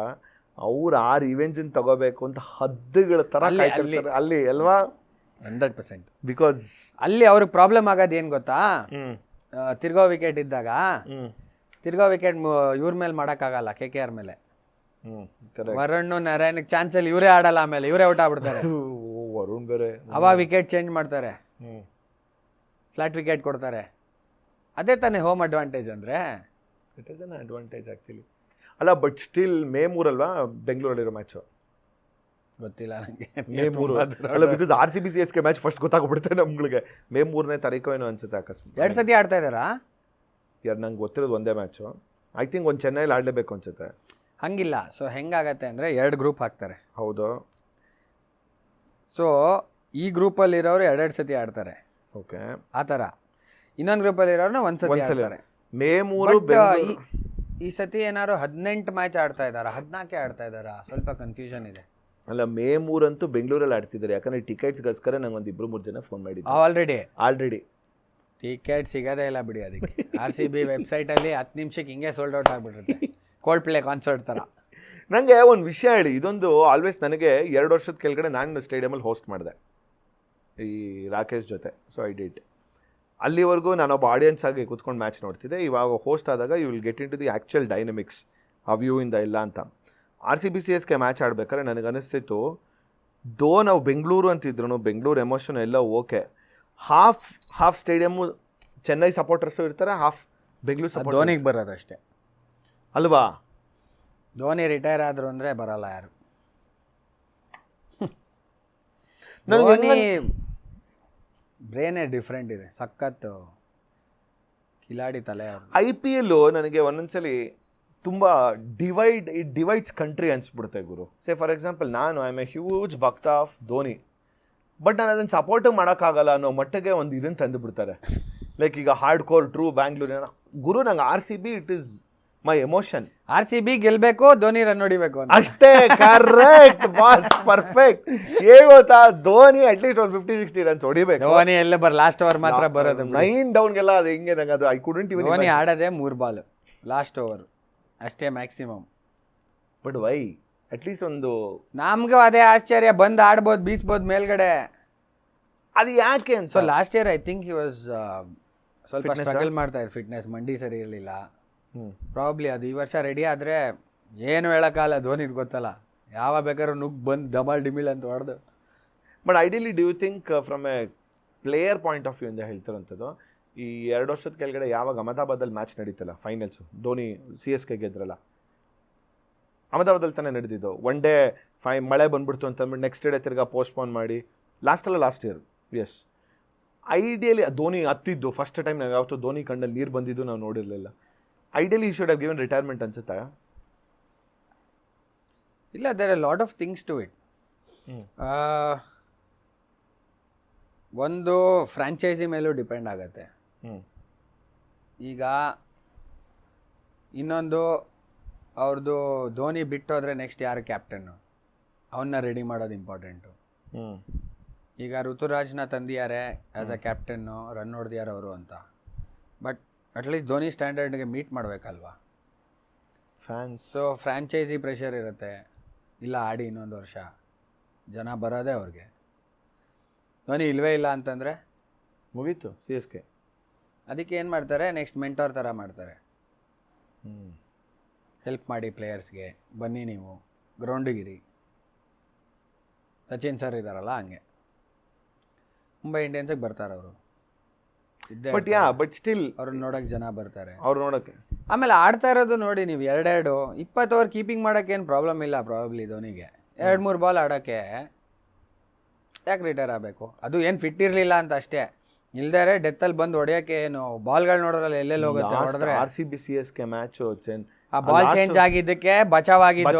ಅವ್ರು ಆ ರಿವೆಂಜನ್ನು ತಗೋಬೇಕು ಅಂತ ಹದ್ದುಗಳ ಥರ ಕಾಯ್ತಿರ್ತಾರೆ ಅಲ್ಲಿ ಅಲ್ವಾ? 100%. ಬಿಕಾಸ್ ಅಲ್ಲಿ ಅವ್ರಿಗೆ ಪ್ರಾಬ್ಲಮ್ ಆಗೋದು ಏನು ಗೊತ್ತಾ, ತಿರ್ಗೋ ವಿಕೆಟ್ ಇದ್ದಾಗ ತಿರ್ಗೋ ವಿಕೆಟ್ ಇವ್ರ ಮೇಲೆ ಮಾಡೋಕ್ಕಾಗಲ್ಲ, KKR ಮೇಲೆ. ವರುಣ್ ನಾರಾಯಣಕ್ಕೆ ಚಾನ್ಸಲ್ಲಿ ಇವರೇ ಆಡಲ್ಲ, ಆಮೇಲೆ ಇವರೇ ಔಟ್ ಆಗ್ಬಿಡ್ತಾರೆ. ವರುಣ್ ಬೇರೆ ಅವಾಗ ವಿಕೆಟ್ ಚೇಂಜ್ ಮಾಡ್ತಾರೆ, ಫ್ಲಾಟ್ ವಿಕೆಟ್ ಕೊಡ್ತಾರೆ. ಅದೇ ತಾನೇ ಹೋಮ್ ಅಡ್ವಾಂಟೇಜ್ ಅಂದರೆ. It is an advantage actually. ಅಲ್ಲ, ಬಟ್ ಸ್ಟಿಲ್ May 3 ಅಲ್ವಾ ಬೆಂಗಳೂರಲ್ಲಿರೋ ಮ್ಯಾಚು? ಗೊತ್ತಿಲ್ಲ ನನಗೆ. May 3 ಅಲ್ಲ, because RCB CSK match first ಗೊತ್ತಾಗ್ಬಿಡುತ್ತೆ ನಮ್ಗಳಿಗೆ. May 3ನೇ ತಾರೀಕು ಏನೋ ಅನ್ಸುತ್ತೆ ಅಕಸ್ಮಾತ್. 2 ಸತಿ ಆಡ್ತಾ ಇದ್ದಾರಾ? ನಂಗೆ ಗೊತ್ತಿರೋದು ಒಂದೇ ಮ್ಯಾಚು. ಐ ಥಿಂಕ್ ಒಂದು ಚೆನ್ನೈಲಿ ಆಡಲೇಬೇಕು ಅನ್ಸುತ್ತೆ. ಹಂಗಿಲ್ಲ. ಸೊ ಹೆಂಗಾಗತ್ತೆ ಅಂದರೆ 2 ಗ್ರೂಪ್ ಹಾಕ್ತಾರೆ. ಹೌದು. ಸೊ ಈ ಗ್ರೂಪಲ್ಲಿರೋರು 2 ಸತಿ ಆಡ್ತಾರೆ. ಓಕೆ, ಆ ಥರ. ಇನ್ನೊಂದು ಗ್ರೂಪಲ್ಲಿರೋರನ್ನ ಒಂದು ಸತಿ ಆಡ್ತಾರೆ. May 3 ಈ ಸತಿ ಏನಾದ್ರು 18 ಮ್ಯಾಚ್ ಆಡ್ತಾ ಇದ್ದಾರಾ, 14 ಆಡ್ತಾ ಇದ್ದಾರಾ? ಸ್ವಲ್ಪ ಕನ್ಫ್ಯೂಷನ್ ಇದೆ. ಅಲ್ಲ, May 3 ಅಂತೂ ಬೆಂಗಳೂರಲ್ಲಿ ಆಡ್ತಿದ್ದಾರೆ. ಯಾಕಂದರೆ ಟಿಕೆಟ್ಸ್ಗೋಸ್ಕರ ನಂಗೆ ಒಂದು 2-3 ಜನ ಫೋನ್ ಮಾಡಿದ್ದಾರೆ ಆಲ್ರೆಡಿ. ಟಿಕೆಟ್ ಸಿಗೋದೇ ಇಲ್ಲ ಬಿಡಿ ಅದಕ್ಕೆ. RCB ವೆಬ್ಸೈಟಲ್ಲಿ 10 ನಿಮಿಷಕ್ಕೆ ಹಿಂಗೆ ಸೋಲ್ಡ್ ಔಟ್ ಆಗಿಬಿಟ್ಟಿರುತ್ತೆ, ಕೋಲ್ಡ್ ಪ್ಲೇ ಕಾನ್ಸರ್ಟ್ ಥರ. ನನಗೆ ಒಂದು ವಿಷಯ ಹೇಳಿ, ಇದೊಂದು ಆಲ್ವೇಸ್ ನನಗೆ 2 ವರ್ಷದ ಕೆಳಗಡೆ ನಾನು ಸ್ಟೇಡಿಯಮಲ್ಲಿ ಹೋಸ್ಟ್ ಮಾಡಿದೆ ಈ ರಾಕೇಶ್ ಜೊತೆ. So I did. ಅಲ್ಲಿವರೆಗೂ ನಾನೊಬ್ಬ ಆಡಿಯನ್ಸ್ ಆಗಿ ಕೂತ್ಕೊಂಡು ಮ್ಯಾಚ್ ನೋಡ್ತಿದ್ದೆ. ಇವಾಗ ಹೋಸ್ಟ್ ಆದಾಗ you will get into the actual dynamics ಆ ವ್ಯೂಯಿಂದ ಇಲ್ಲ ಅಂತ. RCB CSK ಮ್ಯಾಚ್ ಆಡ್ಬೇಕಾದ್ರೆ ನನಗನ್ನಿಸ್ತಿತ್ತು, ದೋ ನಾವು ಬೆಂಗಳೂರು ಅಂತಿದ್ರು, ಬೆಂಗಳೂರು ಎಮೋಷನ್ ಎಲ್ಲ okay, half stadium Chennai supporters ಇರ್ತಾರೆ, ಹಾಫ್ ಬೆಂಗಳೂರು ಸಪೋರ್ಟ್. ಧೋನಿಗೆ ಬರೋದಷ್ಟೇ ಅಲ್ವಾ? ಧೋನಿ ರಿಟೈರ್ ಆದರು ಅಂದರೆ ಬರಲ್ಲ ಯಾರು. ನನಗೆ ಬ್ರೇನೇ ಡಿಫ್ರೆಂಟ್ ಇದೆ, ಸಖತ್ತು ಕಿಲಾಡಿ ತಲೆ. IPL ನನಗೆ ಒಂದೊಂದ್ಸಲಿ ತುಂಬ ಡಿವೈಡ್ಸ್ ಕಂಟ್ರಿ ಅನಿಸ್ಬಿಡುತ್ತೆ ಗುರು. ಸೇ ಫಾರ್ ಎಕ್ಸಾಂಪಲ್, ನಾನು ಐ ಆಮ್ ಎ ಹ್ಯೂಜ್ ಭಕ್ತ ಆಫ್ ಧೋನಿ, ಬಟ್ ನಾನು ಅದನ್ನು ಸಪೋರ್ಟು ಮಾಡೋಕ್ಕಾಗಲ್ಲ ಅನ್ನೋ ಮಟ್ಟಿಗೆ ಒಂದು ಇದನ್ನು ತಂದುಬಿಡ್ತಾರೆ. ಲೈಕ್ ಈಗ ಹಾರ್ಡ್ ಕೋರ್ ಟ್ರೂ ಬ್ಯಾಂಗ್ಳೂರಿನ ಗುರು, ನಂಗೆ RCB it is my emotion. RCB ಗೆಲ್ಬೇಕು, ಧೋನಿ ರನ್ ಹೊಡಿಬೇಕು ಅಂತ. ಅಷ್ಟೇ, ಕರೆಕ್ಟ್ ಬಾಸ್, ಪರ್ಫೆಕ್ಟ್. ಏನ್ ಗೊತ್ತಾ, ಧೋನಿ ಅಟ್ಲೀಸ್ಟ್ ಒಂದು 50-60 ರನ್ಸ್ ಹೊಡಿಬೇಕು. ಧೋನಿ ಎಲ್ಲ ಲಾಸ್ಟ್ ಓವರ್ ಮಾತ್ರ ಬರೋದು. 9 ಡೌನ್ಗೆಲ್ಲ ಅದು ಹಿಂಗೆ ನಂಗೆ ಅದು ಐ ಕುಡಂಟ್ ಇವನ್. ಧೋನಿ ಆಡೋದೇ 3 ಬಾಲ್ ಲಾಸ್ಟ್ ಓವರ್ ಅಷ್ಟೇ ಮ್ಯಾಕ್ಸಿಮಮ್. ಬಟ್ ವೈ ಅಟ್ಲೀಸ್ಟ್ ಒಂದು ನಮ್ಗೂ ಅದೇ ಆಶ್ಚರ್ಯ, ಬಂದು ಆಡ್ಬೋದು, ಬೀಸ್ಬೋದು ಮೇಲ್ಗಡೆ. ಅದು ಯಾಕೆ ಅಂತ. So last year I think he was ಸ್ವಲ್ಪ ಸ್ಟ್ರಗಲ್ ಮಾಡ್ತಾ ಇದ್ರು, ಫಿಟ್ನೆಸ್ ಮಂಡಿ ಸರಿ ಇರಲಿಲ್ಲ ಪ್ರಾಬ್ಲಿ. ಅದು ಈ ವರ್ಷ ರೆಡಿ ಆದರೆ ಏನು ಹೇಳೋಕ್ಕಾಗಲ್ಲ, ಧೋನಿದು ಗೊತ್ತಲ್ಲ, ಯಾವಾಗ ಬೇಕಾದ್ರೂ ಬಂದು ಡಬಲ್ ಡಿಮಿಲ್ ಅಂತ ಹೊಡೆದು. But ideally do think from a player point of view ಇಂದ ಹೇಳ್ತಿರೋಂಥದ್ದು, ಈ 2 ವರ್ಷದ ಕೆಳಗಡೆ ಯಾವಾಗ ಅಹಮದಾಬಾದಲ್ಲಿ ಮ್ಯಾಚ್ ನಡೀತಲ್ಲ ಫೈನಲ್ಸು, ಧೋನಿ CSK ಗೆದ್ರಲ್ಲ, ಅಹಮದಾಬಾದಲ್ಲಿ ತಾನೇ ನಡೆದಿದ್ದು. 1 ಡೇ ಮಳೆ ಬಂದ್ಬಿಡ್ತು ಅಂತಂದ್ಬಿಟ್ಟು ನೆಕ್ಸ್ಟ್ ಡೇ ತಿರ್ಗಾ ಪೋಸ್ಟ್ಪೋನ್ ಮಾಡಿ, last year as ideally Dhoni ಹತ್ತಿದ್ದು ಫಸ್ಟ್ ಟೈಮ್ ನಾವು ಯಾವತ್ತೂ ಧೋನಿ ಕಣ್ಣಲ್ಲಿ ನೀರು ಬಂದಿದ್ದು ನಾವು ನೋಡಿರಲಿಲ್ಲ. ಐಡಿಯಲಿ ಈ ಶುಡ್ ಹ್ಯಾವ್ ಗಿವನ್ ರಿಟೈರ್ಮೆಂಟ್ ಅನ್ಸುತ್ತಾ? ಇಲ್ಲ, there are lot of things to it. ಒಂದು ಫ್ರಾಂಚೈಸಿ ಮೇಲೂ ಡಿಪೆಂಡ್ ಆಗುತ್ತೆ. ಈಗ ಇನ್ನೊಂದು ಅವ್ರದ್ದು ಧೋನಿ ಬಿಟ್ಟು ಹೋದರೆ ನೆಕ್ಸ್ಟ್ ಯಾರು ಕ್ಯಾಪ್ಟನ್ನು, ಅವನ್ನ ರೆಡಿ ಮಾಡೋದು ಇಂಪಾರ್ಟೆಂಟು. ಈಗ ಋತುರಾಜ್ನ ತಂದಿದ್ದಾರೆ ಆ್ಯಸ್ ಅ ಕ್ಯಾಪ್ಟನ್ನು, ರನ್ ಹೊಡೆದಿದ್ದಾರೆ ಅವರು ಅಂತ. ಬಟ್ ಅಟ್ಲೀಸ್ಟ್ ಧೋನಿ ಸ್ಟ್ಯಾಂಡರ್ಡ್ಗೆ ಮೀಟ್ ಮಾಡಬೇಕಲ್ವಾ ಫ್ಯಾನ್ಸ್. ಸೊ ಫ್ರಾಂಚೈಸಿ ಪ್ರೆಷರ್ ಇರುತ್ತೆ, ಇಲ್ಲ ಆಡಿ ಇನ್ನೊಂದು ವರ್ಷ, ಜನ ಬರೋದೇ ಅವ್ರಿಗೆ. ಧೋನಿ ಇಲ್ಲವೇ ಇಲ್ಲ ಅಂತಂದರೆ ಮುಗೀತು CSK. ಅದಕ್ಕೆ ಏನು ಮಾಡ್ತಾರೆ, ನೆಕ್ಸ್ಟ್ ಮೆಂಟೋರ್ ಥರ ಮಾಡ್ತಾರೆ, ಹೆಲ್ಪ್ ಮಾಡಿ ಪ್ಲೇಯರ್ಸ್ಗೆ, ಬನ್ನಿ ನೀವು ಗ್ರೌಂಡಿಗಿರಿ. ಸಚಿನ್ ಸರ್ ಇದ್ದಾರಲ್ಲ ಹಂಗೆ ಮುಂಬೈ ಇಂಡಿಯನ್ಸಿಗೆ ಬರ್ತಾರೆ ಅವರು. ಬಟ್ ಸ್ಟಿಲ್ ಅವ್ರನ್ನ ನೋಡೋಕೆ ಜನ ಬರ್ತಾರೆ, ಅವ್ರು ನೋಡೋಕ್ಕೆ. ಆಮೇಲೆ ಆಡ್ತಾ ಇರೋದು ನೋಡಿ ನೀವು 2-20 ಓವರ್ ಕೀಪಿಂಗ್ ಮಾಡೋಕ್ಕೆ ಏನು ಪ್ರಾಬ್ಲಮ್ ಇಲ್ಲ ಪ್ರಾಬಬ್ಲಿ ಧೋನಿಗೆ. 2-3 ಬಾಲ್ ಆಡೋಕ್ಕೆ ಯಾಕೆ ರಿಟೈರ್ ಆಗಬೇಕು? ಅದು ಏನು ಫಿಟ್ ಇರಲಿಲ್ಲ ಅಂತ ಅಷ್ಟೇ, ಇಲ್ದೇ ಡೆತ್ತಲ್ಲಿ ಬಂದು ಹೊಡೆಯೋಕ್ಕೆ ಏನು ಬಾಲ್ಗಳು ನೋಡೋದ್ರಲ್ಲ ಎಲ್ಲೆಲ್ಲಿ ಹೋಗುತ್ತೆ ಹೊಡೆದ್ರೆ. RCB CSK ಮ್ಯಾಚು ಆ ಬಾಲ್ ಚೇಂಜ್ ಆಗಿದ್ದಕ್ಕೆ ಬಚಾವ್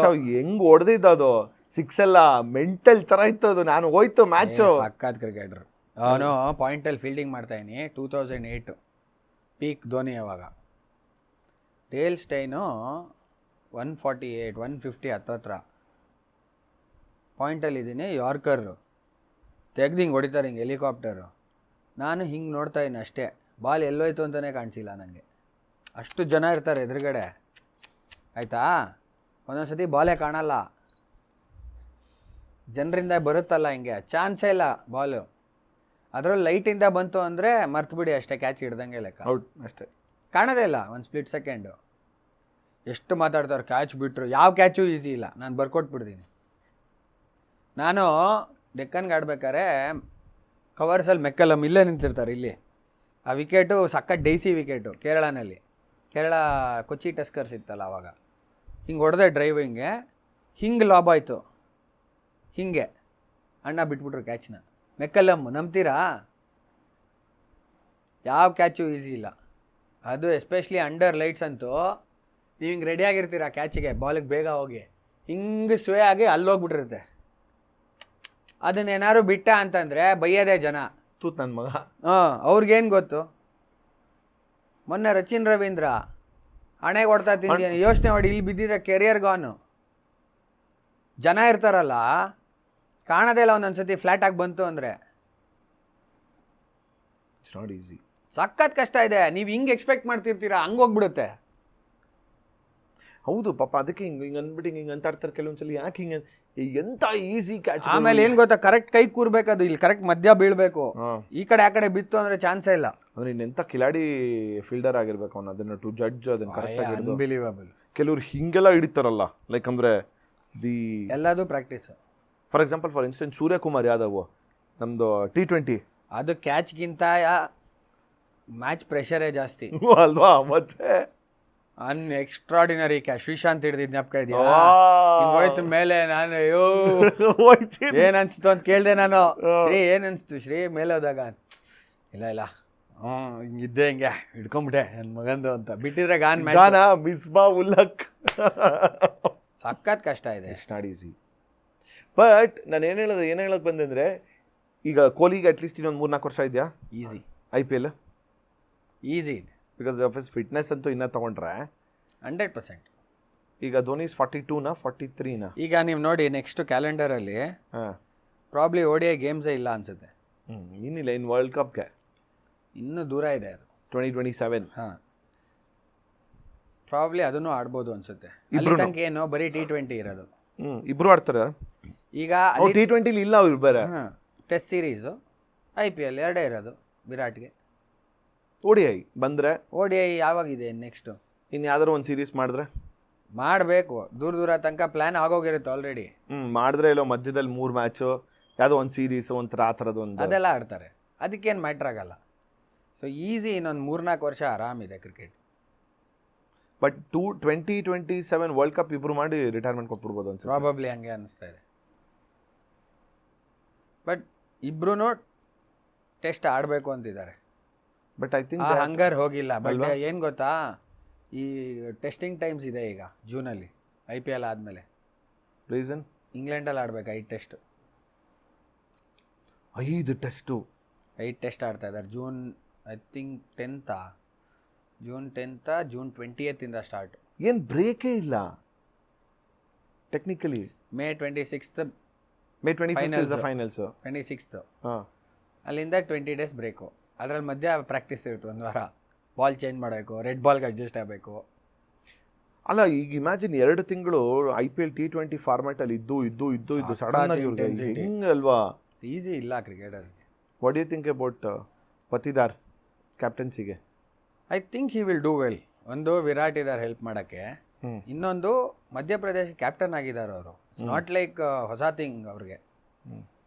ಹೆಂಗ್ ಹೊಡೆದಿದ್ದು ಅದು 6 ಎಲ್ಲ ಮೆಂಟಲ್ ಥರ ಇತ್ತು ಅದು. ನಾನು ಹೋಯ್ತು ಮ್ಯಾಚು. ಸಕ್ಕತ್ ಕ್ರಿಕೆಟರ್ ಅವನು. ಪಾಯಿಂಟಲ್ಲಿ ಫೀಲ್ಡಿಂಗ್ ಮಾಡ್ತಾಯಿನಿ 2008 ಪೀಕ್ ಧೋನಿ. ಅವಾಗ ಡೇಲ್ ಸ್ಟೈನು 148 150 ಹತ್ತತ್ರ ಪಾಯಿಂಟಲ್ಲಿದ್ದೀನಿ. ಯಾರ್ಕರು ತೆಗ್ದು ಹಿಂಗೆ ಹೊಡಿತಾರೆ, ಹಿಂಗೆ ಹೆಲಿಕಾಪ್ಟರು. ನಾನು ಹಿಂಗೆ ನೋಡ್ತಾ ಇದ್ದೀನಿ ಅಷ್ಟೇ, ಬಾಲ್ ಎಲ್ಲೋಯ್ತು ಅಂತಲೇ ಕಾಣಿಸಿಲ್ಲ ನನಗೆ. ಅಷ್ಟು ಜನ ಇರ್ತಾರೆ ಎದುರುಗಡೆ, ಆಯಿತಾ. ಒಂದೊಂದು ಸತಿ ಬಾಲೇ ಕಾಣಲ್ಲ, ಜನರಿಂದ ಬರುತ್ತಲ್ಲ ಹಿಂಗೆ, ಚಾನ್ಸೇ ಇಲ್ಲ ಬಾಲು. ಅದರಲ್ಲಿ ಲೈಟಿಂದ ಬಂತು ಅಂದರೆ ಮರ್ತುಬಿಡಿ ಅಷ್ಟೇ, ಕ್ಯಾಚ್ ಹಿಡ್ದಂಗೆ ಲೆಕ್ಕ. ಔಟ್ ಅಷ್ಟೇ, ಕಾಣೋದೇ ಇಲ್ಲ ಒಂದು ಸ್ಪ್ಲಿಟ್ ಸೆಕೆಂಡು. ಎಷ್ಟು ಮಾತಾಡ್ತಾರೆ ಕ್ಯಾಚ್ ಬಿಟ್ಟರು, ಯಾವ ಕ್ಯಾಚು ಈಸಿ ಇಲ್ಲ. ನಾನು ಬರ್ಕೊಟ್ಬಿಡ್ತೀನಿ. ನಾನು ಡೆಕ್ಕನ್ಗೆ ಆಡ್ಬೇಕಾದ್ರೆ ಕವರ್ಸಲ್ಲಿ ಮೆಕ್ಕಲಮ್ ಇಲ್ಲೇ ನಿಂತಿರ್ತಾರೆ ಇಲ್ಲಿ. ಆ ವಿಕೆಟು ಸಕ್ಕತ್ ಡೈಸಿ ವಿಕೆಟು ಕೇರಳನಲ್ಲಿ, ಕೇರಳ ಕೊಚ್ಚಿ ಟಸ್ಕರ್ಸ್ ಇತ್ತಲ್ಲ ಆವಾಗ. ಹಿಂಗೆ ಹೊಡೆದೆ ಡ್ರೈವಿಂಗೆ, ಹಿಂಗೆ ಲಾಬ್ ಆಯಿತು, ಹಿಂಗೆ ಅಣ್ಣ ಬಿಟ್ಬಿಟ್ರು ಕ್ಯಾಚ್ನ. ಮೆಕ್ಕಲಮ್ ನಂಬ್ತೀರಾ? ಯಾವ ಕ್ಯಾಚು ಈಸಿ ಇಲ್ಲ. ಅದು ಎಸ್ಪೆಷಲಿ ಅಂಡರ್ ಲೈಟ್ಸ್ ಅಂತೂ ನೀವು ಹಿಂಗೆ ರೆಡಿಯಾಗಿರ್ತೀರ ಕ್ಯಾಚಿಗೆ, ಬಾಲಿಗೆ ಬೇಗ ಹೋಗಿ ಹಿಂಗೆ ಸ್ವೇ ಆಗಿ ಅಲ್ಲೋಗ್ಬಿಟ್ಟಿರುತ್ತೆ. ಅದನ್ನೇನಾದ್ರು ಬಿಟ್ಟ ಅಂತಂದರೆ ಬೈಯೋದೇ ಜನ. ತೂತ್ ನನ್ನ ಮಗ. ಅವ್ರಿಗೇನು ಗೊತ್ತು. ಮೊನ್ನೆ ರಚಿನ್ ರವೀಂದ್ರ ಹಣೆಗೆ ಹೊಡ್ತಾ ತಿಂತೀನಿ, ಯೋಚನೆ ಮಾಡಿ ಇಲ್ಲಿ ಬಿದ್ದಿದ್ರೆ ಕೆರಿಯರ್ ಗಾನು. ಜನ ಇರ್ತಾರಲ್ಲ, ಕಾಣೋದೇ ಇಲ್ಲ ಒಂದೊಂದ್ಸತಿ ಫ್ಲ್ಯಾಟ್ ಆಗಿ ಬಂತು ಅಂದರೆ. ಇಟ್ಸ್ ನಾಟ್ ಈಸಿ, ಸಖತ್ ಕಷ್ಟ ಇದೆ. ನೀವು ಹಿಂಗೆ ಎಕ್ಸ್ಪೆಕ್ಟ್ ಮಾಡ್ತಿರ್ತೀರಾ, ಹಂಗೆ ಹೋಗ್ಬಿಡುತ್ತೆ. ಹೌದು ಪಾಪ, ಅದಕ್ಕೆ ಹಿಂಗೆ ಅಂದ್ಬಿಟ್ಟು ಹಿಂಗೆ ಅಂತಾಡ್ತಾರೆ ಕೆಲವೊಂದ್ಸಲಿ. ಯಾಕೆ ಹಿಂಗೆ ಎಂತ ಈಸಿ ಕ್ಯಾಚ್. ಆಮೇಲೆ ಏನು ಗೊತ್ತಾ, ಕರೆಕ್ಟ್ ಕೈ ಕೂರ್ಬೇಕದು, ಇಲ್ಲಿ ಕರೆಕ್ಟ್ ಮಧ್ಯ ಬೀಳಬೇಕು. ಈ ಕಡೆ ಆ ಕಡೆ ಬಿತ್ತು ಅಂದರೆ ಚಾನ್ಸೇ ಇಲ್ಲ. ಅಂದ್ರೆ ಇನ್ನೆಂತ ಕಿಲಾಡಿ ಫೀಲ್ಡರ್ ಆಗಿರ್ಬೇಕು ಅವನು, ಅದನ್ನು ಟು ಜಡ್ಜ್ ಅದನ್ನು ಕರೆಕ್ಟ್ ಆಗಿ. ಅನ್ಬಿಲೀವಬಲ್. ಕೆಲವ್ರು ಹಿಂಗೆಲ್ಲ ಹಿಡಿತಾರಲ್ಲ, ಲೈಕ್ ಅಂದರೆ ಎಲ್ಲದೂ practice. For example, for instance Suryakumar Yadav ನಮ್ಮದು T20, ಅದು ಕ್ಯಾಚ್ಗಿಂತ ಮ್ಯಾಚ್ ಪ್ರೆಷರೇ ಜಾಸ್ತಿ ಅಲ್ವಾ. ಮತ್ತೆ ಎಕ್ಸ್ಟ್ರಾಡಿನರಿ ಕ್ಯಾಚ್ ಶ್ರೀಶಾಂತ್ ಹಿಡಿದಿದ್ದು ಜ್ಞಾಪಕ ಇದೆಯಾ? ಹೋಯ್ತು ಮೇಲೆ. ನಾನು ಅಯ್ಯೋ ಏನ್ ಅನ್ಸ್ತು ಅಂತ ಕೇಳಿದೆ ನಾನು. ಶ್ರೀ ಏನ್ ಅನ್ಸ್ತು ಶ್ರೀ ಮೇಲೆ ಹೋದಾಗ? ಇಲ್ಲ ಹಿಂಗಿದ್ದೆ, ಹಿಂಗೆ ಹಿಡ್ಕೊಂಬಿಟ್ಟೆ ನನ್ನ ಮಗಂದು ಅಂತ ಬಿಟ್ಟಿದ್ರೆ ಗಾನ್ ಮಿಸ್ಬಾ ಉಲ್ಲಕ್. ಸಖತ್ ಕಷ್ಟ ಇದೆ. It's not easy. ಬಟ್ ನಾನು ಏನು ಹೇಳೋಕೆ ಬಂದೆ ಅಂದರೆ, ಈಗ ಕೊಹ್ಲಿಗೆ ಅಟ್ಲೀಸ್ಟ್ ಇನ್ನೊಂದು 3-4 ವರ್ಷ ಇದೆಯಾ ಈಸಿ. IPL ಈಸಿ ಇದೆ ಬಿಕಾಸ್ ಆಫ್ ಹಿಸ್ ಫಿಟ್ನೆಸ್ ಅಂತೂ ಇನ್ನೂ ತೊಗೊಂಡ್ರೆ 100%. ಈಗ ಧೋನಿಸ್ 42ನಾ 43ನಾ? ಈಗ ನೀವು ನೋಡಿ ನೆಕ್ಸ್ಟ್ ಕ್ಯಾಲೆಂಡರಲ್ಲಿ ಹಾಂ, ಪ್ರಾಬ್ಲಿ ODI ಗೇಮ್ಸೇ ಇಲ್ಲ ಅನಿಸುತ್ತೆ. ಇನ್ನಿಲ್ಲ, ಇನ್ನು ವರ್ಲ್ಡ್ ಕಪ್ಗೆ ಇನ್ನೂ ದೂರ ಇದೆ ಅದು. 2027. ಹಾಂ, ಪ್ರಾಬ್ಲಿ ಅದನ್ನು ಆಡ್ಬೋದು ಅನಿಸುತ್ತೆ. ಅಲ್ಲಿ ತನಕ ಏನು ಬರೀ T20 ಇರೋದು. ಇಬ್ರು ಆಡ್ತಾರೆ ಈಗ T20 ಇಲ್ಲ ಅವ್ರು ಬೇರೆ. ಟೆಸ್ಟ್ ಸೀರೀಸು, IPL ಎರಡೇ ಇರೋದು ವಿರಾಟ್ಗೆ. ODI ಬಂದರೆ ODI ಯಾವಾಗಿದೆ ನೆಕ್ಸ್ಟು? ಇನ್ನು ಯಾವ್ದಾರು ಒಂದು ಸೀರೀಸ್ ಮಾಡಿದ್ರೆ ಮಾಡಬೇಕು. ದೂರ ತನಕ ಪ್ಲ್ಯಾನ್ ಆಗೋಗಿರುತ್ತೆ ಆಲ್ರೆಡಿ. ಮಾಡಿದ್ರೆ ಇಲ್ಲೋ ಮಧ್ಯದಲ್ಲಿ 3 ಮ್ಯಾಚು ಯಾವುದೋ ಒಂದು ಸೀರೀಸು ಒಂಥರ ಆ ಥರದ್ದು ಒಂದು ಅದೆಲ್ಲ ಆಡ್ತಾರೆ, ಅದಕ್ಕೇನು ಮ್ಯಾಟ್ರ್ ಆಗಲ್ಲ. ಸೊ ಈಸಿ, ಇನ್ನೊಂದು 3-4 ವರ್ಷ ಆರಾಮಿದೆ ಕ್ರಿಕೆಟ್. ಬಟ್ 2027 ವರ್ಲ್ಡ್ ಕಪ್ ಇಬ್ರು ಮಾಡಿ ರಿಟೈರ್ಮೆಂಟ್ ಕೊಟ್ಬಿಡ್ಬೋದು ಅನ್ಸುತ್ತೆ. ಪ್ರಾಬಬ್ಲಿ ಹಂಗೆ ಅನ್ನಿಸ್ತಾ ಇದೆ. ಬಟ್ ಇಬ್ರು ಟೆಸ್ಟ್ ಆಡಬೇಕು ಅಂತಿದ್ದಾರೆ. ಬಟ್ ಐ ಥಿಂಕ್ ಹಂಗರ್ ಹೋಗಿಲ್ಲ. ಬಟ್ ಏನು ಗೊತ್ತಾ, ಈ ಟೆಸ್ಟಿಂಗ್ ಟೈಮ್ಸ್ ಇದೆ ಈಗ ಜೂನಲ್ಲಿ IPL ಆದಮೇಲೆ. ರೀಸನ್? ಇಂಗ್ಲೆಂಡಲ್ಲಿ ಆಡ್ಬೇಕು 5 ಟೆಸ್ಟ್. 5 ಟೆಸ್ಟು 5 ಟೆಸ್ಟ್ ಆಡ್ತಾ ಇದ್ದಾರೆ. June I think 10th, June 10th, June 20th start. ಏನು ಬ್ರೇಕೇ ಇಲ್ಲ technically. May 26th, May 25th finals. 26th ಹಾಂ, ಅಲ್ಲಿಂದ 20 days ಬ್ರೇಕು. ಅದರಲ್ಲಿ ಮಧ್ಯ ಪ್ರಾಕ್ಟೀಸ್ ಇರುತ್ತೆ 1 ವಾರ. ಬಾಲ್ ಚೇಂಜ್ ಮಾಡಬೇಕು, ರೆಡ್ ಬಾಲ್ಗೆ ಅಡ್ಜಸ್ಟ್ ಆಗಬೇಕು. ಅಲ್ಲ, ಈಗ ಇಮ್ಯಾಜಿನ್ 2 ತಿಂಗಳು IPL T20 ಫಾರ್ಮ್ಯಾಟಲ್ಲಿ ಇದ್ದು ಸಡನ್ ಆಗಿ ಹಿಂಗಲ್ವಾ? ಈಸಿ ಇಲ್ಲ ಕ್ರಿಕೆಟರ್ಸ್ಗೆ. What you think about Patidar ಕ್ಯಾಪ್ಟನ್ಸಿಗೆ? I think he will do well. ಒಂದು ವಿರಾಟ್ ಇದ್ದಾರೆ ಹೆಲ್ಪ್ ಮಾಡೋಕ್ಕೆ, ಇನ್ನೊಂದು ಮಧ್ಯಪ್ರದೇಶ ಕ್ಯಾಪ್ಟನ್ ಆಗಿದ್ದಾರೆ ಅವರು. ಇಟ್ಸ್ ನಾಟ್ ಲೈಕ್ ಹೊಸ ಥಿಂಗ್ ಅವ್ರಿಗೆ.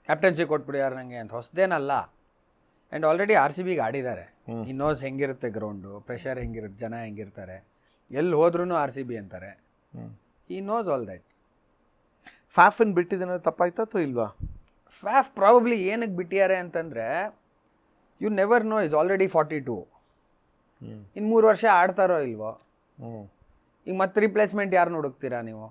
ಕ್ಯಾಪ್ಟನ್ಸಿ ಕೊಟ್ಬಿಡ್ಯಾರ ನನಗೆ ಅಂತ ಹೊಸದೇನಲ್ಲ. ಆ್ಯಂಡ್ ಆಲ್ರೆಡಿ RCBಗೆ ಆಡಿದ್ದಾರೆ. ಈ ನೋಸ್ ಹೆಂಗಿರುತ್ತೆ ಗ್ರೌಂಡು, ಪ್ರೆಷರ್ ಹೆಂಗಿರುತ್ತೆ, ಜನ ಹೆಂಗಿರ್ತಾರೆ, ಎಲ್ಲಿ ಹೋದ್ರೂ RCB ಅಂತಾರೆ. ಈ ನೋಸ್ ಆಲ್ ದಟ್. ಫ್ಯಾಫನ್ ಬಿಟ್ಟಿದ್ದೇನೆ ತಪ್ಪಾಯ್ತಾ ಅಥವಾ ಇಲ್ವಾ? ಫ್ಯಾಫ್ ಪ್ರಾಬಬ್ಲಿ ಏನಕ್ಕೆ ಬಿಟ್ಟಿದ್ದಾರೆ ಅಂತಂದರೆ, you never know, is already 42. ಇನ್ನು 3 ವರ್ಷ ಆಡ್ತಾರೋ ಇಲ್ವೋ. ಈಗ ಮತ್ತೆ ರಿಪ್ಲೇಸ್ಮೆಂಟ್ ಯಾರನ್ನ ಹುಡುಕ್ತೀರಾ ನೀವು?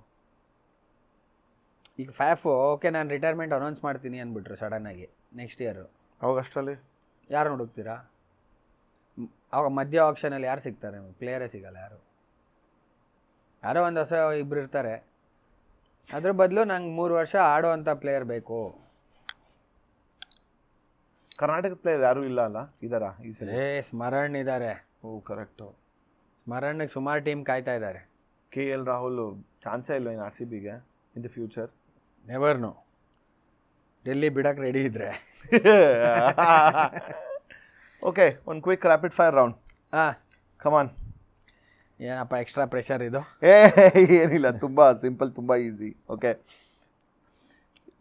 ಈಗ ಫ್ಯಾಫು ಓಕೆ ನಾನು ರಿಟೈರ್ಮೆಂಟ್ ಅನೌನ್ಸ್ ಮಾಡ್ತೀನಿ ಅಂದ್ಬಿಟ್ರು ಸಡನ್ನಾಗಿ ನೆಕ್ಸ್ಟ್ ಇಯರು. ಅವಾಗ ಅಷ್ಟರಲ್ಲಿ ಯಾರು ಹುಡುಕ್ತೀರಾ? ಅವಾಗ ಮಧ್ಯ ಆಪ್ಷನಲ್ಲಿ ಯಾರು ಸಿಗ್ತಾರೆ? ಪ್ಲೇಯರೇ ಸಿಗಲ್ಲ ಯಾರು. ಯಾರೋ ಒಂದು ಹೊಸ ಇಬ್ಬರು ಇರ್ತಾರೆ. ಅದ್ರ ಬದಲು ನಂಗೆ 3 ವರ್ಷ ಆಡೋ ಅಂಥ ಪ್ಲೇಯರ್ ಬೇಕು. ಕರ್ನಾಟಕದ ಪ್ಲೇಯರ್ ಯಾರೂ ಇಲ್ಲ ಅಲ್ಲ, ಇದಾರಾ ಈ ಸಲ? ಸ್ಮರಣ್ ಇದ್ದಾರೆ. ಓ ಕರೆಕ್ಟು. ಸ್ಮರಣ್ಗೆ ಸುಮಾರು ಟೀಮ್ ಕಾಯ್ತಾ ಇದ್ದಾರೆ. KL ರಾಹುಲ್ ಚಾನ್ಸೇ ಇಲ್ಲ ಇನ್ನು RCBಗೆ in the future. Never no. Delhi ಬಿಡಕ್ಕೆ ರೆಡಿ ಇದ್ರೆ. ಓಕೆ, ಒಂದು quick rapid fire round. Come on. ಏನಪ್ಪ ಎಕ್ಸ್ಟ್ರಾ ಪ್ರೆಷರ್ ಇದು? ಏನಿಲ್ಲ, ತುಂಬ ಸಿಂಪಲ್, ತುಂಬ easy. Okay,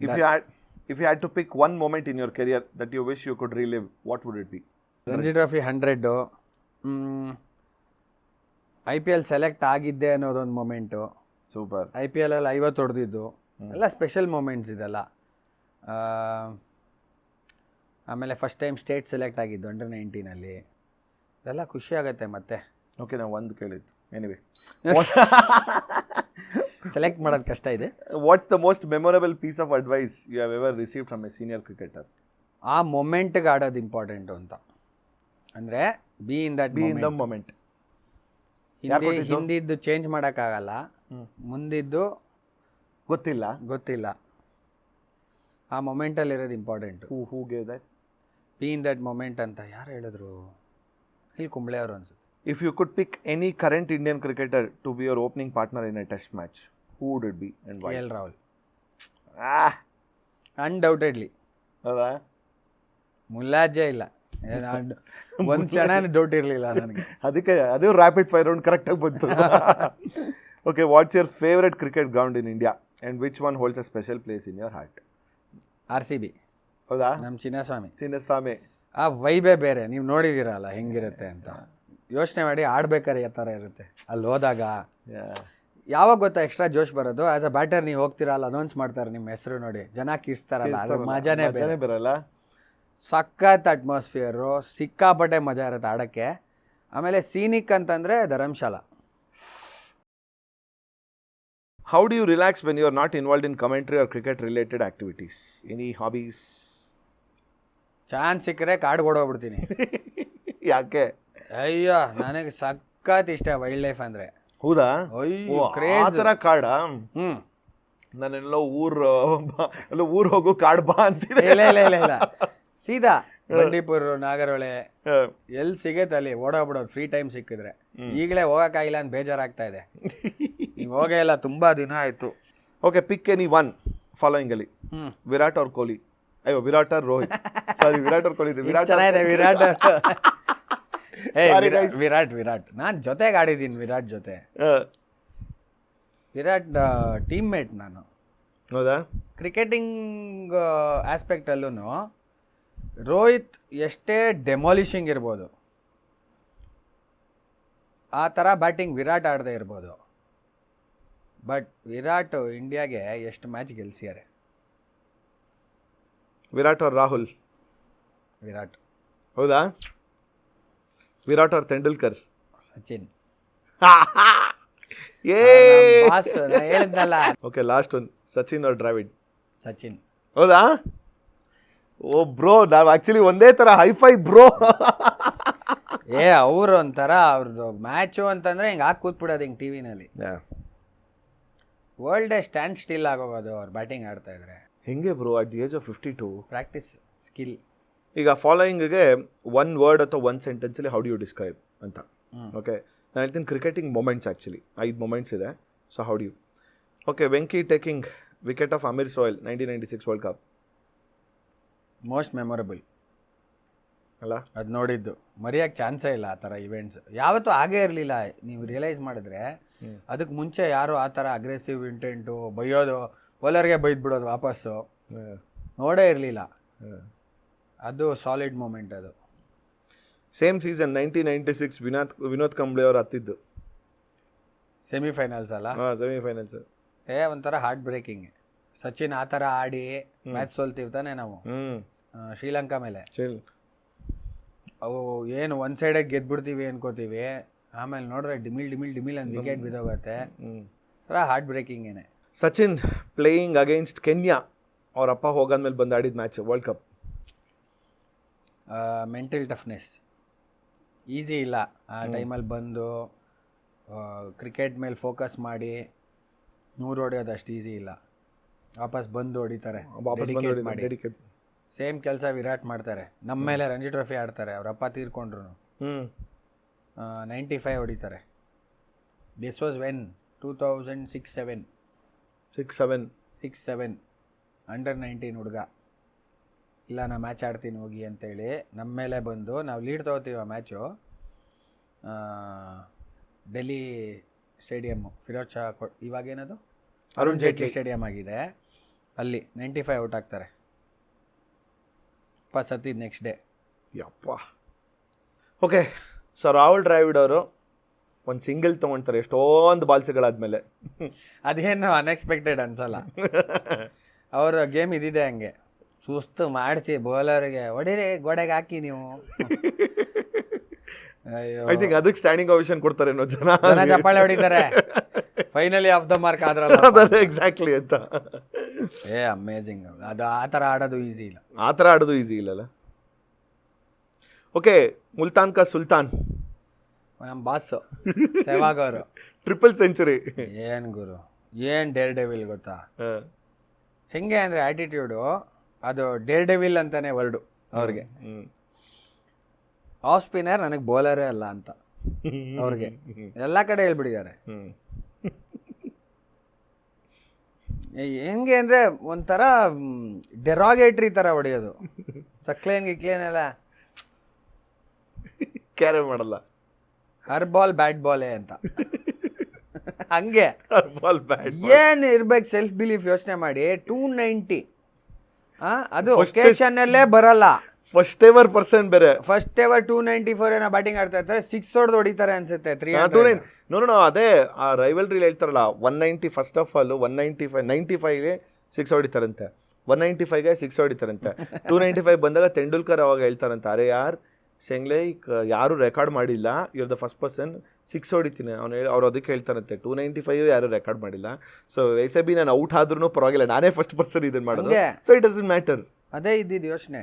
if you had to pick one moment in your career that you wish you could relive, what would it be? Ranji trophy 100, IPL select ಆಗಿದ್ದೆ ಅನ್ನೋದೊಂದು moment. Super. IPL ಅಲ್ಲಿ 50 ಹೊಡೆದಿದ್ದು ಎಲ್ಲ special moments ಇದೆಲ್ಲ. ಆಮೇಲೆ first time state select ಆಗಿದ್ದು under 19 ಇದೆಲ್ಲ ಖುಷಿ ಆಗುತ್ತೆ. ಮತ್ತೆ ಓಕೆ, ನಾವು ಒಂದು ಕೇಳಿದ್ದು ಎನಿವೆ. ಸೆಲೆಕ್ಟ್ ಮಾಡೋದು ಕಷ್ಟ ಇದೆ. What's the most memorable piece of advice you have ever received from a senior cricketer? ಆ ಮೊಮೆಂಟ್ಗೆ ಆಡೋದು ಇಂಪಾರ್ಟೆಂಟು ಅಂತ. ಅಂದರೆ ಬಿ ಇನ್ ದ ಮೊಮೆಂಟ್. ಹಿಂದಿದ್ದು ಚೇಂಜ್ ಮಾಡೋಕ್ಕಾಗಲ್ಲ, ಮುಂದಿದ್ದು ಗೊತ್ತಿಲ್ಲ. ಆ ಮೊಮೆಂಟಲ್ಲಿರೋದು important. Who gave that? Be in that moment ಅಂತ ಯಾರು ಹೇಳಿದ್ರು? ಇಲ್ಲಿ ಕುಂಬ್ಳೆ ಅವರು ಅನ್ಸುತ್ತೆ. If you could pick any current Indian cricketer to be your opening partner in a test match, who would it be and why? KL Rahul. Undoubtedly. ಹೌದಾ? ಮುಲ್ಲಾಜೆ ಇಲ್ಲ, ಒಂದು ಕ್ಷಣ ಡೌಟ್ ಇರಲಿಲ್ಲ ನನಗೆ. ಅದಕ್ಕೆ ಅದು ರ್ಯಾಪಿಡ್ ಫೈರ್ ರೌಂಡ್ ಕರೆಕ್ಟಾಗಿ ಬಂತು. Okay, what's your favourite cricket ground in India and which one holds a special place in your heart? RCB. ಹೌದಾ? ನಮ್ಮ ಚಿನ್ನಸ್ವಾಮಿ. ಆ ವೈಬೇ ಬೇರೆ, ನೀವು ನೋಡಿದ್ದೀರಲ್ಲ ಹೆಂಗಿರುತ್ತೆ ಅಂತ. ಯೋಚನೆ ಮಾಡಿ ಆಡ್ಬೇಕಾದ್ರೆ ಯಾವ ಥರ ಇರುತ್ತೆ ಅಲ್ಲಿ ಹೋದಾಗ. ಯಾವಾಗ ಗೊತ್ತಾ ಎಕ್ಸ್ಟ್ರಾ ಜೋಶ್ ಬರೋದು? ಆ್ಯಸ್ ಅ ಬ್ಯಾಟರ್ ನೀವು ಹೋಗ್ತೀರಲ್ಲ, ಅನೌನ್ಸ್ ಮಾಡ್ತಾರೆ ನಿಮ್ಮ ಹೆಸರು ನೋಡಿ, ಜನ ಕಿರ್ಸ್ತಾರಲ್ಲ, ಅದ್ರ ಮಜಾನೇ ಬರಲ್ಲ. ಸಖತ್ ಅಟ್ಮಾಸ್ಫಿಯರು, ಸಿಕ್ಕಾಪಟ್ಟೆ ಮಜಾ ಇರುತ್ತೆ ಆಡೋಕ್ಕೆ. ಆಮೇಲೆ ಸೀನಿಕ್ ಅಂತಂದರೆ Dharamshala. How do you relax when you are not involved in commentary or cricket related activities? Any hobbies? Chance ಸಿಕ್ಕರೆ ಕಾಡು ಕೊಡೋಗ್ಬಿಡ್ತೀನಿ. ಯಾಕೆ? ಅಯ್ಯೋ, ನನಗೆ ಸಖತ್ ಇಷ್ಟ ವೈಲ್ಡ್ ಲೈಫ್ ಅಂದರೆ. ಹೌದಾ? ಅಯ್ಯೋ, ಓ, ಆ craze. ಥರ ಕಾರ್ಡ? ಹ್ಮ್ ನಾನೆಲ್ಲೋ ಎಲ್ಲ ಊರ್ ಹೋಗು ಕಾರ್ಡ್ ಬಾ ಅಂತಿದೆ. ಇಲ್ಲ ಇಲ್ಲ ಇಲ್ಲ ಇಲ್ಲ, ಸೀದಾ ಬಂಡೀಪುರ, ನಾಗರಹೊಳೆ, ಎಲ್ಲಿ ಸಿಗತ್ತೆ ಅಲ್ಲಿ ಓಡೋಗ್ಬಿಡೋದು ಫ್ರೀ ಟೈಮ್ ಸಿಕ್ಕಿದ್ರೆ. ಈಗಲೇ ಹೋಗಕ್ಕಾಗಿಲ್ಲ ಅಂತ ಬೇಜಾರಾಗ್ತಾ ಇದೆ. ಈಗ ಹೋಗೇ ಇಲ್ಲ, ತುಂಬಾ ದಿನ ಆಯ್ತು. ಓಕೆ, ಪಿಕ್ ಎನಿ ಒನ್ ಫಾಲೋಯಿಂಗ್ ಅಲ್ಲಿ. ವಿರಾಟ್ ಅವ್ರ ಕೊಹ್ಲಿ. ಅಯ್ಯೋ, ವಿರಾಟ್ ಅವ್ರ ರೋಹಿತ್. ಸಾರಿ, ವಿರಾಟ್ ಅವ್ರ ಕೊಹ್ಲಿ. ವಿರಾಟ್ ಚೆನ್ನಾಗಿದೆ ವಿರಾಟ್. ವಿರಾಟ್ ವಿರಾಟ್ ನಾನು ಜೊತೆಗೆ ಆಡಿದ್ದೀನಿ ವಿರಾಟ್ ಜೊತೆ. ವಿರಾಟ್ ಟೀಮ್ ಮೇಟ್ ನಾನು. ಹೌದಾ? ಕ್ರಿಕೆಟಿಂಗ್ ಆಸ್ಪೆಕ್ಟಲ್ಲೂ ರೋಹಿತ್ ಎಷ್ಟೇ ಡೆಮಾಲಿಷಿಂಗ್ ಇರ್ಬೋದು, ಆ ಥರ ಬ್ಯಾಟಿಂಗ್ ವಿರಾಟ್ ಆಡದೇ ಇರ್ಬೋದು. ಬಟ್ ವಿರಾಟ್ ಇಂಡಿಯಾಗೆ ಎಷ್ಟು ಮ್ಯಾಚ್ ಗೆಲ್ಸಿದ್ದಾರೆ. ವಿರಾಟ್ ಅವ್ರ ರಾಹುಲ್. ವಿರಾಟ್. ಹೌದಾ? ವಿರಾಟ್ ಅವ್ರ ತೆಂಡೂಲ್ಕರ್. ಸಚಿನ್. ಹೇಳಿದ್ನಲ್ಲ. Okay, last one. ಸಚಿನ್ ಅವ್ರ ದ್ರಾವಿಡ್. ಸಚಿನ್. ಹೌದಾ? ಓ ಬ್ರೋ, ನಾವು ಆಕ್ಚುಲಿ ಒಂದೇ ತರ ಹೈಫೈ ಬ್ರೋ. ಅವ್ರು ಒಂಥರ ಅವ್ರದ್ದು ಮ್ಯಾಚು ಅಂತಂದ್ರೆ ಹಿಂಗೆ ಹಾಕಿ ಕೂತ್ಬಿಡೋದು ಹಿಂಗೆ ಟಿವಿನಲ್ಲಿ. ವರ್ಲ್ಡೇ ಸ್ಟ್ಯಾಂಡ್ ಸ್ಟಿಲ್ ಆಗೋಗೋದು ಅವ್ರು ಬ್ಯಾಟಿಂಗ್ ಆಡ್ತಾ ಇದ್ರೆ. ಹೆಂಗೆ bro at the age of 52? Practice, skill. ಈಗ ಫಾಲೋಯಿಂಗ್ಗೆ ಒನ್ ವರ್ಡ್ ಅಥವಾ ಒನ್ ಸೆಂಟೆನ್ಸಲ್ಲಿ ಹೌ ಡು ಯು ಡಿಸ್ಕ್ರೈಬ್ ಅಂತ. ಓಕೆ, ನಾನು ಹೇಳ್ತೀನಿ ಕ್ರಿಕೆಟಿಂಗ್ ಮೊಮೆಂಟ್ಸ್. ಆ್ಯಕ್ಚುಲಿ 5 ಮೊಮೆಂಟ್ಸ್ ಇದೆ. So how do you? Okay, Venky taking wicket of Aamir Sohail 1996 World Cup. Most memorable ಅಲ್ಲ? ಅದು ನೋಡಿದ್ದು ಮರೆಯೋಕ್ಕೆ ಚಾನ್ಸೇ ಇಲ್ಲ. ಆ ಥರ ಇವೆಂಟ್ಸ್ ಯಾವತ್ತೂ ಆಗೇ ಇರಲಿಲ್ಲ. ನೀವು ರಿಯಲೈಸ್ ಮಾಡಿದ್ರೆ ಅದಕ್ಕೆ ಮುಂಚೆ ಯಾರು ಆ ಥರ ಅಗ್ರೆಸಿವ್ ಇಂಟೆಂಟು, ಬೈಯೋದು, ಬೌಲರ್ಗೆ ಬೈದ್ಬಿಡೋದು ವಾಪಸ್ಸು ನೋಡೇ ಇರಲಿಲ್ಲ. ಅದು ಸಾಲಿಡ್ ಮೂಮೆಂಟ್. ಅದು ಸೇಮ್ ಸೀಸನ್ 1996 ವಿನೋದ್ ಕಂಬ್ಳಿ ಅವ್ರು ಹತ್ತಿದ್ದು ಸೆಮಿಫೈನಲ್ಸ್ ಅಲ್ಲ? ಸೆಮಿಫೈನಲ್ಸ್. ಒಂಥರ ಹಾರ್ಟ್ ಬ್ರೇಕಿಂಗ್. ಸಚಿನ್ ಆ ಥರ ಆಡಿ ಮ್ಯಾಚ್ ಸೋಲ್ತೀವಿ ತಾನೆ ನಾವು ಶ್ರೀಲಂಕಾ ಮೇಲೆ. ಅವು ಏನು ಒನ್ ಸೈಡಾಗಿ ಗೆದ್ಬಿಡ್ತೀವಿ ಅನ್ಕೋತೀವಿ, ಆಮೇಲೆ ನೋಡ್ರೆ ಡಿಮಿಲ್ ಡಿಮಿಲ್ ಡಿಮಿಲ್ ಅಂತ ವಿಕೆಟ್ ಬಿದ್ದೋಗುತ್ತೆ. ಥರ ಹಾರ್ಟ್ ಬ್ರೇಕಿಂಗ್ ಏನೇ. ಸಚಿನ್ ಪ್ಲೇಯಿಂಗ್ ಅಗೇನ್ಸ್ಟ್ ಕೆನ್ಯಾ, ಅವ್ರ ಅಪ್ಪ ಹೋಗಾದ್ಮೇಲೆ ಬಂದು ಆಡಿದ match world cup. Mental toughness easy ಇಲ್ಲ ಆ ಟೈಮಲ್ಲಿ ಬಂದು ಕ್ರಿಕೆಟ್ ಮೇಲೆ ಫೋಕಸ್ ಮಾಡಿ 100 ಹೊಡೆಯೋದು ಅಷ್ಟು ಈಸಿ ಇಲ್ಲ. ವಾಪಸ್ ಬಂದು ಹೊಡಿತಾರೆ, ಡೆಡಿಕೇಟ್. ಸೇಮ್ ಕೆಲಸ ವಿರಾಟ್ ಮಾಡ್ತಾರೆ. ನಮ್ಮ ಮೇಲೆ ರಂಜಿ ಟ್ರೋಫಿ ಆಡ್ತಾರೆ, ಅವ್ರ ಅಪ್ಪ ತೀರ್ಕೊಂಡ್ರು 95 ಹೊಡಿತಾರೆ. ದಿಸ್ ವಾಸ್ ವೆನ್ 2006-7 ಅಂಡರ್ 19 ಹುಡುಗ. ಇಲ್ಲ ನಾ ಮ್ಯಾಚ್ ಆಡ್ತೀನಿ ಹೋಗಿ ಅಂತೇಳಿ ನಮ್ಮ ಮೇಲೆ ಬಂದು ನಾವು ಲೀಡ್ ತೊಗೋತೀವಿ. ಆ ಮ್ಯಾಚು ಡೆಲ್ಲಿ ಸ್ಟೇಡಿಯಮ್ಮು, ಫಿರೋಜ್ ಶಾ ಇವಾಗೇನದು ಅರುಣ್ ಜೇಟ್ಲಿ ಸ್ಟೇಡಿಯಂ ಆಗಿದೆ. ಅಲ್ಲಿ 95 ಔಟ್ ಆಗ್ತಾರೆ. ಸತ್ತಿದ್ದು ನೆಕ್ಸ್ಟ್ ಡೇ. ಯಪ್ಪ. ಓಕೆ, ಸೊ ರಾಹುಲ್ ದ್ರಾವಿಡ್ ಅವರು ಒಂದು ಸಿಂಗಲ್ ತೊಗೊಳ್ತಾರೆ ಎಷ್ಟೊಂದು ಬಾಲ್ಸ್ಗಳಾದ್ಮೇಲೆ. ಅದೇನು ಅನ್ಎಕ್ಸ್ಪೆಕ್ಟೆಡ್ ಅನ್ಸಲ್ಲ. ಅವ್ರ ಗೇಮ್ ಇದಿದೆ ಹಂಗೆ, ಸುಸ್ತು ಮಾಡಿಸಿ ಬೌಲರ್ಗೆ ಹೊಡೀರಿ, ಗೋಡೆಗೆ ಹಾಕಿ ನೀವು. ಐ ಥಿಂಕ್ ಅದಕ್ಕೆ ಸ್ಟ್ಯಾಂಡಿಂಗ್ ಓವೇಷನ್ ಕೊಡ್ತಾರೆ ಜನ ಚಪ್ಪಾಳೆ ಹೊಡಿತಾರೆ. ಫೈನಲಿ ಆಫ್ ದ ಮಾರ್ಕ್ ಆದ್ರಲ್ಲ. ಎಕ್ಸಾಕ್ಟ್ಲಿ ಅಂತ. ಅಮೇಝಿಂಗ್. ಅದು ಆ ಥರ ಆಡೋದು ಈಸಿ ಇಲ್ಲ. ಆ ಥರ ಆಡೋದು ಈಸಿ ಇಲ್ಲಲ್ಲ. ಓಕೆ, ಮುಲ್ತಾನ್ ಕಾ ಸುಲ್ತಾನ್ ನಮ್ಮ ಬಾಸು ಸೆಹ್ವಾಗ್ ಅವರು ಟ್ರಿಪಲ್ ಸೆಂಚುರಿ. ಏನು ಗುರು, ಏನು ಡೇರ್ ಡೆವಿಲ್ ಗೊತ್ತಾ? ಹೆಂಗೆ ಅಂದರೆ ಆ್ಯಟಿಟ್ಯೂಡು, ಅದು ಡೇರ್ ಡೆವಿಲ್ ಅಂತಾನೆ ವರ್ಡು ಅವ್ರಿಗೆ. ಆಫ್ ಸ್ಪಿನ್ನರ್ ನನಗೆ ಬೌಲರೇ ಅಲ್ಲ ಅಂತ ಅವ್ರಿಗೆ ಎಲ್ಲ ಕಡೆ ಹೇಳ್ಬಿಟ್ಟಿದ್ದಾರೆ. ಹೆಂಗೆ ಅಂದರೆ ಒಂಥರ ಡೆರಾಗೇಟ್ರಿ ಥರ ಹೊಡೆಯೋದು. ಸಕ್ಲೇನ್ ಗಿಕ್ಲೇನೆಲ್ಲ ಕ್ಯಾರೆ ಮಾಡಲ್ಲ. ಹರ್ ಬಾಲ್ ಬ್ಯಾಟ್ ಬಾಲೇ ಅಂತ ಹಂಗೆ. ಏನು ಇರ್ಬೇಕು ಸೆಲ್ಫ್ ಬಿಲೀಫ್ ಯೋಚನೆ ಮಾಡಿ. 290 ಅದು ಒಕೇಶನ್ನಲ್ಲೇ ಬರಲ್ಲ. ಫಸ್ಟ್ ಎವರ್ ಪರ್ಸನ್ ಬೇರೆ. ಫಸ್ಟ್ ಎವರ್ 294 ಏನೋ ಬ್ಯಾಟಿಂಗ್ ಆಡ್ತಾ ಇರ್ತಾರೆ. 6 ಹೊಡಿತಾರೆ ಅನ್ಸುತ್ತೆ. 300 ನೋಡೋಣ. ಅದೇ ಆ ರೈವಲ್ರಿ ಹೇಳ್ತಾರಲ್ಲ, 190 ಫಸ್ಟ್ ಆಫ್ ಆಲ್ 195 95ಗೆ 6 ಹೊಡಿತಾರಂತೆ, 195ಗೆ 6 ಹೊಡಿತಾರಂತೆ. 295 ಬಂದಾಗ ತೆಂಡೂಲ್ಕರ್ ಅವಾಗ ಹೇಳ್ತಾರಂತೆ, ಅರೆ ಯಾರ್ ಶೆಂಗ್ಲೆ ಯಾರು ರೆಕಾರ್ಡ್ ಮಾಡಿಲ್ಲ, ಇವ್ರ ದ ಫಸ್ಟ್ ಪರ್ಸನ್ 6 ಹೊಡಿತೀನಿ ಅವ್ರು ಅದಕ್ಕೆ ಹೇಳ್ತಾರಂತೆ. 295 ಯಾರು ರೆಕಾರ್ಡ್ ಮಾಡಿಲ್ಲ. ಸೊ ವೈಸೆ ಬಿ ನಾನು ಔಟ್ ಆದ್ರೂ ಪರವಾಗಿಲ್ಲ, ನಾನೇ ಫಸ್ಟ್ ಪರ್ಸನ್ ಇದನ್ನು ಮಾಡೋದು. So it doesn't matter. ಅದೇ ಇದ್ದಿದ್ದು ಯೋಚನೆ.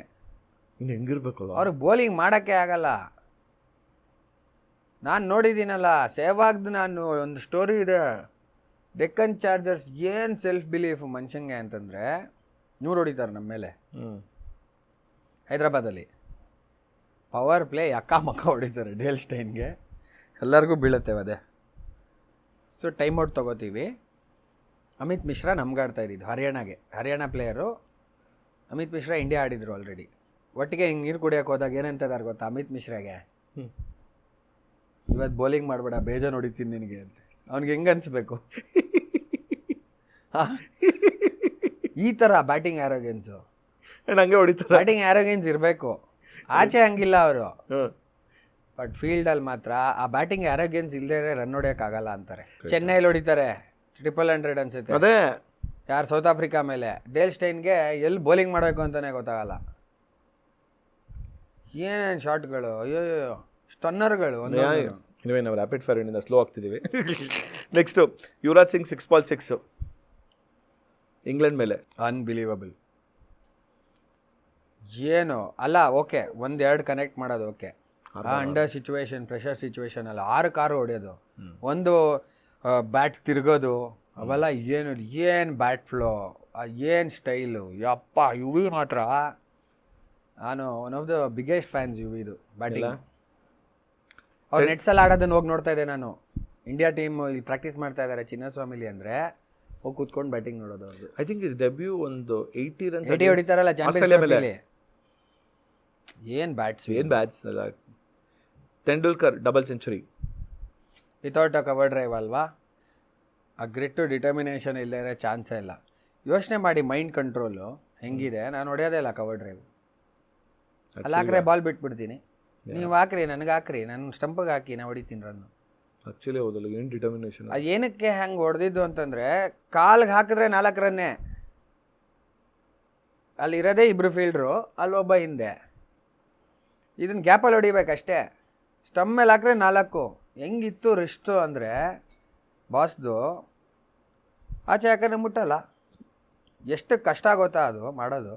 ಇನ್ನು ಹೆಂಗಿರ್ಬೇಕಲ್ಲ, ಅವ್ರಿಗೆ ಬೌಲಿಂಗ್ ಮಾಡೋಕ್ಕೆ ಆಗಲ್ಲ. ನಾನು ನೋಡಿದ್ದೀನಲ್ಲ ಸೇವಾಗ್ದು. ನಾನು ಒಂದು ಸ್ಟೋರಿ ಇದೆ, ಡೆಕ್ಕನ್ ಚಾರ್ಜರ್ಸ್ ಏನು ಸೆಲ್ಫ್ ಬಿಲೀಫ್ ಮನುಷ್ಯಂಗೆ ಅಂತಂದರೆ 100 ಹೊಡಿತಾರೆ ನಮ್ಮ ಮೇಲೆ ಹೈದ್ರಾಬಾದಲ್ಲಿ. ಪವರ್ ಪ್ಲೇ ಮಕ್ಕ ಹೊಡಿತಾರೆ ಡೇಲ್ ಸ್ಟೈನ್ಗೆ, ಎಲ್ಲರಿಗೂ ಬೀಳುತ್ತೇವೆ ಅದೇ. ಸೊ ಟೈಮ್ ಔಟ್ ತೊಗೋತೀವಿ. ಅಮಿತ್ ಮಿಶ್ರಾ ನಮ್ಗೆ ಆಡ್ತಾ ಇದ್ದಿದ್ದು ಹರಿಯಾಣ ಪ್ಲೇಯರು. ಅಮಿತ್ ಮಿಶ್ರಾ ಇಂಡಿಯಾ ಆಡಿದ್ರು ಆಲ್ರೆಡಿ. ಒಟ್ಟಿಗೆ ಹಿಂಗೆ ನೀರು ಕುಡಿಯೋಕೆ ಹೋದಾಗ ಏನಂತಿದ್ದಾರೆ ಗೊತ್ತಾ ಅಮಿತ್ ಮಿಶ್ರಾಗೆ, ಇವತ್ತು ಬೌಲಿಂಗ್ ಮಾಡಬೇಡ ಬೇಜಾರು ಹೊಡಿತೀನಿ ನಿನಗೆ ಅಂತ. ಅವ್ನಿಗೆ ಹೆಂಗೆ ಅನಿಸ್ಬೇಕು? ಈ ಥರ ಬ್ಯಾಟಿಂಗ್ ಆ್ಯರೋಗೆನ್ಸು, ಹಂಗೆ ಹೊಡಿತಾರೆ. ಬ್ಯಾಟಿಂಗ್ ಆ್ಯರೋಗೆನ್ಸ್ ಇರಬೇಕು. ಆಚೆ ಹಂಗಿಲ್ಲ ಅವರು, ಬಟ್ ಫೀಲ್ಡಲ್ಲಿ ಮಾತ್ರ ಆ ಬ್ಯಾಟಿಂಗ್ ಆ್ಯರೋಗೆನ್ಸ್ ಇಲ್ಲದೇ ರನ್ ಹೊಡಿಯೋಕ್ಕಾಗಲ್ಲ ಅಂತಾರೆ. ಚೆನ್ನೈಲಿ ಹೊಡಿತಾರೆ 300 ಅನ್ಸುತ್ತೆ, ಅದೇ ಯಾರು ಸೌತ್ ಆಫ್ರಿಕಾ ಮೇಲೆ. ಡೇಲ್ ಸ್ಟೈನ್ಗೆ ಎಲ್ಲಿ ಬೌಲಿಂಗ್ ಮಾಡಬೇಕು ಅಂತಲೇ ಗೊತ್ತಾಗಲ್ಲ. ಏನೇನು ಶಾಟ್ಗಳು, ಅಯ್ಯೋ ಸ್ಟನ್ನರ್ಗಳು. ಇನ್ವೇ ನಾವು ರ್ಯಾಪಿಡ್ ಫೈರಿಂದ ಸ್ಲೋ ಆಗ್ತಿದ್ದೀವಿ. Next Yuvraj Singh 6 ball 6 England ಮೇಲೆ. ಅನ್ಬಿಲೀವಬಲ್. ಏನು ಅಲ್ಲ, ಓಕೆ 1-2 ಕನೆಕ್ಟ್ ಮಾಡೋದು ಓಕೆ, ಆ ಅಂಡರ್ ಸಿಚುವೇಶನ್ ಪ್ರೆಷರ್ ಸಿಚುವೇಶನ್ ಅಲ್ಲ 6 ಕಾರು ಹೊಡೆಯೋದು, ಒಂದು ಬ್ಯಾಟ್ ತಿರುಗೋದು, ಅವೆಲ್ಲ ಏನು ಬ್ಯಾಟ್ ಫ್ಲೋ, ಏನು ಸ್ಟೈಲು, ಯಪ್ಪ. ಯುವಿ ಮಾತ್ರ ನಾನು one of the biggest fans ಯುವಿದು ಬ್ಯಾಟಿಂಗ್. ಅವ್ರು ನೆಟ್ಸಲ್ಲಿ ಆಡೋದನ್ನು ಹೋಗಿ ನೋಡ್ತಾ ಇದ್ದೆ ನಾನು. ಇಂಡಿಯಾ ಟೀಮ್ ಇಲ್ಲಿ ಪ್ರಾಕ್ಟೀಸ್ ಮಾಡ್ತಾ ಇದ್ದಾರೆ ಚಿನ್ನಸ್ವಾಮಿಲಿ ಅಂದರೆ ಹೋಗಿ ಕೂತ್ಕೊಂಡು ಬ್ಯಾಟಿಂಗ್ ನೋಡೋದು ಅವ್ರದ್ದು. ಐ ಥಿಂಕ್ ಇಸ್ ಡೆಬ್ಯೂ ಒಂದು 80 ರನ್ಸ್ ಹೊಡಿತಾರಲ್ಲ ಚಾಂಪಿಯನ್ಸ್. ಏನು ಬ್ಯಾಟ್ಸ್ ಅಲ್ಲ. Tendulkar double century without a cover drive ಅಲ್ವಾ. ಆ ಗ್ರಿಟ್ಟು ಡಿಟರ್ಮಿನೇಷನ್ ಇಲ್ಲದೇ ಚಾನ್ಸೇ ಇಲ್ಲ. ಯೋಚನೆ ಮಾಡಿ ಮೈಂಡ್ ಕಂಟ್ರೋಲು ಹೆಂಗಿದೆ. ನಾನು ಹೊಡೆಯೋದೇ ಇಲ್ಲ ಕವರ್ ಡ್ರೈವ್. ಅಲ್ಲಿ ಹಾಕ್ರೆ ಬಾಲ್ ಬಿಟ್ಬಿಡ್ತೀನಿ, ನೀವು ಹಾಕ್ರಿ ನನಗೆ ಹಾಕ್ರಿ, ನಾನು ಸ್ಟಂಪಿಗೆ ಹಾಕಿ ನಾನು ಹೊಡಿತೀನಿ ರನ್ನು. ಆ್ಯಕ್ಚುಲಿ ಹೌದಲ್ಲ, ಏನು ಡಿಟರ್ಮಿನೇಷನ್. ಅದು ಏನಕ್ಕೆ ಹೆಂಗೆ ಹೊಡೆದಿದ್ದು ಅಂತಂದರೆ ಕಾಲ್ಗೆ ಹಾಕಿದ್ರೆ 4 ರನ್ನೇ. ಅಲ್ಲಿರೋದೇ 2 ಫೀಲ್ಡ್ರು, ಅಲ್ಲೊಬ್ಬ ಹಿಂದೆ. ಇದನ್ನು ಗ್ಯಾಪಲ್ಲಿ ಹೊಡಿಬೇಕಷ್ಟೇ. ಸ್ಟಂಪ್ ಮೇಲೆ ಹಾಕಿದ್ರೆ 4. ಹೆಂಗಿತ್ತು ರಿಸ್ಟು ಅಂದರೆ ಬಾಸ್ದು, ಆಚೆ ಹಾಕಿದ್ರೆ ಮುಟ್ಟಲ್ಲ. ಎಷ್ಟು ಕಷ್ಟ ಗೊತ್ತಾ ಅದು ಮಾಡೋದು.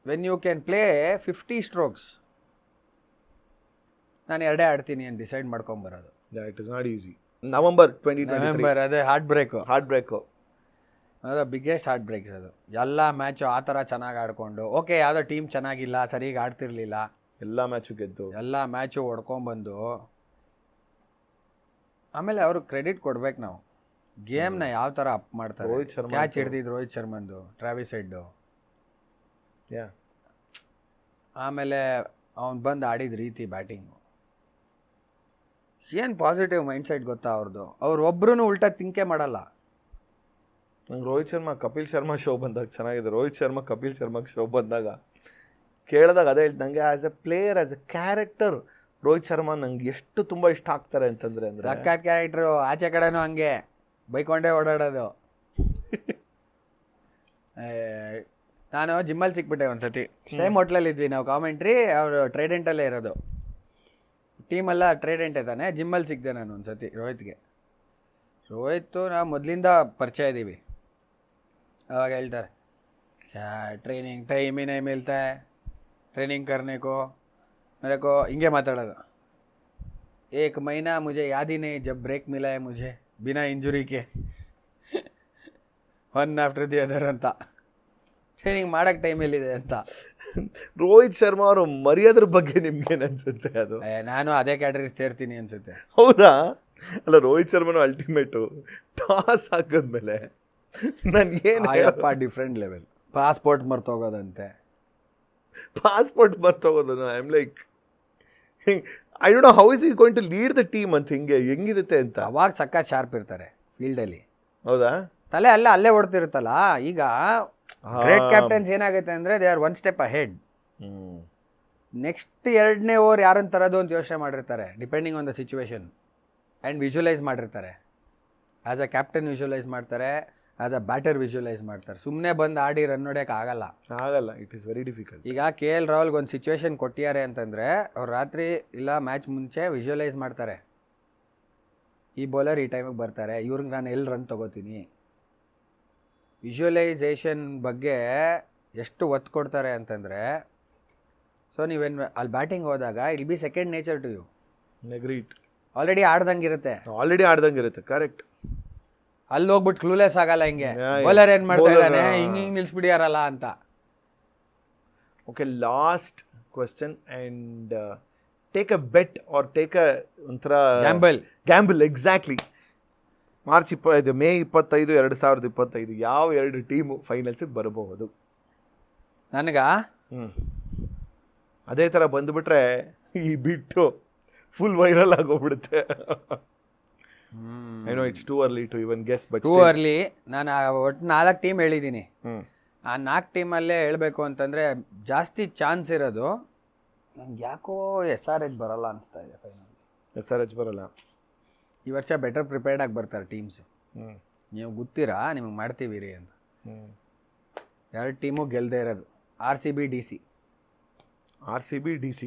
When you can play 50 strokes, ನಾನು 2 ಆಡ್ತೀನಿ ಅಂತ ಡಿಸೈಡ್ ಮಾಡ್ಕೊಂಬರೋದು. It is not easy. November 2023 ಅದೇ ಹಾರ್ಟ್ ಬ್ರೇಕು ಅದು ಬಿಗ್ಗೆಸ್ಟ್ ಹಾರ್ಟ್ ಬ್ರೇಕ್ಸ್. ಅದು ಎಲ್ಲ ಮ್ಯಾಚು ಆ ಥರ ಚೆನ್ನಾಗಿ ಆಡಿಕೊಂಡು, ಓಕೆ ಯಾವುದೋ ಟೀಮ್ ಚೆನ್ನಾಗಿಲ್ಲ, ಸರಿಯಾಗಿ ಆಡ್ತಿರ್ಲಿಲ್ಲ, ಎಲ್ಲ ಮ್ಯಾಚು ಗೆದ್ದು ಎಲ್ಲ ಮ್ಯಾಚು ಹೊಡ್ಕೊಂಬಂದು ಆಮೇಲೆ ಅವ್ರಿಗೆ ಕ್ರೆಡಿಟ್ ಕೊಡ್ಬೇಕು ನಾವು. ಗೇಮ್ನ ಯಾವ ಥರ ಅಪ್ ಮಾಡ್ತಾರೆ. ಕ್ಯಾಚ್ ಹಿಡ್ದಿದ್ದು ರೋಹಿತ್ ಶರ್ಮಂದು, ಟ್ರಾವಿಸ್ ಹೆಡ್ಡು, ಆಮೇಲೆ ಅವ್ನು ಬಂದು ಆಡಿದ ರೀತಿ ಬ್ಯಾಟಿಂಗು, ಏನು ಪಾಸಿಟಿವ್ ಮೈಂಡ್ಸೆಟ್ ಗೊತ್ತಾ ಅವ್ರದ್ದು. ಅವ್ರು ಒಬ್ರು ಉಲ್ಟಾ ತಿಂಕೆ ಮಾಡಲ್ಲ. ನಂಗೆ ರೋಹಿತ್ ಶರ್ಮಾ ಕಪಿಲ್ ಶರ್ಮಾ ಶೋ ಬಂದಾಗ ಚೆನ್ನಾಗಿದೆ. ರೋಹಿತ್ ಶರ್ಮಾ ಕಪಿಲ್ ಶರ್ಮಾಗೆ ಶೋ ಬಂದಾಗ ಕೇಳಿದಾಗ ಅದೇ ಹೇಳ್ತು, ನನಗೆ as A player as A character Rohit Sharma ನಂಗೆ ಎಷ್ಟು ತುಂಬ ಇಷ್ಟ ಆಗ್ತಾರೆ ಅಂತಂದರೆ ರಕ್ಕಾದ ಕ್ಯಾರೆಕ್ಟ್ರು. ಆಚೆ ಕಡೆನೂ ಹಂಗೆ ಬೈಕೊಂಡೇ ಓಡಾಡೋದು. ನಾನು ಜಿಮ್ಮಲ್ಲಿ ಸಿಕ್ಬಿಟ್ಟೆ ಒಂದು ಸತಿ. ಸೇಮ್ ಹೋಟ್ಲಲ್ಲಿ ಇದ್ವಿ ನಾವು, ಕಾಮೆಂಟ್ರಿ ಅವರು ಟ್ರೈಡೆಂಟಲ್ಲೇ ಇರೋದು, ಟೀಮೆಲ್ಲ ಟ್ರೈಡೆಂಟ್ ಇದ್ದಾನೆ. ಜಿಮ್ಮಲ್ಲಿ ಸಿಕ್ಕಿದೆ ನಾನು ಒಂದು ಸತಿ ರೋಹಿತ್ಗೆ. ನಾವು ಮೊದಲಿಂದ ಪರಿಚಯ ಇದ್ದೀವಿ. ಅವಾಗ ಹೇಳ್ತಾರೆ, ಟ್ರೈನಿಂಗ್ ಟೈಮ್ ही नहीं मिलता है, ट्रेनिंग करने को मेरे को ಹಿಂಗೆ ಮಾತಾಡೋದು. 1 महीना मुझे याद ही नहीं जब ब्रेक मिला है मुझे बिना इंजुरी के, ಒನ್ ಆಫ್ಟರ್ ದಿ ಅದರ್ ಅಂತ. ಟ್ರೈನಿಂಗ್ ಮಾಡೋಕ್ಕೆ ಟೈಮ್ ಎಲ್ಲಿದೆ ಅಂತ. ರೋಹಿತ್ ಶರ್ಮಾ ಅವರು ಮರ್ಯಾದ್ರ ಬಗ್ಗೆ ನಿಮ್ಗೇನು ಅನ್ಸುತ್ತೆ? ಅದು ನಾನು ಅದೇ ಕ್ಯಾಟಗರಿ ಸೇರ್ತೀನಿ ಅನ್ಸುತ್ತೆ. ಹೌದಾ? ಅಲ್ಲ, ರೋಹಿತ್ ಶರ್ಮನು ಅಲ್ಟಿಮೇಟು ಟಾಸ್ ಹಾಕಿದ್ಮೇಲೆ ನಾನು ಏನು ಅಯ್ಯಪ್ಪ ಡಿಫ್ರೆಂಟ್ ಲೆವೆಲ್. ಪಾಸ್ಪೋರ್ಟ್ ಮರ್ತೋಗೋದಂತೆ. ಪಾಸ್ಪೋರ್ಟ್ ಮರ್ತೋಗೋದು. I am like, I don't know how is he going to lead the team ಅಂತ. ಹೆಂಗಿರುತ್ತೆ ಅಂತ. ಅವಾಗ ಸಕ್ಕ ಶಾರ್ಪ್ ಇರ್ತಾರೆ ಫೀಲ್ಡಲ್ಲಿ. ಹೌದಾ? ತಲೆ ಅಲ್ಲೇ ಓಡ್ತಿರುತ್ತಲ್ಲ. ಈಗ ಗ್ರೇಟ್ ಕ್ಯಾಪ್ಟನ್ಸ್ ಏನಾಗುತ್ತೆ ಅಂದರೆ they are 1 step ahead. Next 2ನೇ ಓವರ್ ಯಾರನ್ನು ತರೋದು ಅಂತ ಯೋಚನೆ ಮಾಡಿರ್ತಾರೆ, depending on the situation, and visualise ಮಾಡಿರ್ತಾರೆ. ಆ್ಯಸ್ ಅ ಕ್ಯಾಪ್ಟನ್ ವಿಜುವಲೈಸ್ ಮಾಡ್ತಾರೆ, ಆ್ಯಸ್ ಅ ಬ್ಯಾಟರ್ ವಿಜುವಲೈಸ್ ಮಾಡ್ತಾರೆ. ಸುಮ್ಮನೆ ಬಂದು ಆಡಿ ರನ್ ಹೊಡ್ಯೋಕೆ ಆಗಲ್ಲ. It is very difficult. ಈಗ KL ರಾಹುಲ್ಗೆ ಒಂದು ಸಿಚುವೇಶನ್ ಕೊಟ್ಟಿದ್ದಾರೆ ಅಂತಂದರೆ ಅವ್ರು ರಾತ್ರಿ ಇಲ್ಲ ಮ್ಯಾಚ್ ಮುಂಚೆ ವಿಜುವಲೈಸ್ ಮಾಡ್ತಾರೆ. ಈ ಬೌಲರ್ ಈ ಟೈಮಿಗೆ ಬರ್ತಾರೆ, ಇವ್ರಿಗೆ ನಾನು ಎಲ್ಲಿ ರನ್ ತೊಗೋತೀನಿ. ವಿಜುವಲೈಸೇಷನ್ ಬಗ್ಗೆ ಎಷ್ಟು ಒತ್ತು ಕೊಡ್ತಾರೆ ಅಂತಂದರೆ ಸೊ ನೀವೇನು ಅಲ್ಲಿ ಬ್ಯಾಟಿಂಗ್ ಹೋದಾಗ it be second nature to you. Agreed. Already ಆಡ್ದಂಗಿರುತ್ತೆ. ಕರೆಕ್ಟ್. ಅಲ್ಲಿ ಹೋಗ್ಬಿಟ್ಟು ಕ್ಲೂಲೆಸ್ ಆಗಲ್ಲ ಹಿಂಗೆ ಬೌಲರ್ ಏನು ಮಾಡ್ತಾ ಇದ್ದಾನೆ ಹಿಂಗೆ ನಿಲ್ಸ್ಬಿಡಿಯಾರಲ್ಲ ಅಂತ. Okay, last question and take a bet or take a ಒಂಥರ ಗ್ಯಾಂಬಲ್. ಎಕ್ಸಾಕ್ಟ್ಲಿ. ಮೇ 25, 2025 ಯಾವ 2 ಟೀಮು ಫೈನಲ್ಸಿಗೆ ಬರಬಹುದು? ನನಗೆ ಅದೇ ಥರ ಬಂದುಬಿಟ್ರೆ ಈ ಬಿಟ್ಟು ಫುಲ್ ವೈರಲ್ ಆಗೋಗ್ಬಿಡುತ್ತೆ. I know it's too early to even guess, but too early. ನಾನು ಒಟ್ಟು 4 ಟೀಮ್ ಹೇಳಿದ್ದೀನಿ. ಆ 4 ಟೀಮಲ್ಲೇ ಹೇಳಬೇಕು ಅಂತಂದರೆ ಜಾಸ್ತಿ ಚಾನ್ಸ್ ಇರೋದು ನಂಗೆ ಯಾಕೋ SRH ಬರಲ್ಲ ಅನಿಸ್ತಾ ಇದೆ ಫೈನಲ್. SRH ಬರಲ್ಲ ಈ ವರ್ಷ ಬೆಟರ್ ಪ್ರಿಪೇರ್ಡ್ ಆಗಿ ಬರ್ತಾರೆ ಟೀಮ್ಸ್. ನೀವು ಗೊತ್ತೀರಾ ನಿಮಗೆ ಮಾಡ್ತೀವಿ ರೀ ಅಂತ. 2 ಟೀಮು ಗೆಲ್ಲದೆ ಇರೋದು RCB DC.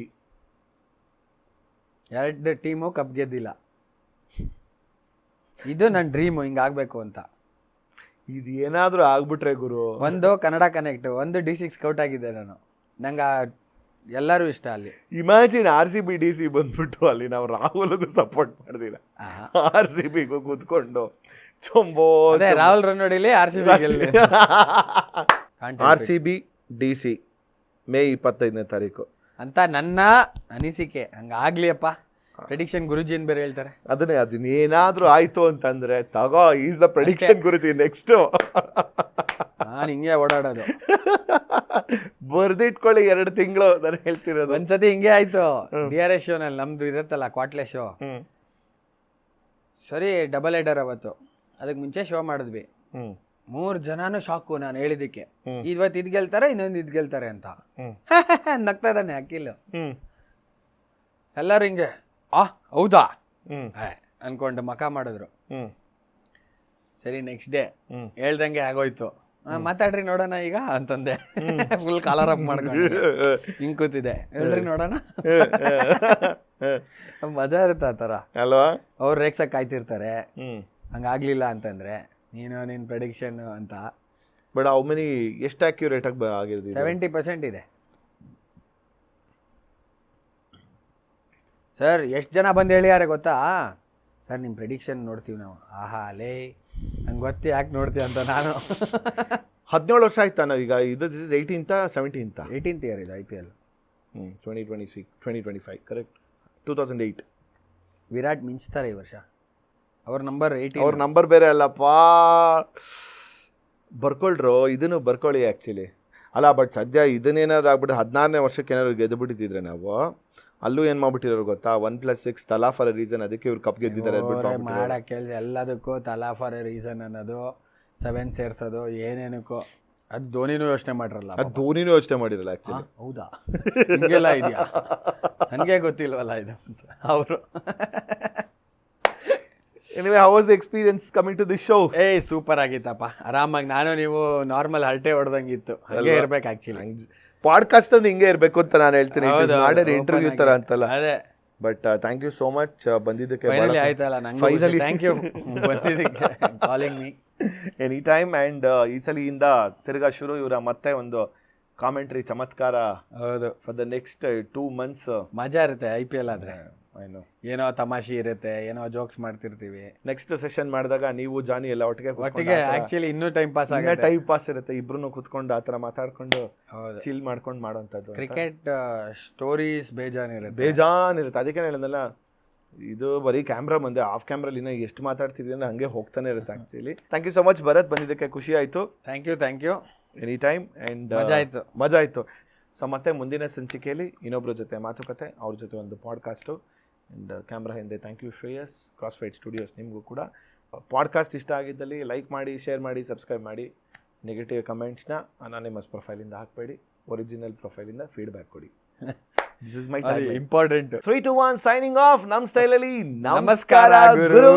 2 ಟೀಮು ಕಪ್ ಗೆದ್ದಿಲ್ಲ. ಇದು ನನ್ನ ಡ್ರೀಮು ಹಿಂಗಾಗಬೇಕು ಅಂತ. ಇದು ಏನಾದರೂ ಆಗ್ಬಿಟ್ರೆ ಗುರು. ಒಂದು ಕನ್ನಡ ಕನೆಕ್ಟ್, ಒಂದು D6 ಸ್ಕೌಟ್ ಆಗಿದ್ದೆ ನಾನು. ನಂಗೆ ಎಲ್ಲರೂ ಇಷ್ಟ ಅಲ್ಲಿ. ಇಮ್ಯಾಜಿನ್ RCB DC ಬಂದ್ಬಿಟ್ಟು ಅಲ್ಲಿ ನಾವು ರಾಹುಲ್ಗೂ ಸಪೋರ್ಟ್ ಮಾಡ್ದಿಲ್ಲ, RCBಗೂ ಕೂತ್ಕೊಂಡು ಚೊಂಬೋ ರಾಹುಲ್ ರನ್ ಹೊಡಿಲಿ RCB ಗೆಲ್ಲಿ. RCB DC ಮೇ 25ನೇ ತಾರೀಕು ಅಂತ ನನ್ನ ಅನಿಸಿಕೆ. ಹಂಗಾಗ್ಲಿ ಅಪ್ಪ. ಪ್ರೆಡಿಕ್ಷನ್ ಗುರುಜಿ ಏನು ಬೇರೆ ಹೇಳ್ತಾರೆ. ಅದನ್ನೇನಾದ್ರೂ ಆಯ್ತು ಅಂತಂದ್ರೆ ತಗೋ, is the prediction Guruji. Next ನಾನು ಹಿಂಗೆ ಓಡಾಡೋದು. ಬರ್ದಿಟ್ಕೊಳ್ಳಿ 2 ತಿಂಗಳು ನಾನು ಹೇಳ್ತಿರೋದು. ಒಂದ್ಸತಿ ಹಿಂಗೆ ಆಯ್ತು DRS ಶೋನಲ್ಲಿ. ನಮ್ದು ಇರುತ್ತಲ್ಲ ಕ್ವಾಟ್ಲೆ ಶೋ, ಸರಿ ಡಬಲ್ ಹೆಡರ್ ಅವತ್ತು. ಅದಕ್ಕೆ ಮುಂಚೆ ಶೋ ಮಾಡಿದ್ವಿ. 3 ಜನನೂ ಶಾಕು ನಾನು ಹೇಳಿದ್ದಕ್ಕೆ. ಇವತ್ತು ಇದು ಗೆಲ್ತಾರೆ, ಇನ್ನೊಂದು ಇದು ಗೆಲ್ತಾರೆ ಅಂತ ನಗ್ತಾ ಇದ್ದಾನೆ ಅಖಿಲ್. ಎಲ್ಲರೂ ಹಿಂಗೆ ಹೌದಾ ಅನ್ಕೊಂಡು ಮಕ ಮಾಡಿದ್ರು. ಸರಿ ನೆಕ್ಸ್ಟ್ ಡೇ ಹೇಳ್ದಂಗೆ ಆಗೋಯ್ತು. ಮಾತಾಡ್ರಿ ನೋಡೋಣ ಈಗ ಅಂತಂದೆ. ಫುಲ್ ಕಾಲರ್ ಅಪ್ ಮಾಡ್ಕೊಂಡು ಹಿಂಗ್ ಕೂತಿದೆ. ಹೇಳ್ರಿ ನೋಡೋಣ. ಮಜಾ ಇರುತ್ತೆ ಆ ಥರ ಅಲ್ವಾ. ಅವ್ರು ರೇಕ್ಸಕ್ಕೆ ಕಾಯ್ತಿರ್ತಾರೆ. ಹಂಗಾಗ್ಲಿಲ್ಲ ಅಂತಂದ್ರೆ ನಿನ್ನ ಪ್ರೆಡಿಕ್ಷನ್ ಅಂತ. ಬಟ್ ಹೌ ಮೆನಿ, ಎಷ್ಟು ಅಕ್ಯುರೇಟ್ ಆಗಿ ಆಗಿರೋದು? 70% ಇದೆ ಸರ್. ಎಷ್ಟು ಜನ ಬಂದು ಹೇಳಿಯಾರೆ ಗೊತ್ತಾ ಸರ್, ನಿಮ್ಮ ಪ್ರೆಡಿಕ್ಷನ್ ನೋಡ್ತೀವಿ ನಾವು. ಆಹಾ ಲೇ ನಂಗೆ ಗೊತ್ತು ಯಾಕೆ ನೋಡ್ತೀವಿ ಅಂತ ನಾನು. 17 ವರ್ಷ ಆಯ್ತಾ ನಾವು ಈಗ? ಇದು 18th 17th 18th ಇಯರ್ ಇದು IPL. 2026 2025 ಕರೆಕ್ಟ್. 2008 ವಿರಾಟ್ ಮಿಂಚ್ತಾರೆ ಈ ವರ್ಷ. ಅವ್ರ ನಂಬರ್ 18. ಅವ್ರ ನಂಬರ್ ಬೇರೆ ಅಲ್ಲಪ್ಪ. ಬರ್ಕೊಳ್ರು, ಇದನ್ನು ಬರ್ಕೊಳ್ಳಿ ಆ್ಯಕ್ಚುಲಿ. ಅಲ್ಲ ಬಟ್ ಸದ್ಯ ಇದನ್ನೇನಾದ್ರು ಆಗ್ಬಿಟ್ಟು 16ನೇ ವರ್ಷಕ್ಕೆ ಏನಾದ್ರು ಗೆದ್ದು ಬಿಟ್ಟಿದ್ರೆ ನಾವು ಅಲ್ಲೂ ಏನು ಮಾಡ್ಬಿಟ್ಟಿರೋರು ಗೊತ್ತಾ? 1+6 ತಲಾ ಫಾರ್ ಎ ರೀಸನ್. ಅದಕ್ಕೆ ಇವ್ರು ಕಪ್ ಗೆದ್ದಿದ್ದಾರೆ ಮಾಡಕ್ಕೆ ಎಲ್ಲದಕ್ಕೂ ತಲಾ ಫಾರ್ ಎ ರೀಸನ್ ಅನ್ನೋದು, 7 ಸೇರ್ಸೋದು, ಏನೇನಕ್ಕೋ. ಅದು ಧೋನಿನೂ ಯೋಚನೆ ಮಾಡಿರಲ್ಲ. ಅದು ಧೋನಿನೂ ಯೋಚನೆ ಮಾಡಿರಲ್ಲ ಆ್ಯಕ್ಚುಲಿ. ಹೌದಾ? ಹಿಂಗೆಲ್ಲ ಇದೆಯಾ? ನನಗೆ ಗೊತ್ತಿಲ್ವಲ್ಲ ಇದು ಅಂತ ಅವರು. Anyway, how was the experience coming to this show? Super ಆಗಿತ್ತಪ್ಪ. ಆರಾಮಾಗಿ ನಾನು ನೀವು ನಾರ್ಮಲ್ ಹರಟೆ ಹೊಡೆದಂಗಿತ್ತು. ಹಾಗೆ ಇರ್ಬೇಕು ಆ್ಯಕ್ಚುಲಿ. ಪಾಡ್ಕಾಸ್ಟ್ ಅಂದ್ರೆ ಹಿಂಗೆ ಇರಬೇಕು ಅಂತ ನಾನು ಹೇಳ್ತೀನಿ. ಇಂಟರ್ವ್ಯೂ ಥರ ಅಂತಲ್ಲ. ಅದೇ. But thank you so much ಬಂದಿದ್ದಕ್ಕೆ. ಫೈನಲಿ ಆಯ್ತಲ್ಲ ನಂಗೆ. ಥ್ಯಾಂಕ್ ಯು ಬಂದಿದ್ದಕ್ಕೆ, calling me any time. And ಈ ಸಲಿಯಿಂದ ತಿರ್ಗಾ ಶುರು ಇವರ ಮತ್ತೆ ಒಂದು ಕಾಮೆಂಟ್ರಿ ಚಮತ್ಕಾರ. ಹೌದು. ಫಾರ್ ದ ನೆಕ್ಸ್ಟ್ 2 months ಮಜಾ ಇರುತ್ತೆ IPL ಆದರೆ. ಏನೋ ತಮಾಷೆ ಇರುತ್ತೆ, ಏನೋ ಜೋಕ್ಸ್ ಮಾಡ್ತಿರ್ತೀವಿ. ನೆಕ್ಸ್ಟ್ ಸೆಷನ್ ಮಾಡಿದಾಗ ನೀವು ಜಾನಿ ಎಲ್ಲ ಒಟ್ಟಿಗೆ ಆಕ್ಚುಲಿ ಇನ್ನೂ ಟೈಮ್ ಪಾಸ್ ಆಗುತ್ತೆ. ಟೈಮ್ ಪಾಸ್ ಇರುತ್ತೆ. ಇಬ್ರು ಕೂತ್ಕೊಂಡು ಆ ಥರ ಮಾತಾಡ್ಕೊಂಡು ಚಿಲ್ ಮಾಡ್ಕೊಂಡು ಮಾಡೋಂಥದ್ದು. Cricket stories ಬೇಜಾನಿರುತ್ತೆ. ಅದಕ್ಕೆ ಹೇಳಿದ್ನಲ್ಲ, ಇದು ಬರೀ ಕ್ಯಾಮ್ರಾ ಮುಂದೆ, ಆಫ್ ಕ್ಯಾಮ್ರಲ್ಲಿ ಇನ್ನೂ ಎಷ್ಟು ಮಾತಾಡ್ತಿದ್ವಿ ಅಂದ್ರೆ ಹಂಗೆ ಹೋಗ್ತಾನೆ ಇರುತ್ತೆ actually. Thank you so much Bharat, ಬಂದಿದ್ದಕ್ಕೆ ಖುಷಿ ಆಯಿತು. Thank you any time. And ಮಜಾ ಆಯಿತು. ಸೊ ಮತ್ತೆ ಮುಂದಿನ ಸಂಚಿಕೆಯಲ್ಲಿ ಇನ್ನೊಬ್ಬರ ಜೊತೆ ಮಾತುಕತೆ, ಅವ್ರ ಜೊತೆ ಒಂದು ಪಾಡ್ಕಾಸ್ಟು. ಆ್ಯಂಡ್ ಕ್ಯಾಮ್ರಾ ಹಿಂದೆ ಥ್ಯಾಂಕ್ ಯು ಶ್ರೇಯಸ್, ಕ್ರಾಸ್ಫೈಟ್ ಸ್ಟುಡಿಯೋಸ್. ನಿಮಗೂ ಕೂಡ ಪಾಡ್ಕಾಸ್ಟ್ ಇಷ್ಟ ಆಗಿದ್ದಲ್ಲಿ ಲೈಕ್ ಮಾಡಿ, ಶೇರ್ ಮಾಡಿ, ಸಬ್ಸ್ಕ್ರೈಬ್ ಮಾಡಿ. ನೆಗೆಟಿವ್ ಕಮೆಂಟ್ಸ್ನ ಅನಾನಿಮಸ್ ಪ್ರೊಫೈಲಿಂದ ಹಾಕಬೇಡಿ, ಒರಿಜಿನಲ್ ಪ್ರೊಫೈಲಿಂದ ಫೀಡ್ಬ್ಯಾಕ್ ಕೊಡಿ. This is my important. 3, 2, 1 signing off. ನಮ್ಮ ಸ್ಟೈಲಲ್ಲಿ ನಮಸ್ಕಾರ ಗುರು.